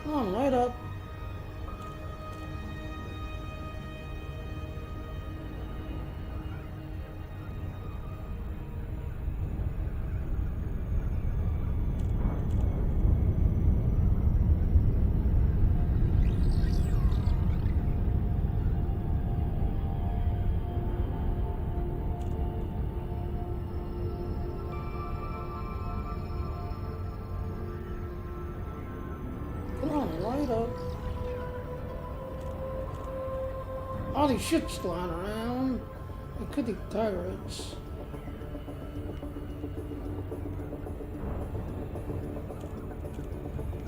Come on, light up. Come on, light up. All these ships flying around. It could be pirates.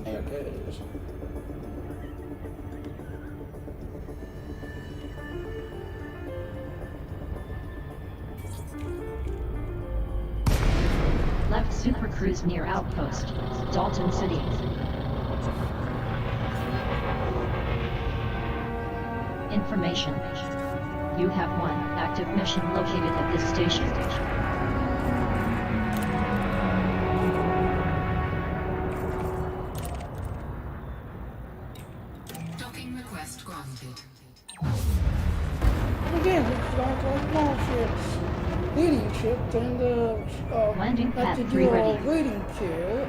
There it goes. Left Super Cruise near Outpost, Dalton City. Information. You have 1 active mission located at this station. Docking request granted. again, it's like small ships, leading ships, and Landing have to pad do 3 a ready. waiting queue.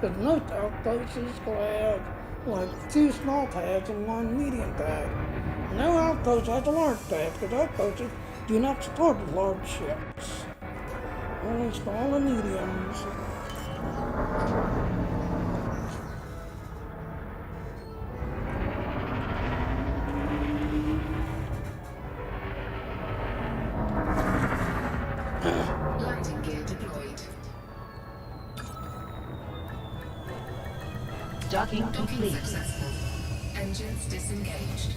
Because most outposts will have like 2 small pads and 1 medium pad. No outpost has a large pad because outposts do not support large ships. Only small and mediums. Landing gear deployed. Docking Docking complete. successful. Engines disengaged.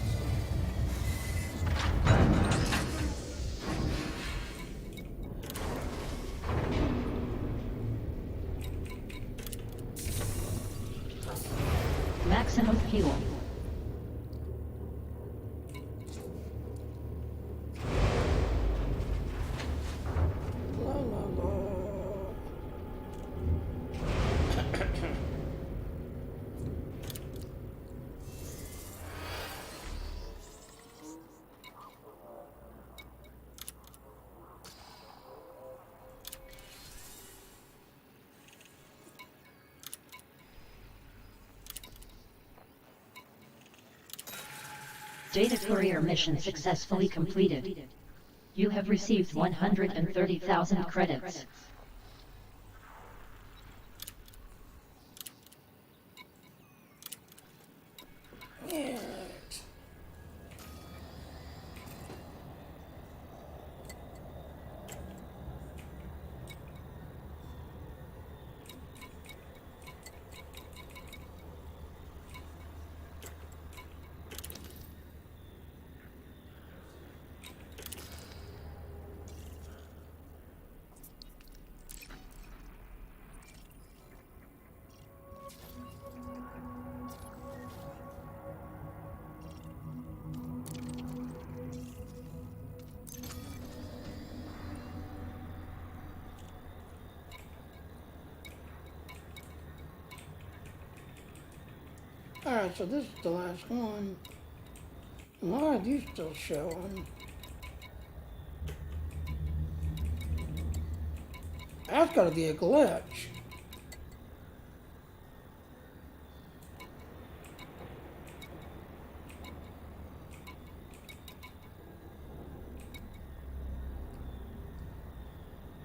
Maximum fuel. La la la. Data courier mission successfully completed. You have received 130,000 credits. Yeah. Alright, so this is the last one. Why are these still showing? That's gotta be a glitch.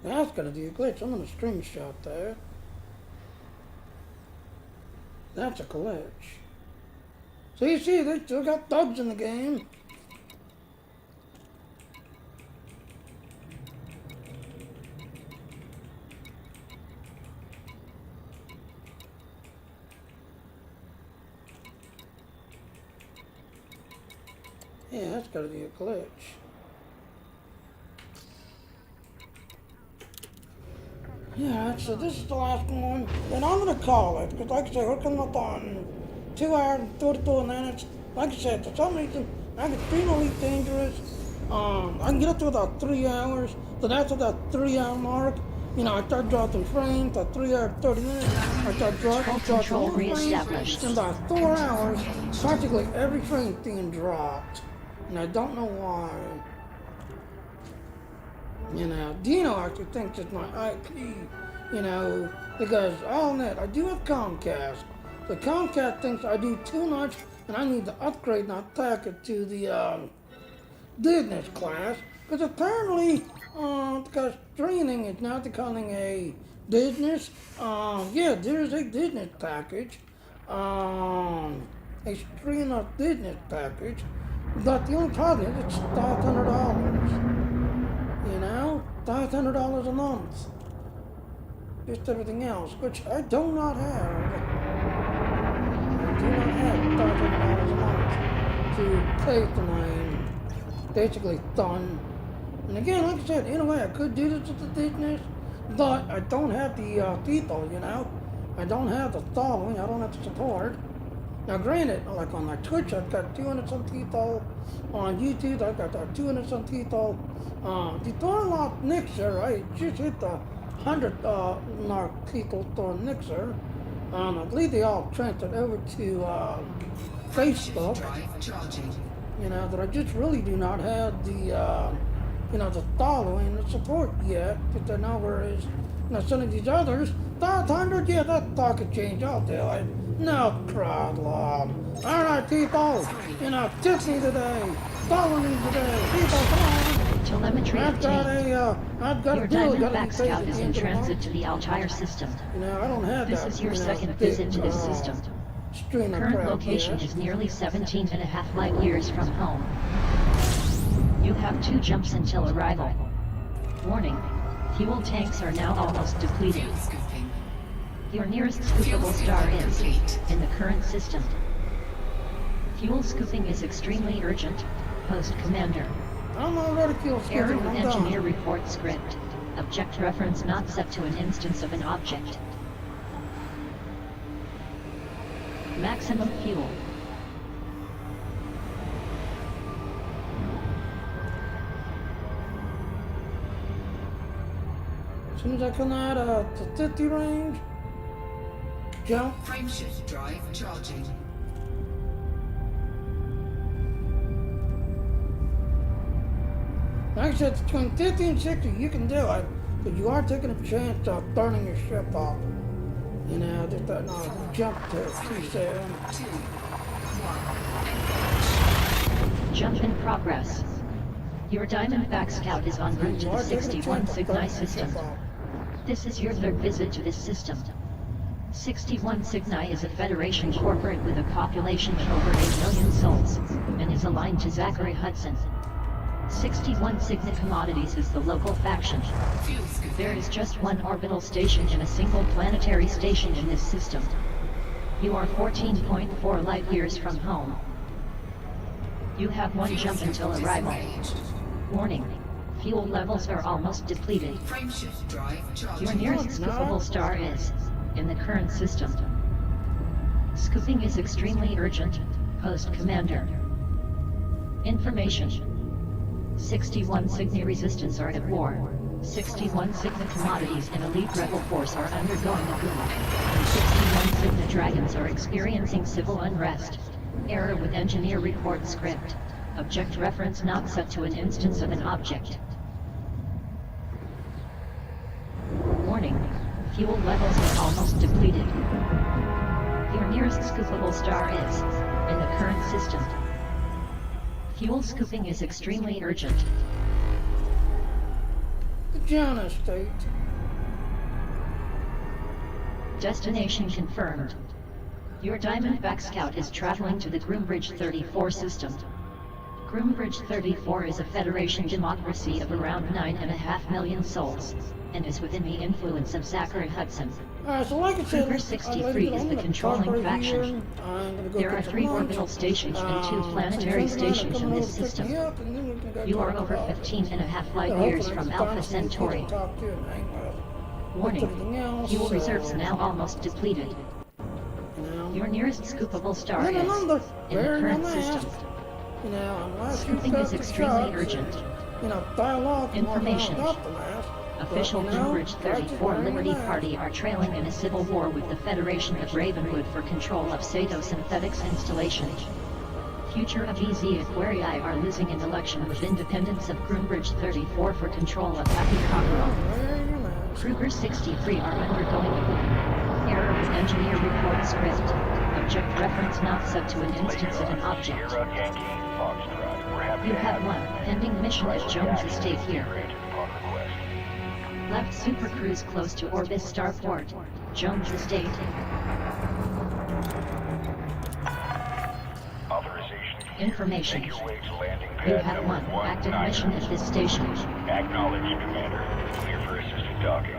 That's gotta be a glitch. I'm gonna screenshot that. That's a glitch. So you see, they still got thugs in the game. Yeah, that's gotta be a glitch. Yeah, so this is the last one. And I'm gonna call it, because like I said, we're coming up on 2 hours and 32 minutes. Like I said, for some reason, I get extremely dangerous. I can get up to about 3 hours. So that's at that 3 hour mark. You know, I start dropping frames at 3 hours, 30 minutes. I start dropping Control more frames. reestablished. In about 4 hours, practically every frame being dropped. And I don't know why. You know, Dino actually thinks it's my IP, you know, because I'll admit, I do have Comcast. The Comcast thinks I do too much and I need to upgrade and attack it to the business class. Because apparently, because training is now becoming a business, yeah, there's a business package, a stream of business package, but the only problem is it's $500. You know, $500 a month. Just everything else, which I do not have. I do not have $500 a month to pay for my basically done. And again, like I said, in a way I could do this with the business, but I don't have the people, you know. I don't have the following, I don't have the support. Now granted, like on my Twitch, I've got 200 some people. On YouTube, I've got 200 some people. The Thorlock Nixer, I just hit the 100 mark people on Nixer. I believe they all transferred over to Facebook. Drive charging. You know, that I just really do not have the, you know, the following, the support yet. But I know whereas, you know, some of these others, 500, yeah, that thought could change. I'll do it. No problem. All right, people. You know, kiss me today. Follow me today. People, come on. Telemetry I've got obtained. I've got Your a bill. Diamond Got to be Back paid Scout at is the in end of the transit month. to the Altair system. You know, I don't have This that. is your you know, second big, visit to this system. string of Current crap location yet. is nearly 17 and a half light years from home. You have 2 jumps until arrival. Warning, fuel tanks are now almost depleted. Fuel scooping. Your nearest scoopable star is in the current system. Fuel scooping is extremely urgent. Post Commander. I'm already killed Error scooping. with I'm engineer done. report script. Object reference not set to an instance of an object. Maximum fuel. As soon as I come out of the 50 range, jump. Frameshift drive charging. Like I said, between 50 and 60, you can do it, but you are taking a chance of burning your ship off. You know, just that not jump to 27. 2, 1, Jump in progress. Your Diamondback Scout is en route to You the are taking a 61 chance of Cygni burning your system. ship off. This is your third visit to this system. 61 Cygni is a Federation corporate with a population of over 8 million souls, and is aligned to Zachary Hudson. 61 Cygni Commodities is the local faction. fuel scooping. There is just one orbital station and a single planetary station in this system. You are 14.4 light years from home. You have 1 jump until arrival. Disengaged. Warning, fuel levels are almost depleted. Frameshift drive charging. Your nearest scoopable star is in the current system. Scooping is extremely urgent. Post Commander. Information. 61 Cygni resistance are at war. 61 Cygni commodities and elite rebel force are undergoing a boom. And 61 Cygni dragons are experiencing civil unrest. Error with engineer report script. Object reference not set to an instance of an object. Warning, fuel levels are almost depleted. Your nearest scoopable star is in the current system. Fuel scooping is extremely urgent. The Jonah State. Destination confirmed. Your Diamondback Scout is traveling to the Groombridge 34 system. Groombridge 34 is a Federation democracy of around 9.5 million souls, and is within the influence of Zachary Hudson. Alright, so like I said, Kruger 63 is the controlling faction. There are 3 orbital stations and 2 planetary stations in this system. You are over 15.5 light years from Alpha Centauri. Warning, fuel reserves now almost depleted. Your nearest scoopable star is in the current system. You know, unless you Scooping is cut the extremely shots, urgent. you know, dial off and walk around Information. without the mask. Official But, you know, Groombridge that's 34 very Liberty nice. Party are trailing in a civil war with the Federation of Ravenwood for control of Satosynthetics installation. Future of EZ Aquarii are losing an election with independence of Groombridge 34 for control of Happy Cockerel. Very nice. Kruger 63 are undergoing a boom. Error with engineer report script. Object reference not set to an instance of an object. Sierra Yankee, Foxtrot. We're happy You to have 1 pending mission at Jones Estate here. upon request. Left Super Cruise close to Orbis Starport, Jones Estate. Authorization. Information. Make your way to landing pad You have number 1 active mission at this station. Acknowledged, Commander. Clear for assisted docking.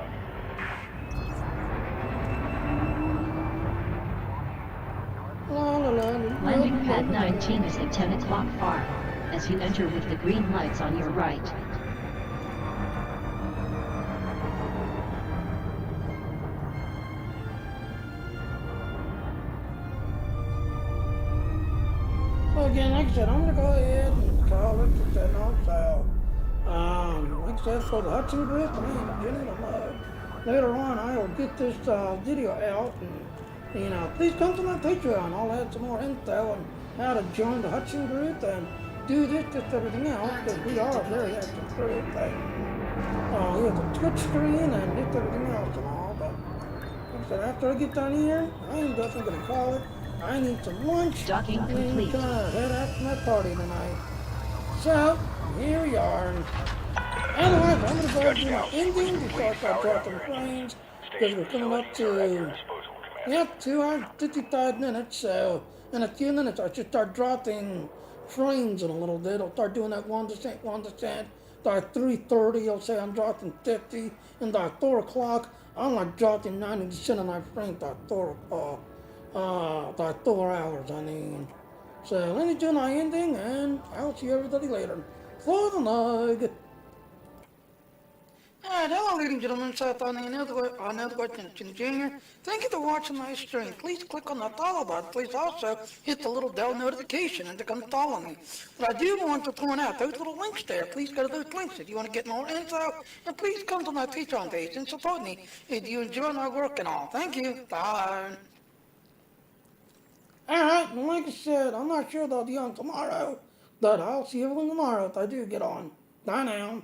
La, la, la, la, Landing la, pad la, la. 19 is at 10 o'clock far, as you enter with the green lights on your right. So again, like I said, I'm gonna go ahead and call it for that also. Like I said, for the Hutton group, I mean, Jenny, later on, I will get this video out, and you know, please come to my Patreon. I'll add some more info on how to join the Hutton group, and do this, everything else, because we are a very active crew thing. We have the Twitch screen and this, everything else and all, but like I said, after I get done here, I am definitely going to call it. I need some lunch, Docking and then complete. kind of head out to my party tonight. So, here we are. Otherwise, I'm going to go and do my ending before I start dropping frames, because we're coming up to, 2 hours, 55 minutes, so in a few minutes I should start dropping frames in a little bit. I'll start doing that 1%, 1%. By 3:30, I'll say I'm dropping 50, and by 4 o'clock, I'm like dropping 90% of my frames by 4 hours, I mean. So let me do my ending, and I'll see everybody later. For the night. Hello, ladies and gentlemen. So, on another question, Junior. Thank you for watching my stream. Please click on the follow button. Please also hit the little bell notification and to come follow me. But I do want to point out those little links there. Please go to those links if you want to get more info. And please come to my Patreon page and support me if you enjoy my work and all. Thank you. Bye. Alright, and like I said, I'm not sure that I'll be on tomorrow, but I'll see everyone tomorrow if I do get on. Bye now.